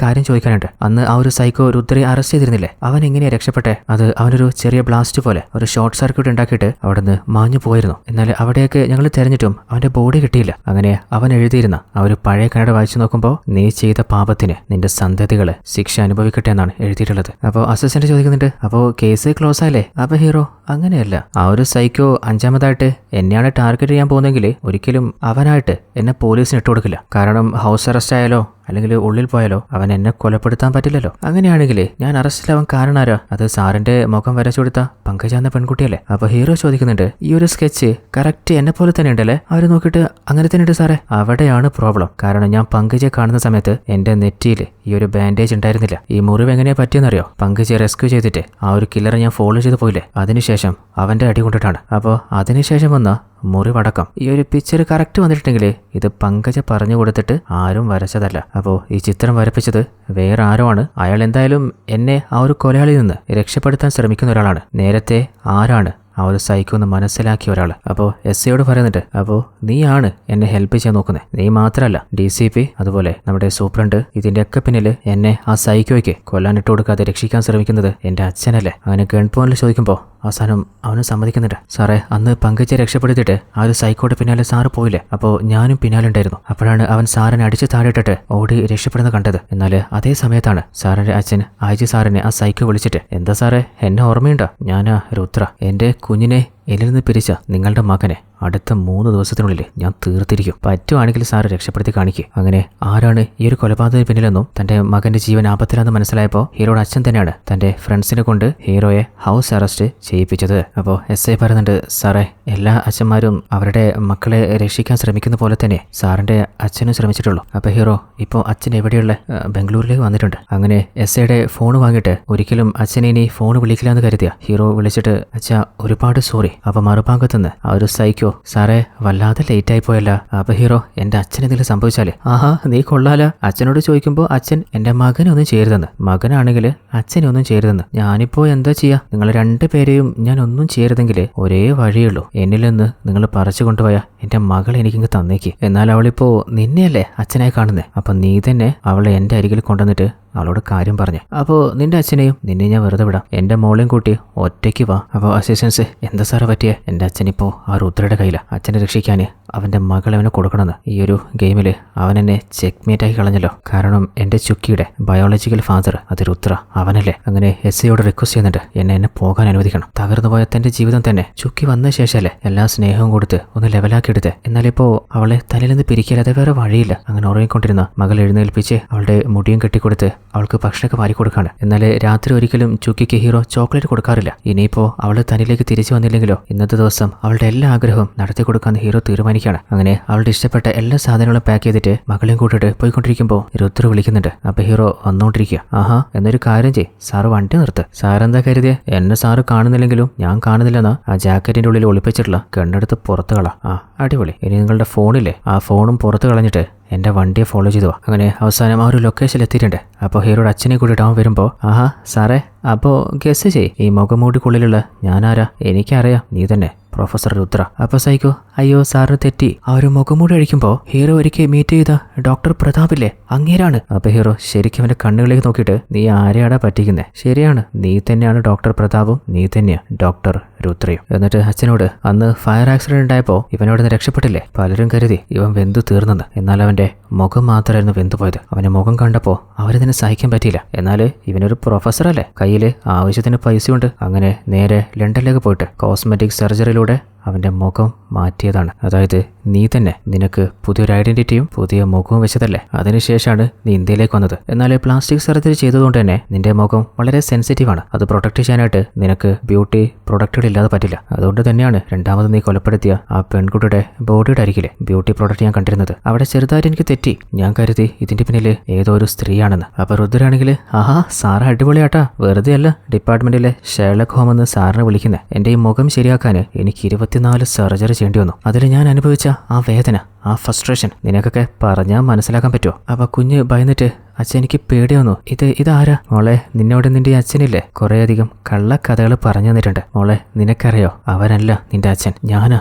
കാര്യം ചോദിക്കാനുണ്ട്. അന്ന് ആ ഒരു സൈക്കോ രുദ്രയെ അറസ്റ്റ് ചെയ്തിരുന്നില്ലേ? അവൻ എങ്ങനെയാ രക്ഷപ്പെട്ടെ? അത് അവനൊരു ചെറിയ ബ്ലാസ്റ്റ് പോലെ ഒരു ഷോർട്ട് സർക്യൂട്ട് ഉണ്ടാക്കിയിട്ട് അവിടെ നിന്ന് മാഞ്ഞു പോയിരുന്നു. എന്നാൽ അവിടെയൊക്കെ ഞങ്ങൾ തെരഞ്ഞിട്ടും അവന്റെ ബോഡി കിട്ടിയില്ല. അങ്ങനെ അവൻ എഴുതിയിരുന്ന ആ ഒരു പഴയ കന്നഡ വായിച്ചു നോക്കുമ്പോൾ, നീ ചെയ്ത പാപത്തിന് നിന്റെ സന്തതികള് ശിക്ഷ അനുഭവിക്കട്ടെ എന്നാണ് എഴുതിയിട്ടുള്ളത്. അപ്പോൾ അസിസ്റ്റന്റ് ചോദിക്കുന്നുണ്ട്, അപ്പോൾ കേസ് ക്ലോസ് ആയില്ലേ? അപ്പൊ ഹീറോ, അങ്ങനെയല്ല, ആ ഒരു സൈക്കോ 5ാമതായിട്ട് എന്നെയാണ് ടാർഗറ്റ് ചെയ്യാൻ പോകുന്നെങ്കിൽ ഒരിക്കലും അവനായിട്ട് എന്നെ പോലീസിന് ഇട്ടുകൊടുക്കില്ല. കാരണം ഹൗസ് അറസ്റ്റ് ആയാലോ അല്ലെങ്കിൽ ഉള്ളിൽ പോയാലോ അവൻ എന്നെ കൊലപ്പെടുത്താൻ പറ്റില്ലല്ലോ. അങ്ങനെയാണെങ്കിൽ ഞാൻ അറസ്റ്റിലാവാൻ കാരണാരാ? അത് സാറിന്റെ മുഖം വരച്ചു കൊടുത്ത പങ്കജ എന്ന പെൺകുട്ടിയല്ലേ? അപ്പൊ ഹീറോ ചോദിക്കുന്നുണ്ട്, ഈ ഒരു സ്കെച്ച് കറക്റ്റ് എന്നെ പോലെ തന്നെ ഉണ്ടല്ലേ? അവര് നോക്കിയിട്ട് അങ്ങനെ തന്നെ ഉണ്ട് സാറേ. അവിടെയാണ് പ്രോബ്ലം. കാരണം ഞാൻ പങ്കജയെ കാണുന്ന സമയത്ത് എന്റെ നെറ്റിയിൽ ഈ ഒരു ബാൻഡേജ് ഉണ്ടായിരുന്നില്ല. ഈ മുറിവ് എങ്ങനെയാ പറ്റിയെന്നറിയോ? പങ്കജയെ റെസ്ക്യൂ ചെയ്തിട്ട് ആ ഒരു കില്ലറെ ഞാൻ ഫോളോ ചെയ്ത് പോയില്ലേ, അതിനുശേഷം അവന്റെ അടി കൊണ്ടിട്ടാണ്. അപ്പോൾ അതിനുശേഷം വന്ന മുറിവടക്കം ഈ ഒരു പിക്ചർ കറക്റ്റ് വന്നിട്ടുണ്ടെങ്കിൽ ഇത് പങ്കജ പറഞ്ഞു കൊടുത്തിട്ട് ആരും വരച്ചതല്ല. അപ്പോൾ ഈ ചിത്രം വരപ്പിച്ചത് വേറെ ആരോ ആണ്. അയാൾ എന്തായാലും എന്നെ ആ ഒരു കൊലയാളിയിൽ നിന്ന് രക്ഷപ്പെടുത്താൻ ശ്രമിക്കുന്ന ഒരാളാണ്. നേരത്തെ ആരാണ് ആ ഒരു സൈക്കോ എന്ന് മനസ്സിലാക്കിയ ഒരാൾ. അപ്പോൾ SIയോട് പറയുന്നുണ്ട്, അപ്പോൾ നീയാണ് എന്നെ ഹെൽപ്പ് ചെയ്യാൻ നോക്കുന്നത്. നീ മാത്രമല്ല, DCP അതുപോലെ നമ്മുടെ സൂപ്രണ്ട്, ഇതിന്റെയൊക്കെ പിന്നിൽ എന്നെ ആ സൈക്കോയ്ക്ക് കൊല്ലാനിട്ട് കൊടുക്കാതെ രക്ഷിക്കാൻ ശ്രമിക്കുന്നത് എന്റെ അച്ഛനല്ലേ? അങ്ങനെ ഗൺ പോയിന്റിൽ ചോദിക്കുമ്പോൾ അവസാനം അവന് സമ്മതിക്കുന്നുണ്ട്. സാറേ, അന്ന് പങ്കജയെ രക്ഷപ്പെടുത്തിയിട്ട് ആ ഒരു സൈക്കോയുടെ പിന്നാലെ സാറ് പോയില്ലേ? അപ്പോൾ ഞാനും പിന്നാലെ ഉണ്ടായിരുന്നു. അപ്പോഴാണ് അവൻ സാറിനെ അടിച്ച് താഴെയിട്ടിട്ട് ഓടി രക്ഷപ്പെടുന്ന കണ്ടത്. എന്നാൽ അതേ സമയത്താണ് സാറിന്റെ അച്ഛൻ IG സാറിനെ ആ സൈക്കോ വിളിച്ചിട്ട്, എന്താ സാറേ, എന്നെ ഓർമ്മയുണ്ടോ? ഞാനാ രുദ്ര. എന്റെ കുഞ്ഞിനെ എന്നിൽ നിന്ന് പിരിച്ച നിങ്ങളുടെ മകനെ അടുത്ത 3 ദിവസത്തിനുള്ളിൽ ഞാൻ തീർത്തിരിക്കും. പറ്റുവാണെങ്കിൽ സാറ് രക്ഷപ്പെടുത്തി കാണിക്കുക. അങ്ങനെ ആരാണ് ഈ ഒരു കൊലപാതകത്തിന് പിന്നിലെന്നും തന്റെ മകന്റെ ജീവൻ ആപത്തിലാണെന്ന് മനസ്സിലായപ്പോൾ ഹീറോയുടെ അച്ഛൻ തന്നെയാണ് തന്റെ ഫ്രണ്ട്സിനെ കൊണ്ട് ഹീറോയെ ഹൗസ് അറസ്റ്റ് ചെയ്യിപ്പിച്ചത്. അപ്പോൾ SI പറയുന്നുണ്ട്, സാറേ, എല്ലാ അച്ഛന്മാരും അവരുടെ മക്കളെ രക്ഷിക്കാൻ ശ്രമിക്കുന്ന പോലെ തന്നെ സാറിന്റെ അച്ഛനും ശ്രമിച്ചിട്ടുള്ളൂ. അപ്പൊ ഹീറോ ഇപ്പോൾ അച്ഛൻ എവിടെയുള്ള ബംഗളൂരിലേക്ക് വന്നിട്ടുണ്ട്. അങ്ങനെ SIയുടെ ഫോൺ വാങ്ങിയിട്ട് ഒരിക്കലും അച്ഛനെ ഇനി ഫോൺ വിളിക്കില്ല എന്ന് കരുതിയ ഹീറോ വിളിച്ചിട്ട്, അച്ഛാ ഒരുപാട് സോറി. അപ്പൊ മറുഭാഗത്തുനിന്ന് ആ ഒരു സൈക്കോ, സാറേ വല്ലാതെ ലേറ്റ് ആയി പോയല്ല. അപ്പൊ ഹീറോ, എന്റെ അച്ഛൻ എന്തെങ്കിലും സംഭവിച്ചാലേ? ആഹാ, നീ കൊള്ളാല. അച്ഛനോട് ചോദിക്കുമ്പോൾ അച്ഛൻ എന്റെ മകനൊന്നും ചെയ്യരുതെന്ന്, മകനാണെങ്കിൽ അച്ഛനെ ഒന്നും ചെയ്യരുതെന്ന്. ഞാനിപ്പോ എന്താ ചെയ്യാ? നിങ്ങൾ 2 പേരെയും ഞാൻ ഒന്നും ചെയ്യരുതെങ്കിൽ ഒരേ വഴിയുള്ളൂ, എന്നിൽ നിന്ന് നിങ്ങൾ പറിച്ചു കൊണ്ടുപോയ എന്റെ മകളെ എനിക്കിങ്ങ് തന്നേക്ക്. എന്നാൽ അവളിപ്പോ നിന്നെയല്ലേ അച്ഛനായി കാണുന്നേ. അപ്പൊ നീ തന്നെ അവളെ എന്റെ അരികിൽ കൊണ്ടുവന്നിട്ട് അവളോട് കാര്യം പറഞ്ഞു. അപ്പോൾ നിന്റെ അച്ഛനെയും നിന്നെ ഞാൻ വെറുതെ വിടാം, എന്റെ മോളെയും കൂട്ടി ഒറ്റയ്ക്ക് വാ. അപ്പോൾ അസിസ്റ്റൻസ്, എന്താ സാറേ പറ്റിയേ? എന്റെ അച്ഛനിപ്പോ ആ രുദ്രയുടെ കയ്യില. അച്ഛനെ രക്ഷിക്കാൻ അവന്റെ മകളെ അവനെ കൊടുക്കണമെന്ന്. ഈ ഒരു ഗെയിമിൽ അവൻ എന്നെ ചെക്ക്മേറ്റാക്കി കളഞ്ഞല്ലോ. കാരണം എന്റെ ചുക്കിയുടെ ബയോളജിക്കൽ ഫാദർ അത് രുദ്ര അവനല്ലേ. അങ്ങനെ SIയോട് റിക്വസ്റ്റ് ചെയ്യുന്നുണ്ട്, എന്നെ പോകാൻ അനുവദിക്കണം. തകർന്നു പോയ തന്റെ ജീവിതം തന്നെ ചുക്കി വന്ന ശേഷമല്ലേ എല്ലാ സ്നേഹവും കൊടുത്ത് ഒന്ന് ലെവലാക്കി എടുത്ത്. എന്നാലിപ്പോ അവളെ തലയിൽ നിന്ന് പിരിക്കലാതെ വേറെ വഴിയില്ല. അങ്ങനെ ഉറങ്ങിക്കൊണ്ടിരുന്ന മകൾ എഴുന്നേൽപ്പിച്ച് അവളുടെ മുടിയും കെട്ടിക്കൊടുത്ത് അവൾക്ക് ഭക്ഷണമൊക്കെ വാരി കൊടുക്കാണ്. എന്നാൽ രാത്രി ഒരിക്കലും ചുക്കിക്ക് ഹീറോ ചോക്ലേറ്റ് കൊടുക്കാറില്ല. ഇനിയിപ്പോ അവള് തന്നിലേക്ക് തിരിച്ചു വന്നില്ലെങ്കിലോ ഇന്നത്തെ ദിവസം അവളുടെ എല്ലാ ആഗ്രഹവും നടത്തി കൊടുക്കാന്ന് ഹീറോ തീരുമാനിക്കുകയാണ്. അങ്ങനെ അവളുടെ ഇഷ്ടപ്പെട്ട എല്ലാ സാധനങ്ങളും പാക്ക് ചെയ്തിട്ട് മകളെയും കൂട്ടിട്ട് പോയിക്കൊണ്ടിരിക്കുമ്പോൾ രുദ്ര വിളിക്കുന്നുണ്ട്. അപ്പൊ ഹീറോ വന്നോണ്ടിരിക്കുക. ആഹാ, എന്നൊരു കാര്യം ചെയ്, സാറ് വണ്ടി നിർത്ത്. സാറെന്താ കരുതിയ എന്നെ സാറ് കാണുന്നില്ലെങ്കിലും ഞാൻ കാണുന്നില്ലെന്ന് ആ ജാക്കറ്റിന്റെ ഉള്ളിൽ ഒളിപ്പിച്ചിട്ടുള്ള കണ്ണെടുത്ത് പുറത്ത് കളാം. അടിപൊളി. ഇനി നിങ്ങളുടെ ഫോണില്ലേ, ആ ഫോണും പുറത്ത് കളഞ്ഞിട്ട് എന്റെ വണ്ടിയെ ഫോളോ ചെയ്തു. അങ്ങനെ അവസാനം ആ ഒരു ലൊക്കേഷനിൽ എത്തിയിട്ടുണ്ട്. അപ്പോൾ ഹീറോയുടെ അച്ഛനെ കൂട്ടിയിട്ട് അവൻ വരുമ്പോൾ, ആഹാ സാറേ, അപ്പോൾ ഗസ് ചെയ്, ഈ മുഖമൂടിക്കുള്ളിലുള്ള ഞാനാരാ? എനിക്കറിയാം, നീ തന്നെ പ്രൊഫസർ രുദ്ര. അപ്പൊ സൈക്കോ, അയ്യോ സാറിന് തെറ്റി. ആ ഒരു മുഖമൂടി അഴിക്കുമ്പോൾ ഹീറോ ഒരിക്കൽ മീറ്റ് ചെയ്ത ഡോക്ടർ പ്രതാപില്ലേ, അങ്ങേരാണ്. അപ്പൊ ഹീറോ ശരിക്കും അവന്റെ കണ്ണുകളിലേക്ക് നോക്കിയിട്ട്, നീ ആരെയാടാ പറ്റിക്കുന്നേ? ശരിയാണ്, നീ തന്നെയാണ് ഡോക്ടർ പ്രതാപും, നീ തന്നെയാ ഡോക്ടർ രുദ്രയും. എന്നിട്ട് അച്ഛനോട്, അന്ന് ഫയർ ആക്സിഡന്റ് ഉണ്ടായപ്പോ ഇവനോട് രക്ഷപ്പെട്ടില്ലേ, പലരും കരുതി ഇവൻ വെന്തു തീർന്നെന്ന്. എന്നാൽ അവന്റെ മുഖം മാത്രമായിരുന്നു വെന്തുപോയത്. അവന്റെ മുഖം കണ്ടപ്പോ അവരതിനെ സഹിക്കാൻ പറ്റിയില്ല. എന്നാൽ ഇവനൊരു പ്രൊഫസർ അല്ലേ, കയ്യില് ആവശ്യത്തിന് പൈസയുണ്ട്. അങ്ങനെ നേരെ ലണ്ടനിലേക്ക് പോയിട്ട് കോസ്മെറ്റിക് സർജറിയിലൂടെ അവന്റെ മുഖം മാറ്റിയതാണ്. അതായത് നീ തന്നെ നിനക്ക് പുതിയൊരു ഐഡന്റിറ്റിയും പുതിയ മുഖവും വെച്ചതല്ലേ. അതിനുശേഷമാണ് നീ ഇന്ത്യയിലേക്ക് വന്നത്. എന്നാൽ പ്ലാസ്റ്റിക് സർജറി ചെയ്തതുകൊണ്ട് തന്നെ നിന്റെ മുഖം വളരെ സെൻസിറ്റീവ് ആണ്. അത് പ്രൊട്ടക്ട് ചെയ്യാനായിട്ട് നിനക്ക് ബ്യൂട്ടി പ്രൊഡക്റ്റുകൾ ഇല്ലാതെ പറ്റില്ല. അതുകൊണ്ട് തന്നെയാണ് രണ്ടാമത് നീ കൊലപ്പെടുത്തിയ ആ പെൺകുട്ടിയുടെ ബോഡിയുടെ അരികിലെ ബ്യൂട്ടി പ്രൊഡക്റ്റ് ഞാൻ കണ്ടിരുന്നത്. അവിടെ ചെറുതായിട്ട് എനിക്ക് തെറ്റി. ഞാൻ കരുതി ഇതിന്റെ പിന്നിൽ ഏതോ ഒരു സ്ത്രീയാണെന്ന്. അപ്പൊ രുദ്രാണെങ്കിൽ, ആഹാ സാറ് അടിപൊളിയാട്ടാ, വെറുതെ അല്ല ഡിപ്പാർട്ട്മെന്റിലെ ഷെർലക് ഹോം എന്ന് സാറിനെ വിളിക്കുന്നത്. എന്റെ ഈ മുഖം ശരിയാക്കാൻ എനിക്ക് 24 സർജറി ചെയ്യേണ്ടി വന്നു. അതിൽ ഞാൻ അനുഭവിച്ച ആ വേദന, ആ ഫ്രസ്ട്രേഷൻ നിനക്കൊക്കെ പറഞ്ഞാൽ മനസ്സിലാക്കാൻ പറ്റുമോ? അപ്പൊ കുഞ്ഞ് ഭയന്നിട്ട്, അച്ഛൻ എനിക്ക് പേടിയാവുന്നു. ഇതാരാ മോളെ? നിന്നോട് നിന്റെ അച്ഛനില്ലേ കുറേയധികം കള്ളക്കഥകൾ പറഞ്ഞു തന്നിട്ടുണ്ട്. മോളെ നിനക്കറിയോ, അവനല്ല നിന്റെ അച്ഛൻ, ഞാനാ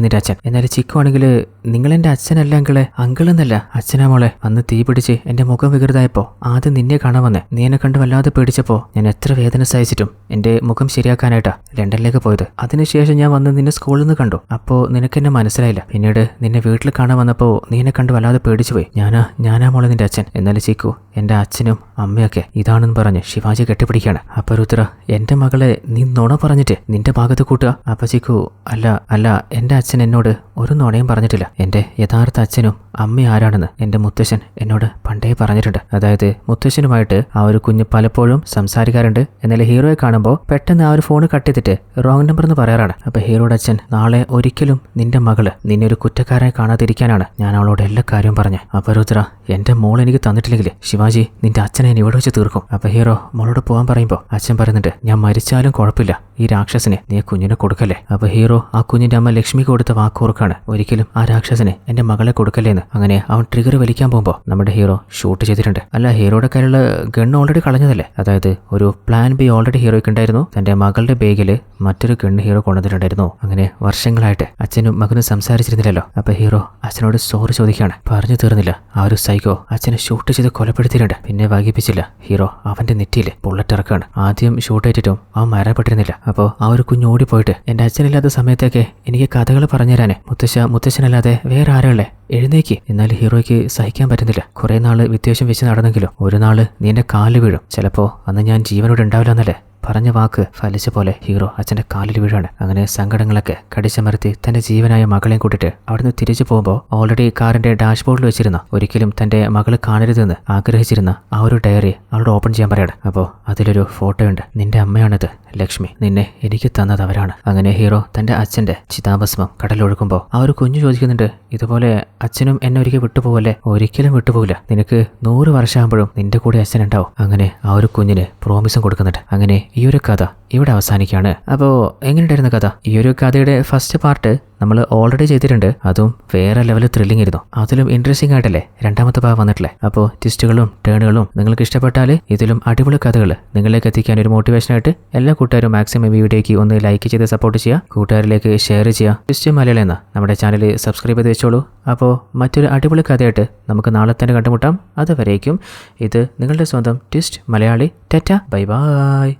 നിന്റെ അച്ഛൻ. എന്നാൽ ചിക്കുവാണെങ്കിൽ നിങ്ങളെന്റെ അച്ഛനല്ല അങ്കിളെന്നല്ല അച്ഛനാ മോളെ. അന്ന് തീ പിടിച്ച് എന്റെ മുഖം വികൃതായപ്പോ ആദ്യം നിന്നെ കാണാൻ വന്നേ. നീ എന്നെ കണ്ട് വല്ലാതെ പേടിച്ചപ്പോ ഞാൻ എത്ര വേദന സഹിച്ചിട്ടും എന്റെ മുഖം ശരിയാക്കാനായിട്ടാ ലണ്ടനിലേക്ക് പോയത്. അതിനുശേഷം ഞാൻ വന്ന് നിന്നെ സ്കൂളിൽ നിന്ന് കണ്ടു. അപ്പോ നിനക്കെന്നെ മനസ്സിലായില്ല. പിന്നീട് നിന്നെ വീട്ടിൽ കാണാൻ വന്നപ്പോ നീ എന്നെ കണ്ട് വല്ലാതെ പേടിച്ചു പോയി. ഞാനാ മോളെ നിന്റെ അച്ഛൻ. എന്നാൽ ചിക്കു എന്റെ അച്ഛനും അമ്മയൊക്കെ ഇതാണെന്ന് പറഞ്ഞ് ശിവാജി കെട്ടിപ്പിടിക്കാണ്. അപ്പൊ രുദ്ര, എന്റെ മകളെ നീ നുണ പറഞ്ഞിട്ട് നിന്റെ ഭാഗത്ത് കൂട്ടുക. അപ്പൊ ചിക്കു, അല്ല എന്റെ അച്ഛൻ എന്നോട് ഒരു നുണയും പറഞ്ഞിട്ടില്ല. എന്റെ യഥാർത്ഥ അച്ഛനും അമ്മ ആരാണെന്ന് എന്റെ മുത്തശ്ശൻ എന്നോട് പണ്ടേ പറഞ്ഞിട്ടുണ്ട്. അതായത് മുത്തശ്ശനുമായിട്ട് ആ ഒരു കുഞ്ഞ് പലപ്പോഴും സംസാരിക്കാറുണ്ട്. എന്നാൽ ഹീറോയെ കാണുമ്പോൾ പെട്ടെന്ന് ആ ഒരു ഫോൺ കട്ട് ചെയ്തിട്ട് റോങ് നമ്പർ എന്ന് പറയാറാണ്. അപ്പൊ ഹീറോയുടെ അച്ഛൻ, നാളെ ഒരിക്കലും നിന്റെ മകള് നിന്നെ ഒരു കുറ്റക്കാരായി കാണാതിരിക്കാനാണ് ഞാൻ അവളോട് എല്ലാ കാര്യവും പറഞ്ഞു. അപ്പൊ രുദ്ര, എന്റെ മോൾ എനിക്ക് തന്നിട്ടില്ലെങ്കിൽ ശിവാജി നിന്റെ അച്ഛനെ ഇവിടെ വെച്ച് തീർക്കും. അപ്പൊ ഹീറോ മോളോട് പോകാൻ പറയുമ്പോ അച്ഛൻ പറയുന്നുണ്ട്, ഞാൻ മരിച്ചാലും കുഴപ്പമില്ല, ഈ രാക്ഷസിനെ നീ കുഞ്ഞിനെ കൊടുക്കല്ലേ. അപ്പൊ ഹീറോ ആ കുഞ്ഞിന്റെ അമ്മ ലക്ഷ്മിക്ക് കൊടുത്ത വാക്കുറക്കാണ്, ഒരിക്കലും ആ രാക്ഷസിനെ എന്റെ മകളെ കൊടുക്കല്ലേന്ന്. അങ്ങനെ അവൻ ട്രിഗർ വലിക്കാൻ പോകുമ്പോ നമ്മുടെ ഹീറോ ഷൂട്ട് ചെയ്തിട്ടുണ്ട്. അല്ല, ഹീറോയുടെ കയ്യിലുള്ള ഗണ്ണ് ഓൾറെഡി കളഞ്ഞതല്ലേ. അതായത് ഒരു പ്ലാൻ ബി ഓൾറെഡി ഹീറോയ്ക്ക് ഉണ്ടായിരുന്നു. തന്റെ മകളുടെ ബേഗില് മറ്റൊരു ഗണ്ണ് ഹീറോ കൊണ്ടുവന്നിട്ടുണ്ടായിരുന്നു. അങ്ങനെ വർഷങ്ങളായിട്ട് അച്ഛനും മകനും സംസാരിച്ചിരുന്നില്ലല്ലോ. അപ്പൊ ഹീറോ അച്ഛനോട് സോറി ചോദിക്കുകയാണ്. പറഞ്ഞു തീർന്നില്ല, ആ ഒരു സൈക്കോ അച്ഛനെ ഷൂട്ട് ചെയ്ത് കൊലപ്പെടുത്തിയിട്ടുണ്ട്. പിന്നെ വൈകിപ്പിച്ചില്ല, ഹീറോ അവന്റെ നെറ്റിയില് ബുള്ളറ്റ് ഇറക്കാണ്. ആദ്യം ഷൂട്ട് ചെയ്തിട്ടും അവൻ മരണപ്പെട്ടിരുന്നില്ല. അപ്പോ ആ ഒരു കുഞ്ഞ് ഓടിപ്പോയിട്ട് എന്റെ അച്ഛനില്ലാത്ത സമയത്തൊക്കെ എനിക്ക് കഥകൾ പറഞ്ഞുതരാനെ മുത്തശ്ശനല്ലാതെ വേറെ ആരാളെ എഴുന്നേക്ക്. എന്നാൽ ഹീറോയ്ക്ക് സഹിക്കാൻ പറ്റുന്നില്ല. കുറെ നാള് വിദ്വേഷം വെച്ച് നടന്നെങ്കിലും ഒരു നാള് നീ എന്റെ കാല് വീഴും. ചിലപ്പോ അന്ന് ഞാൻ ജീവനോട് ഉണ്ടാവില്ല എന്നല്ലേ പറഞ്ഞ വാക്ക് ഫലിച്ച പോലെ ഹീറോ അച്ഛന്റെ കാലിൽ വീഴാണ്. അങ്ങനെ സങ്കടങ്ങളൊക്കെ കടിച്ചമർത്തി തന്റെ ജീവനായ മകളെയും കൂട്ടിട്ട് അവിടുന്ന് തിരിച്ചു പോകുമ്പോൾ ഓൾറെഡി കാറിന്റെ ഡാഷ്ബോർഡിൽ വെച്ചിരുന്ന ഒരിക്കലും തന്റെ മകള് കാണരുതെന്ന് ആഗ്രഹിച്ചിരുന്ന ആ ഒരു ഡയറി അവളോട് ഓപ്പൺ ചെയ്യാൻ പറയാണ്. അപ്പോൾ അതിലൊരു ഫോട്ടോയുണ്ട്. നിന്റെ അമ്മയാണിത് ലക്ഷ്മി, നിന്നെ എനിക്ക് തന്നത് അവരാണ്. അങ്ങനെ ഹീറോ തന്റെ അച്ഛന്റെ ചിതാഭസ്മം കടലൊഴുക്കുമ്പോൾ ആ ഒരു കുഞ്ഞു ചോദിക്കുന്നുണ്ട്, ഇതുപോലെ അച്ഛനും എന്നെ ഒരിക്കൽ വിട്ടുപോകല്ലേ? ഒരിക്കലും വിട്ടുപോകില്ല, നിനക്ക് 100 വർഷമാകുമ്പോഴും നിന്റെ കൂടെ അച്ഛൻ ഉണ്ടാവും. അങ്ങനെ ആ ഒരു കുഞ്ഞിന് പ്രോമിസും കൊടുക്കുന്നുണ്ട്. അങ്ങനെ ഈ ഒരു കഥ ഇവിടെ അവസാനിക്കുകയാണ്. അപ്പോൾ എങ്ങനെയുണ്ടായിരുന്ന കഥ? ഈ ഒരു കഥയുടെ ഫസ്റ്റ് പാർട്ട് നമ്മൾ ഓൾറെഡി ചെയ്തിട്ടുണ്ട്. അതും വേറെ ലെവൽ ത്രില്ലിംഗ് ആയിരുന്നു. അതിലും ഇൻട്രസ്റ്റിംഗ് ആയിട്ടല്ലേ രണ്ടാമത്തെ ഭാഗം വന്നിട്ടില്ലേ? അപ്പോൾ ട്വിസ്റ്റുകളും ടേണുകളും നിങ്ങൾക്ക് ഇഷ്ടപ്പെട്ടാൽ ഇതിലും അടിപൊളി കഥകൾ നിങ്ങളിലേക്ക് എത്തിക്കാൻ ഒരു മോട്ടിവേഷനായിട്ട് എല്ലാ കൂട്ടുകാരും മാക്സിമം ഈ വീഡിയോയ്ക്ക് ഒന്ന് ലൈക്ക് ചെയ്ത് സപ്പോർട്ട് ചെയ്യുക, കൂട്ടുകാരിലേക്ക് ഷെയർ ചെയ്യുക. ട്വിസ്റ്റ് മലയാളം എന്ന നമ്മുടെ ചാനൽ സബ്സ്ക്രൈബ് ചെയ്ത് വെച്ചോളൂ. അപ്പോൾ മറ്റൊരു അടിപൊളി കഥയായിട്ട് നമുക്ക് നാളെ തന്നെ കണ്ടുമുട്ടാം. അതുവരേക്കും ഇത് നിങ്ങളുടെ സ്വന്തം twist Malayali. Tata, bye bye.